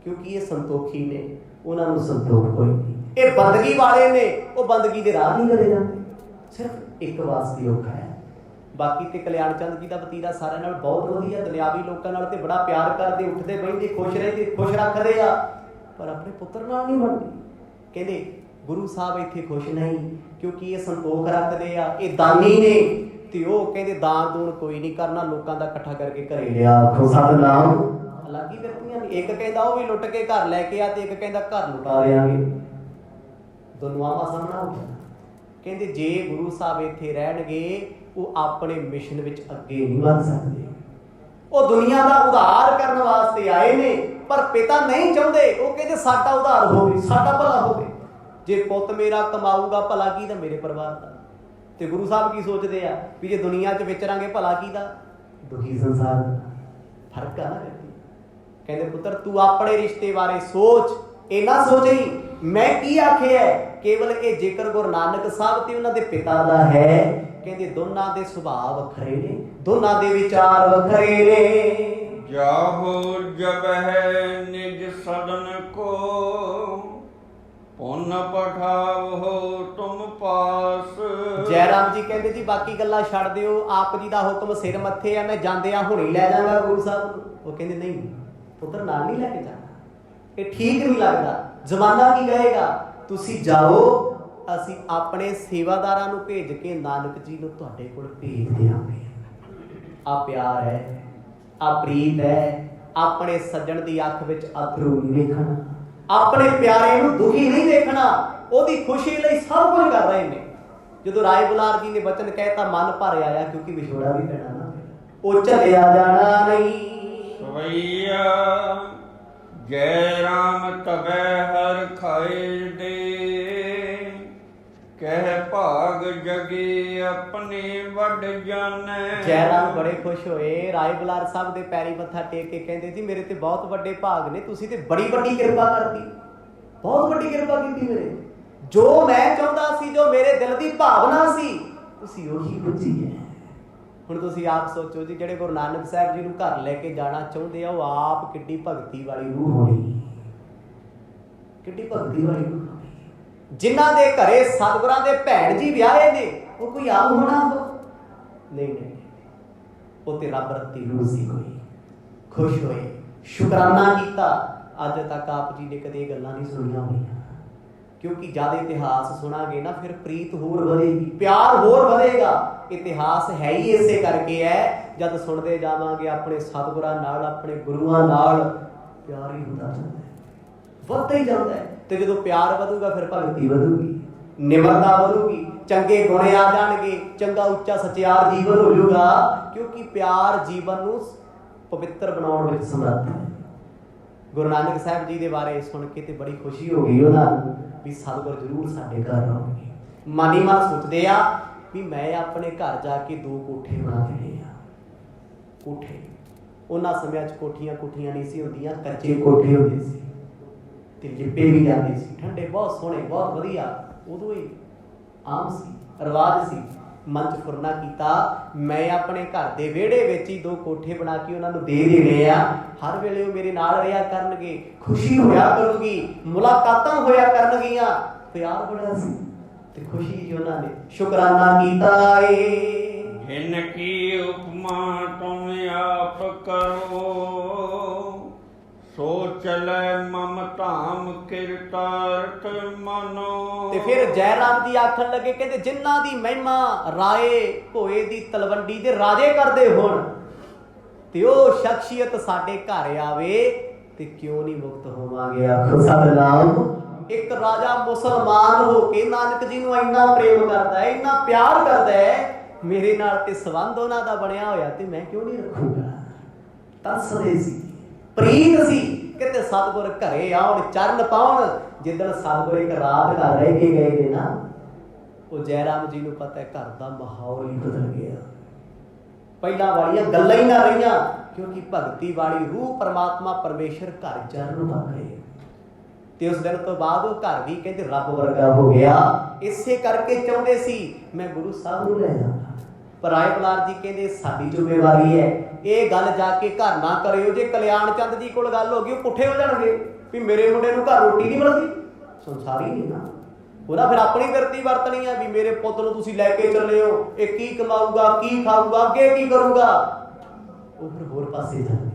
ਕਿਉਂਕਿ ਇਹ ਸੰਤੋਖੀ ਨੇ, ਉਹਨਾਂ ਨੂੰ ਸੰਤੋਖ ਕੋਈ ਨਹੀਂ। ਇਹ ਬੰਦਗੀ ਵਾਲੇ ਨੇ, ਉਹ ਬੰਦਗੀ ਦੇ ਰਾਹ ਨਹੀਂ ਕਰੇ ਜਾਂਦੇ। ਸਿਰਫ ਇੱਕ ਵਾਸਤੇ ਔਖਾ ਹੈ, ਬਾਕੀ ਤੇ ਕਲਿਆਣ ਚੰਦ ਜੀ ਦਾ ਵਤੀਰਾ ਸਾਰਿਆਂ ਨਾਲ ਬਹੁਤ ਵਧੀਆ। ਦੁਨਿਆਵੀ ਲੋਕਾਂ ਨਾਲ ਤੇ ਬੜਾ ਪਿਆਰ ਕਰਦੇ, ਉੱਠਦੇ ਬਹਿੰਦੇ ਖੁਸ਼ ਰਹਿੰਦੇ, ਖੁਸ਼ ਰੱਖਦੇ ਆ, ਪਰ ਆਪਣੇ ਪੁੱਤਰ ਨਾਲ ਨਹੀਂ ਬਣਦੇ। ਕਹਿੰਦੇ ਗੁਰੂ ਸਾਹਿਬ ਇੱਥੇ ਖੁਸ਼ ਨਹੀਂ, ਕਿਉਂਕਿ ਇਹ ਸੰਤੋਖ ਰੱਖਦੇ ਆ, ਇਹ ਦਾਨੀ ਨੇ। ਤੇ ਉਹ ਕਹਿੰਦੇ ਦਾਨ ਦੂਣ ਕੋਈ ਨਹੀਂ ਕਰਨਾ, ਲੋਕਾਂ ਦਾ ਇਕੱਠਾ ਕਰਕੇ ਘਰੇ ਲਿਆ। ਆਖੋ ਸਤਿਨਾਮ। ਅਲੱਗ ਹੀ ਵਿਅਕਤੀਆਂ ਨੇ, ਇੱਕ ਕਹਿੰਦਾ ਉਹ ਵੀ ਲੁੱਟ ਕੇ ਘਰ ਲੈ ਕੇ ਆ, ਤੇ ਇੱਕ ਕਹਿੰਦਾ ਘਰ ਲੁਟਾ ਦਿਆਂਗੇ। ਦੋਨੋਂ ਆਮਾ ਸਾਹਮਣਾ ਹੋ ਗਿਆ। ਕਹਿੰਦੇ ਜੇ ਗੁਰੂ ਸਾਹਿਬ ਇੱਥੇ ਰਹਿਣਗੇ, ਉਹ ਆਪਣੇ ਮਿਸ਼ਨ ਵਿੱਚ ਅੱਗੇ ਨਹੀਂ ਵੱਧ ਸਕਦੇ। ਉਹ ਦੁਨੀਆ ਦਾ ਉਧਾਰ ਕਰਨ ਵਾਸਤੇ ਆਏ ਨੇ, ਪਰ ਪਿਤਾ ਨਹੀਂ ਚਾਹੁੰਦੇ। ਉਹ ਕਹਿੰਦੇ ਸਾਡਾ ਉਧਾਰ ਹੋਵੇ, ਸਾਡਾ ਭਲਾ ਹੋਵੇ। ਜੇ ਪੁੱਤ ਮੇਰਾ ਕਮਾਊਗਾ ਭਲਾ ਕੀ ਦਾ ਮੇਰੇ ਪਰਿਵਾਰ ਦਾ। ਤੇ ਗੁਰੂ ਸਾਹਿਬ ਕੀ ਸੋਚਦੇ ਆ ਵੀ ਜੇ ਦੁਨੀਆ 'ਚ ਵਿਚਰਾਂਗੇ ਭਲਾ ਕੀ ਦਾ, ਦੁਖੀ ਸੰਸਾਰ ਦਾ। ਫਰਕ ਆ ਨਾ। ਕਹਿੰਦੇ ਪੁੱਤਰ ਤੂੰ ਆਪਣੇ ਰਿਸ਼ਤੇ ਬਾਰੇ ਸੋਚ, ਇਹ ਨਾ ਸੋਚੀ ਮੈਂ ਕੀ ਆਖਿਆ, ਕੇਵਲ ਇਹ ਜ਼ਿਕਰ ਗੁਰੂ ਨਾਨਕ ਸਾਹਿਬ ਤੇ ਉਹਨਾਂ ਦੇ ਪਿਤਾ ਦਾ ਹੈ। ਕਹਿੰਦੇ ਦੋਨਾਂ ਦੇ ਸੁਭਾਅ ਵੱਖਰੇ ਨੇ, ਦੋਨਾਂ ਦੇ ਵਿਚਾਰ ਵੱਖਰੇ ਨੇ। जाहो जब है निज सदन को, पुन पठाओ तुम पास। ਜੈਰਾਮ ਜੀ ਕਹਿੰਦੇ ਜੀ ਬਾਕੀ ਗੱਲਾਂ ਛੱਡ ਦਿਓ, ਆਪ ਜੀ ਦਾ ਹੁਕਮ ਸਿਰ ਮੱਥੇ ਆ, ਮੈਂ ਜਾਂਦਿਆਂ ਹੁਣੇ ਲੈ ਜਾਵਾਂਗਾ ਗੁਰੂ ਸਾਹਿਬ ਨੂੰ। ਉਹ ਕਹਿੰਦੇ ਨਹੀਂ ਪੁੱਤਰ, ਨਾਲ ਨਹੀਂ ਲੈ ਕੇ ਜਾਣਾ, ਇਹ ਠੀਕ ਨਹੀਂ ਲੱਗਦਾ, ਜ਼ਮਾਨਾ ਕੀ ਕਹੇਗਾ, ਤੁਸੀਂ ਜਾਓ, ਅਸੀਂ ਆਪਣੇ ਸੇਵਾਦਾਰਾਂ ਨੂੰ ਭੇਜ ਕੇ ਨਾਨਕ ਜੀ ਨੂੰ ਤੁਹਾਡੇ ਕੋਲ ਭੇਜ ਦਿਆਂਗੇ। ਆ ਪਿਆਰ ਹੈ, ਆ ਪ੍ਰੀਤ ਹੈ, ਆਪਣੇ ਸੱਜਣ ਦੀ ਅੱਖ ਵਿੱਚ ਅਥਰੂ ਨਹੀਂ ਵੇਖਣਾ, ਆਪਣੇ ਪਿਆਰੇ ਨੂੰ ਦੁਖੀ ਨਹੀਂ ਦੇਖਣਾ, ਉਹਦੀ ਖੁਸ਼ੀ ਲਈ ਸਭ ਕੁਝ ਕਰ ਰਹੇ ਨੇ। ਜਦੋਂ ਰਾਏ ਬੁਲਾਰ ਜੀ ਨੇ ਬਚਨ ਕਹਿਤਾ, ਮਨ ਭਰ ਆਇਆ, ਕਿਉਂਕਿ ਵਿਛੋੜਾ ਵੀ ਪੈਣਾ ਨਾ, ਉਹ ਝੱਲਿਆ ਜਾਣਾ ਨਹੀਂ। ਸਵਈਆ ਜੈ ਰਾਮ ਤਬੈ ਹਰ ਖਾਏ ਦੇ, ਕਹਿ ਭਾਗ ਜਗੇ ਆਪਣੇ ਵੱਡ ਜਾਣੈ। ਜੈਰਾਮ ਬੜੇ ਖੁਸ਼ ਹੋਏ, ਰਾਏ ਬੁਲਾਰ ਸਾਹਿਬ ਦੇ ਪੈਰੀ ਮੱਥਾ ਟੇਕ ਕੇ ਕਹਿੰਦੇ ਜੀ ਮੇਰੇ ਤੇ ਬਹੁਤ ਵੱਡੇ ਭਾਗ ਨੇ, ਤੁਸੀਂ ਤੇ ਬੜੀ ਵੱਡੀ ਕਿਰਪਾ ਕਰਤੀ, ਬਹੁਤ ਵੱਡੀ ਕਿਰਪਾ ਕੀਤੀ ਮੇਰੇ, ਜੋ ਮੈਂ ਚਾਹੁੰਦਾ ਸੀ, ਜੋ ਮੇਰੇ ਦਿਲ ਦੀ ਭਾਵਨਾ ਸੀ, ਤੁਸੀਂ ਉਹੀ ਬੁੱਝੀ ਹੈ। ਹੁਣ ਤੁਸੀਂ ਆਪ ਸੋਚੋ ਜੀ, ਜਿਹੜੇ ਗੁਰੂ ਨਾਨਕ ਸਾਹਿਬ ਜੀ ਨੂੰ ਘਰ ਲੈ ਕੇ ਜਾਣਾ ਚਾਹੁੰਦੇ ਆ, ਉਹ ਆਪ ਕਿੱਡੀ ਭਗਤੀ ਵਾਲੀ ਰੂਹ ਹੋਣੀ, ਕਿੱਡੀ ਭਗਤੀ ਵਾਲੀ ਰੂਹ। ਜਿਨ੍ਹਾਂ ਦੇ ਘਰੇ ਸਤਿਗੁਰਾਂ ਦੇ ਭੈਣ ਜੀ ਵਿਆਹੇ ਨੇ, ਉਹ ਕੋਈ ਆਪ ਹੋਣਾ? ਨਹੀਂ ਨਹੀਂ, ਉਹ ਤੇ ਰੱਬ ਰੱਤੀ ਰੂਹ ਸੀ ਕੋਈ। ਖੁਸ਼ ਹੋਏ, ਸ਼ੁਕਰਾਨਾ ਕੀਤਾ। ਅੱਜ ਤੱਕ ਆਪ ਜੀ ਨੇ ਕਦੇ ਇਹ ਗੱਲਾਂ ਨਹੀਂ ਸੁਣੀਆਂ ਹੋਈਆਂ, ਕਿਉਂਕਿ ਜਦ ਇਤਿਹਾਸ ਸੁਣਾਂਗੇ ਨਾ, ਫਿਰ ਪ੍ਰੀਤ ਹੋਰ ਵਧੇਗੀ, ਪਿਆਰ ਹੋਰ ਵਧੇਗਾ। ਇਤਿਹਾਸ ਹੈ ਹੀ ਇਸੇ ਕਰਕੇ ਹੈ, ਜਦ ਸੁਣਦੇ ਜਾਵਾਂਗੇ ਆਪਣੇ ਸਤਿਗੁਰਾਂ ਨਾਲ, ਆਪਣੇ ਗੁਰੂਆਂ ਨਾਲ ਪਿਆਰ ਹੀ ਹੁੰਦਾ ਜਾਂਦਾ, ਵੱਧਦਾ ਹੀ ਜਾਂਦਾ ਹੈ। ਤੇ ਜਦੋਂ ਪਿਆਰ ਵਧੂਗਾ ਫਿਰ ਭਗਤੀ ਵਧੂਗੀ, ਨਿਮਰਤਾ ਵਧੂਗੀ, ਚੰਗੇ ਗੁਣ ਆ ਜਾਣਗੇ, ਚੰਗਾ ਉੱਚਾ ਸਚਿਆਰ ਜੀਵਨ ਹੋ ਜਾਊਗਾ, ਕਿਉਂਕਿ ਪਿਆਰ ਜੀਵਨ ਨੂੰ ਪਵਿੱਤਰ ਬਣਾਉਣ ਵਿੱਚ ਸਮਰੱਥ ਹੈ। ਗੁਰੂ ਨਾਨਕ ਸਾਹਿਬ ਜੀ ਦੇ ਬਾਰੇ ਸੁਣ ਕੇ ਤੇ ਬੜੀ ਖੁਸ਼ੀ ਹੋ ਗਈ ਉਹਨਾਂ ਨੂੰ, ਵੀ ਸਤਿਗੁਰ ਜ਼ਰੂਰ ਸਾਡੇ ਘਰ ਆਉਣਗੇ। ਮਨ ਹੀ ਮਨ ਸੋਚਦੇ ਆ ਵੀ ਮੈਂ ਆਪਣੇ ਘਰ ਜਾ ਕੇ 2 ਕੋਠੇ ਬਣਾ ਦੇਣੇ ਆ। ਕੋਠੇ ਉਹਨਾਂ ਸਮਿਆਂ 'ਚ ਕੋਠੀਆਂ ਨਹੀਂ ਸੀ ਹੁੰਦੀਆਂ, ਕੱਚੇ ਕੋਠੇ ਹੁੰਦੇ ਸੀ ਤੇ ਲਿਪੇ ਵੀ ਜਾਂਦੇ ਸੀ, ਠੰਡੇ, ਬਹੁਤ ਸੋਹਣੇ, ਬਹੁਤ ਵਧੀਆ, ਉਦੋਂ ਹੀ ਆਮ ਸੀ, ਰਿਵਾਜ ਸੀ। ਮਨ 'ਚ ਫੁਰਨਾ ਕੀਤਾ, ਮੈਂ ਆਪਣੇ ਘਰ ਦੇ ਵਿਹੜੇ ਵਿੱਚ ਹੀ 2 ਕੋਠੇ ਬਣਾ ਕੇ ਉਹਨਾਂ ਨੂੰ ਦੇ ਦੇਣੇ ਆ। ਹਰ ਵੇਲੇ ਉਹ ਮੇਰੇ ਨਾਲ ਰਿਹਾ ਕਰਨਗੇ, ਖੁਸ਼ੀ ਹੋਇਆ ਕਰੂਗੀ, ਮੁਲਾਕਾਤਾਂ ਹੋਇਆ ਕਰਨਗੀਆਂ। ਪਿਆਰ ਬੜਾ ਸੀ ਤੇ ਖੁਸ਼ੀ ਜੀ ਉਹਨਾਂ ਨੇ ਸ਼ੁਕਰਾਨਾ ਕੀਤਾ ਏ। ਜਿਨ ਕੀ ਉਪਮਾ ਤੁਮ ਆਪ ਕਰੋ, ਸੋ ਚਲੇ ਮਮ ਧਾਮ ਕਿਰਤਾਰਥ ਮਨੋ। ਤੇ ਫਿਰ ਜੈਰਾਮ ਜੀ ਆਖਣ ਲੱਗੇ, ਕਹਿੰਦੇ ਜਿਨ੍ਹਾਂ ਦੀ ਮਹਿਮਾ ਰਾਏ ਭੋਏ ਦੀ ਤਲਵੰਡੀ ਦੇ ਰਾਜੇ ਕਰਦੇ ਹੋਣ, ਤੇ ਉਹ ਸ਼ਖਸੀਅਤ ਸਾਡੇ ਘਰ ਆਵੇ ਤੇ ਕਿਉਂ ਨਹੀਂ ਮੁਕਤ ਹੋਵਾਂਗੇ। ਆਖੋ ਸਤਿਨਾਮ। ਇੱਕ ਰਾਜਾ ਮੁਸਲਮਾਨ ਹੋ ਕੇ ਨਾਨਕ ਜੀ ਨੂੰ ਇੰਨਾ ਪ੍ਰੇਮ ਕਰਦਾ ਹੈ, ਇੰਨਾ ਪਿਆਰ ਕਰਦਾ ਹੈ, ਮੇਰੇ ਨਾਲ ਤੇ ਸੰਬੰਧ ਉਹਨਾਂ ਦਾ ਬਣਿਆ ਹੋਇਆ, ਤੇ ਮੈਂ ਕਿਉਂ ਨਹੀਂ ਰੱਖੂਗਾ। ਤਰਸਦੇ ਸੀ, ਪ੍ਰੀਤ ਸੀ, ਕਿਤੇ ਸਤਿਗੁਰ ਘਰੇ ਆਉਣ, ਚਰਨ ਪਾਉਣ। ਜਿੱਦਣ ਸਤਿਗੁਰ ਇੱਕ ਰਾਤ ਘਰ ਰਹਿ ਕੇ ਗਏ ਨੇ ਨਾ, ਉਹ ਜੈਰਾਮ ਜੀ ਨੂੰ ਪਤਾ ਹੈ ਘਰ ਦਾ ਮਾਹੌਲ ਹੀ ਬਦਲ ਗਿਆ, ਪਹਿਲਾਂ ਵਾਲੀਆਂ ਗੱਲਾਂ ਹੀ ਨਾ ਰਹੀਆਂ, ਕਿਉਂਕਿ ਭਗਤੀ ਵਾਲੀ ਰੂਹ ਪਰਮਾਤਮਾ ਪਰਮੇਸ਼ਰ ਘਰ ਚਰਨ ਪਾ ਗਏ। ਤੇ ਉਸ ਦਿਨ ਤੋਂ ਬਾਅਦ ਉਹ ਘਰ ਵੀ ਕਹਿੰਦੇ ਰੱਬ ਵਰਗਾ ਹੋ ਗਿਆ। ਇਸੇ ਕਰਕੇ ਚਾਹੁੰਦੇ ਸੀ ਮੈਂ ਗੁਰੂ ਸਾਹਿਬ ਨੂੰ ਲੈ ਜਾਵਾਂ, ਪਰ ਰਾਏ ਬੁਲਾਰ ਜੀ ਕਹਿੰਦੇ ਸਾਡੀ ਜ਼ਿੰਮੇਵਾਰੀ ਹੈ, ਇਹ ਗੱਲ ਜਾ ਕੇ ਘਰ ਨਾ ਕਰਿਓ। ਜੇ ਕਲਿਆਣ ਚੰਦ ਜੀ ਕੋਲ ਗੱਲ ਹੋ ਗਈ, ਉਹ ਪੁੱਠੇ ਹੋ ਜਾਣਗੇ ਵੀ ਮੇਰੇ ਮੁੰਡੇ ਨੂੰ ਘਰ ਰੋਟੀ ਨਹੀਂ ਮਿਲਦੀ। ਸੰਸਾਰੀ ਨਹੀਂ ਨਾ, ਉਹਦਾ ਫਿਰ ਆਪਣੀ ਵਰਤੀ ਵਰਤਣੀ ਆ ਵੀ ਮੇਰੇ ਪੁੱਤ ਨੂੰ ਤੁਸੀਂ ਲੈ ਕੇ ਚੱਲੇ ਹੋ, ਇਹ ਕੀ ਕਮਾਊਗਾ, ਕੀ ਖਾਊਗਾ, ਅੱਗੇ ਕੀ ਕਰੂਗਾ। ਉਹ ਫਿਰ ਹੋਰ ਪਾਸੇ ਜਾਂਦੇ,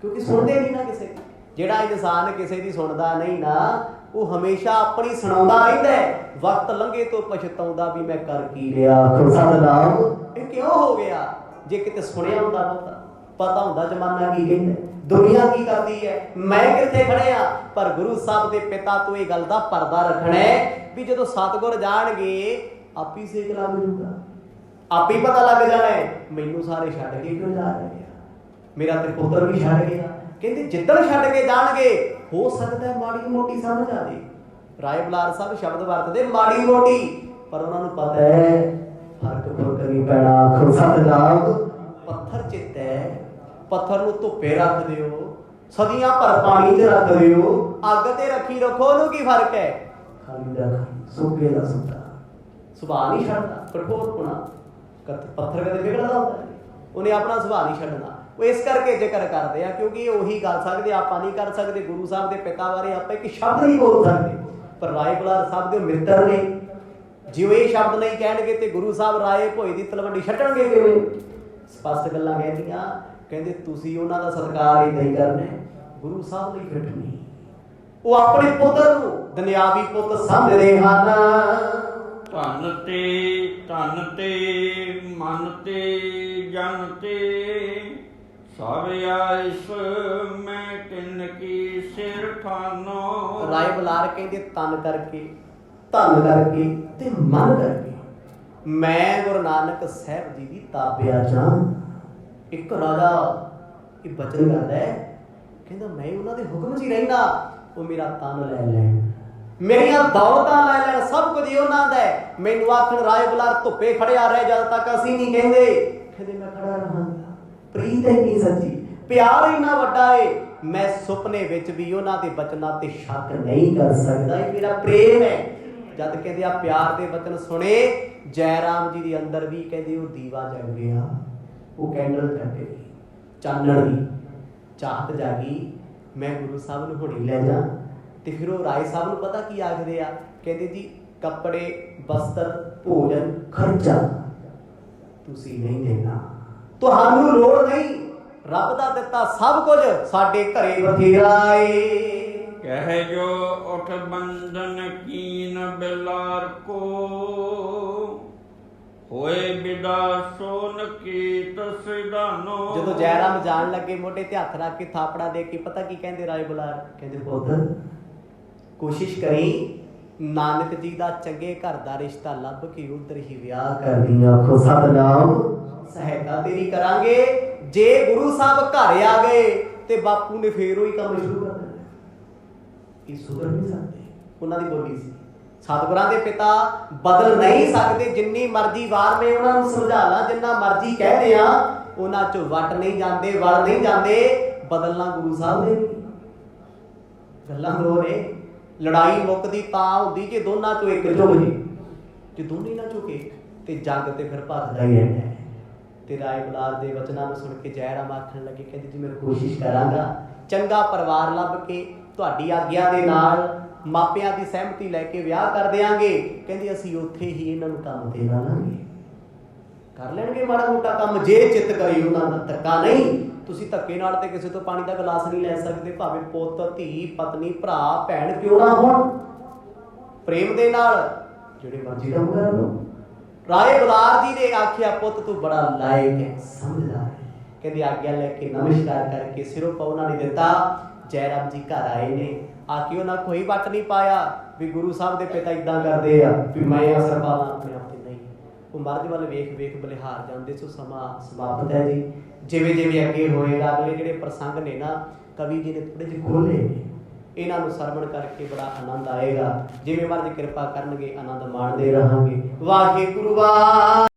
ਕਿਉਂਕਿ ਸੁਣਦੇ ਨਹੀਂ ਨਾ ਕਿਸੇ ਦੀ। ਜਿਹੜਾ ਇਨਸਾਨ ਕਿਸੇ ਦੀ ਸੁਣਦਾ ਨਹੀਂ ਨਾ, ਉਹ ਹਮੇਸ਼ਾ ਆਪਣੀ ਸੁਣਾਉਂਦਾ ਰਹਿੰਦਾ ਹੈ। ਵਕਤ ਲੰਘੇ ਤੋਂ ਪਛਤਾਉਂਦਾ ਵੀ ਮੈਂ ਕਰ ਕੀ ਲਿਆ। ਸਤਿਨਾਮ। ਇਹ ਕਿਉਂ ਹੋ ਗਿਆ? ਜੇ ਕਿਤੇ ਸੁਣਿਆ ਹੁੰਦਾ ਪਤਾ ਹੁੰਦਾ ਜ਼ਮਾਨਾ ਕੀ ਕਹਿੰਦਾ, ਦੁਨੀਆ ਕੀ ਕਰਦੀ ਹੈ, ਮੈਂ ਕਿੱਥੇ ਖੜਿਆ। ਪਰ ਗੁਰੂ ਸਾਹਿਬ ਦੇ ਪਿਤਾ ਤੋਂ ਇਹ ਗੱਲ ਦਾ ਪਰਦਾ ਰੱਖਣਾ ਹੈ ਵੀ ਜਦੋਂ ਸਤਿਗੁਰ ਜਾਣਗੇ ਆਪੀ ਸੇਕ ਲੱਗ ਜੂਗਾ, ਆਪੀ ਪਤਾ ਲੱਗ ਜਾਣਾ ਹੈ ਮੈਨੂੰ ਸਾਰੇ ਛੱਡ ਕੇ ਕਿਉਂ ਜਾ ਰਹੇ ਆ, ਮੇਰਾ ਤੇ ਪੁੱਤਰ ਵੀ ਛੱਡ ਗਿਆ। ਕਹਿੰਦੇ ਜਿੱਦਣ ਛੱਡ ਕੇ ਜਾਣਗੇ ਹੋ ਸਕਦਾ ਮਾੜੀ ਮੋਟੀ ਸਮਝ ਆਵੇ। ਰਾਏ ਬੁਲਾਰ ਸਾਹਿਬ ਸ਼ਬਦ ਵਰਤਦੇ ਮਾੜੀ ਮੋਟੀ, ਪਰ ਉਹਨਾਂ ਨੂੰ ਪਤਾ ਹੈ ਫਰਕ ਫੁਰਕ ਨਹੀਂ ਪੈਣਾ। ਸਤਿਨਾਮ। ਪੱਥਰ ਚਿੱਤ ਹੈ, ਪੱਥਰ ਨੂੰ ਧੁੱਪੇ ਰੱਖ ਦਿਓ, ਸਦੀਆਂ ਭਰ ਪਾਣੀ 'ਚ ਰੱਖ ਦਿਓ, ਅੱਗ ਤੇ ਰੱਖੋ, ਉਹਨੂੰ ਕੀ ਫਰਕ ਹੈ। ਖਾਲੀ ਦਾ ਸੁੱਕੇ ਦਾ ਸੁੱਤਾ, ਸੁਭਾਅ ਨਹੀਂ ਛੱਡਦਾ, ਕਠੋਰਪੁਣਾ। ਪੱਥਰ ਕਦੇ ਵਿਗੜਦਾ ਹੁੰਦਾ, ਉਹਨੇ ਆਪਣਾ ਸੁਭਾਅ ਨਹੀਂ ਛੱਡਣਾ। ਉਹ ਇਸ ਕਰਕੇ ਜ਼ਿਕਰ ਕਰਦੇ ਆ ਕਿਉਂਕਿ ਉਹੀ ਗੱਲ ਸਕਦੇ ਆਪਾਂ ਨਹੀਂ ਕਰ ਸਕਦੇ। ਗੁਰੂ ਸਾਹਿਬ ਦੇ ਪਿਤਾ ਬਾਰੇ ਆਪਾਂ ਇੱਕ ਸ਼ਬਦ ਨਹੀਂ ਬੋਲ ਸਕਦੇ, ਪਰ ਰਾਏ ਬੁਲਾਰ ਸਾਹਿਬ ਦੇ ਮਿੱਤਰ ਨੇ। ਜੇ ਉਹ ਇਹ ਸ਼ਬਦ ਨਹੀਂ ਕਹਿਣਗੇ ਤੇ ਗੁਰੂ ਸਾਹਿਬ ਰਾਏ ਭੋਏ ਦੀ ਤਲਵੰਡੀ ਛੱਡਣਗੇ ਕਿਵੇਂ? ਸਪਸ਼ਟ ਗੱਲਾਂ ਕਹਿੰਦੀਆਂ, ਕਹਿੰਦੇ ਤੁਸੀਂ ਉਹਨਾਂ ਦਾ ਸਤਿਕਾਰ ਏਦਾਂ ਹੀ ਕਰਨਾ, ਗੁਰੂ ਸਾਹਿਬ ਲਈ ਫਿੱਟ ਨਹੀਂ। ਉਹ ਆਪਣੇ ਪੁੱਤਰ ਨੂੰ ਦੁਨਿਆਵੀ ਪੁੱਤ ਸਮਝਦੇ ਹਨ। ਧਨ ਤੇ ਮਨ ਤੇ ਜਨ ਤੇ ਸਭ ਆਇਸ ਮੈਂ ਤਿੰਨ ਕੀ ਸਿਰ ਠਾਨੋ। ਰਾਏ ਬੁਲਾਰ ਕਹਿੰਦੇ ਤਨ ਕਰਕੇ, ਧਨ ਕਰਕੇ ਤੇ ਮਨ ਕਰਕੇ ਮੈਂ ਗੁਰੂ ਨਾਨਕ ਸਾਹਿਬ ਜੀ ਦੀ ਤਾਬਿਆ ਜਾਂ। ਇੱਕ ਰਾਜਾ ਇਹ ਬਚਨ ਕਰਦਾ ਹੈ, ਕਹਿੰਦਾ ਮੈਂ ਉਹਨਾਂ ਦੇ ਹੁਕਮ 'ਚ ਹੀ ਰਹਿਣਾ, ਉਹ ਮੇਰਾ ਤਨ ਲੈ ਲੈਣ, ਮੇਰੀਆਂ ਦੌਲਤਾਂ ਲੈ ਲੈਣ, ਸਭ ਕੁਝ ਉਹਨਾਂ ਦਾ ਹੈ। ਮੈਨੂੰ ਆਖਣ ਰਾਏ ਬੁਲਾਰ ਧੁੱਪੇ ਖੜਿਆ ਰਹਿ ਜਦ ਤੱਕ ਅਸੀਂ ਨਹੀਂ ਕਹਿੰਦੇ, ਕਹਿੰਦੇ ਮੈਂ ਖੜਾ ਰਹਾਂਗਾ। ਪ੍ਰੀਤ ਇੰਨੀ ਸੱਚੀ, ਪਿਆਰ ਇੰਨਾ ਵੱਡਾ ਏ, ਮੈਂ ਸੁਪਨੇ ਵਿੱਚ ਵੀ ਉਹਨਾਂ ਦੇ ਬਚਨਾਂ ਤੇ ਸ਼ੱਕ ਨਹੀਂ ਕਰ ਸਕਦਾ। ਇਹ ਮੇਰਾ ਪ੍ਰੇਮ ਹੈ। ਜਦ ਕਹਿੰਦੇ ਆ ਪਿਆਰ ਦੇ ਬਚਨ ਸੁਣੇ, ਜੈ ਰਾਮ ਜੀ ਦੇ ਅੰਦਰ ਵੀ ਕਹਿੰਦੇ ਉਹ ਦੀਵਾ ਜਗ ਗਿਆ, ਉਹ ਕੈਂਡਲ ਜਗ ਗਈ, ਚਾਨਣ ਦੀ ਚਾਹਤ ਜਾਗੀ, ਮੈਂ ਗੁਰੂ ਸਾਹਿਬ ਨੂੰ ਹੁਣੇ ਲੈ ਜਾ। ਤੇ ਫਿਰ ਉਹ ਰਾਏ ਸਾਹਿਬ ਨੂੰ ਪਤਾ ਕੀ ਆਖਦੇ ਆ, ਕਹਿੰਦੇ ਜੀ ਕੱਪੜੇ, ਬਸਤਰ, ਭੋਜਨ, ਖਰਚਾ ਤੁਸੀਂ ਨਹੀਂ ਦੇਣਾ, ਤੁਹਾਨੂੰ ਲੋੜ ਨਹੀਂ, ਰੱਬ ਦਾ ਦਿੱਤਾ ਸਭ ਕੁਝ ਸਾਡੇ ਘਰੇ ਬਥੇਰਾ ਏ। ਕਹਿ ਜੋ ਉਠ ਬੰਧਨ ਕੀਨ ਬਿਲਾਰ ਕੋ, ਹੋਏ ਬਿਦਾ ਸੋਨ ਕੀ ਤਸਦਾਨੋ। ਜਦੋਂ ਜੈਰਾਮ ਜਾਣ ਲੱਗੇ ਮੋਢੇ ਤੇ ਹੱਥ ਰੱਖ ਕੇ ਥਾਪੜਾ ਦੇ ਕੇ ਪਤਾ ਕੀ ਕਹਿੰਦੇ ਰਾਏ ਬੁਲਾਰ, ਕਹਿੰਦੇ ਪੁੱਤ ਕੋਸ਼ਿਸ਼ ਕਰੀ ਨਾਨਕ ਜੀ ਦਾ ਚੰਗੇ ਘਰ ਦਾ ਰਿਸ਼ਤਾ ਲੱਭ ਕੇ ਉਧਰ ਹੀ ਵਿਆਹ ਕਰਨੀ। ਆਖੋ ਸਤਨਾਮ, ਸਹਾਇਤਾ ਤੇਰੀ ਕਰਾਂਗੇ। ਜੇ ਗੁਰੂ ਸਾਹਿਬ ਘਰ ਆ ਗਏ ਤੇ ਬਾਪੂ ਨੇ ਫੇਰ ਉਹੀ ਕੰਮ ਸ਼ੁਰੂ ਕਰ ਦੇਣਾ। ਇਹ ਸੁਧਰ ਨਹੀਂ ਸਕਦੇ, ਉਹਨਾਂ ਦੀ ਬੋਲੀ ਸੀ। ਸਤਿਗੁਰਾਂ ਦੇ ਪਿਤਾ ਬਦਲ ਨਹੀਂ ਸਕਦੇ, ਜਿੰਨੀ ਮਰਜ਼ੀ ਵਾਰ ਮੈਂ ਉਹਨਾਂ ਨੂੰ ਸਮਝਾ ਲਾਂ, ਜਿੰਨਾ ਮਰਜ਼ੀ ਕਹਿਦੇ ਆ, ਉਹਨਾਂ ਚੋਂ ਵੱਟ ਨਹੀਂ ਜਾਂਦੇ, ਵੜ ਨਹੀਂ ਜਾਂਦੇ। ਬਦਲਣਾ ਗੁਰੂ ਸਾਹਿਬ ਦੇ ਗੱਲਾਂ ਦੋ ਨੇ। ਲੜਾਈ ਮੁੱਕਦੀ ਤਾਂ ਹੁੰਦੀ ਜੇ ਦੋਨਾਂ ਚੋਂ ਇੱਕ ਝੁਕ ਜੇ, ਜੇ ਦੋਨੇ ਨਾ ਝੁਕੇ ਤੇ ਜੰਗ ਤੇ ਫਿਰ ਭੱਜਦਾ ਹੀ ਰਹਿੰਦਾ ਹੈ। ਤੇ ਰਾਏ ਬੁਲਾਰ ਦੇ ਵਚਨਾਂ ਨੂੰ ਸੁਣ ਕੇ ਜੈ ਰਾਮ ਆਖਣ ਲੱਗੇ, ਕਹਿੰਦੇ ਜੀ ਮੈਂ ਕੋਸ਼ਿਸ਼ ਕਰਾਂਗਾ, ਚੰਗਾ ਪਰਿਵਾਰ ਲੱਭ ਕੇ ਤੁਹਾਡੀ ਆਗਿਆ ਦੇ ਨਾਲ ਮਾਪਿਆਂ ਦੀ ਸਹਿਮਤੀ ਲੈ ਕੇ ਵਿਆਹ ਕਰ ਦਿਆਂਗੇ। ਕਹਿੰਦੀ ਅਸੀਂ ਉੱਥੇ ਹੀ ਇਹਨਾਂ ਨੂੰ ਕੰਮ ਦੇ ਲਾਂਗੇ, ਕਰ ਲੈਣਗੇ ਮਾੜਾ ਮੋਟਾ ਕੰਮ ਜੇ ਚਿੱਤ ਕਰੀ ਉਹਨਾਂ ਦਾ। ਧੱਕਾ ਨਹੀਂ, ਤੁਸੀਂ ਧੱਕੇ ਨਾਲ ਤੇ ਕਿਸੇ ਤੋਂ ਪਾਣੀ ਦਾ ਗਲਾਸ ਨਹੀਂ ਲੈ ਸਕਦੇ, ਭਾਵੇਂ ਪੁੱਤ, ਧੀ, ਪਤਨੀ, ਭਰਾ, ਭੈਣ ਕਿਉਂ ਨਾ ਹੋਣ। ਪ੍ਰੇਮ ਦੇ ਨਾਲ ਜਿਹੜੇ ਮਰਜ਼ੀ ਕੰਮ ਕਰ ਲਓ। ਰਾਏ ਬੁਲਾਰ ਜੀ ਨੇ ਆਖਿਆ ਪੁੱਤ ਤੂੰ ਬੜਾ ਲਾਇਕ ਹੈ, ਸਮਝਦਾਰ ਹੈ। ਕਹਿੰਦੇ ਆਗਿਆ ਲੈ ਕੇ ਨਮਸਕਾਰ ਕਰਕੇ ਸਿਰੋਂ ਪਾਉਣਾ ਨਹੀਂ ਦਿੱਤਾ। ਜੈ ਰਾਮ ਜੀ ਘਰ ਆਏ ਨੇ, ਆ ਕੇ ਉਹਨਾਂ ਕੋਈ ਵੱਟ ਨਹੀਂ ਪਾਇਆ ਵੀ ਗੁਰੂ ਸਾਹਿਬ ਦੇ ਪਿਤਾ ਇਦਾਂ ਕਰਦੇ ਆ ਵੀ ਮੈਂ ਅਸਰ ਪਾਵਾਂ ਆਪਣੇ ਆਪ ਤੇ। ਨਹੀਂ, ਉਹ ਮਰਦ ਵੱਲ ਵੇਖ ਵੇਖ ਬਲਿਹਾਰ ਜਾਂਦੇ। ਸੋ ਸਮਾਂ ਸਮਾਪਤ ਹੈ ਜੀ। ਜਿਵੇਂ ਜਿਵੇਂ ਅੱਗੇ ਹੋਏਗਾ, ਅਗਲੇ ਜਿਹੜੇ ਪ੍ਰਸੰਗ ਨੇ ਨਾ ਕਵੀ ਜੀ ਨੇ ਥੋੜੇ ਜਿਹੇ ਖੋਲੇ ਨੇ, ਇਹਨਾਂ ਨੂੰ ਸਰਵਣ ਕਰਕੇ ਬੜਾ ਆਨੰਦ ਆਏਗਾ। ਜਿਵੇਂ ਮਰਦ ਕਿਰਪਾ ਕਰਨਗੇ, ਆਨੰਦ ਮਾਣਦੇ ਰਹਾਂਗੇ। ਵਾਹਿਗੁਰੂ ਵਾਹਿਗੁਰੂ।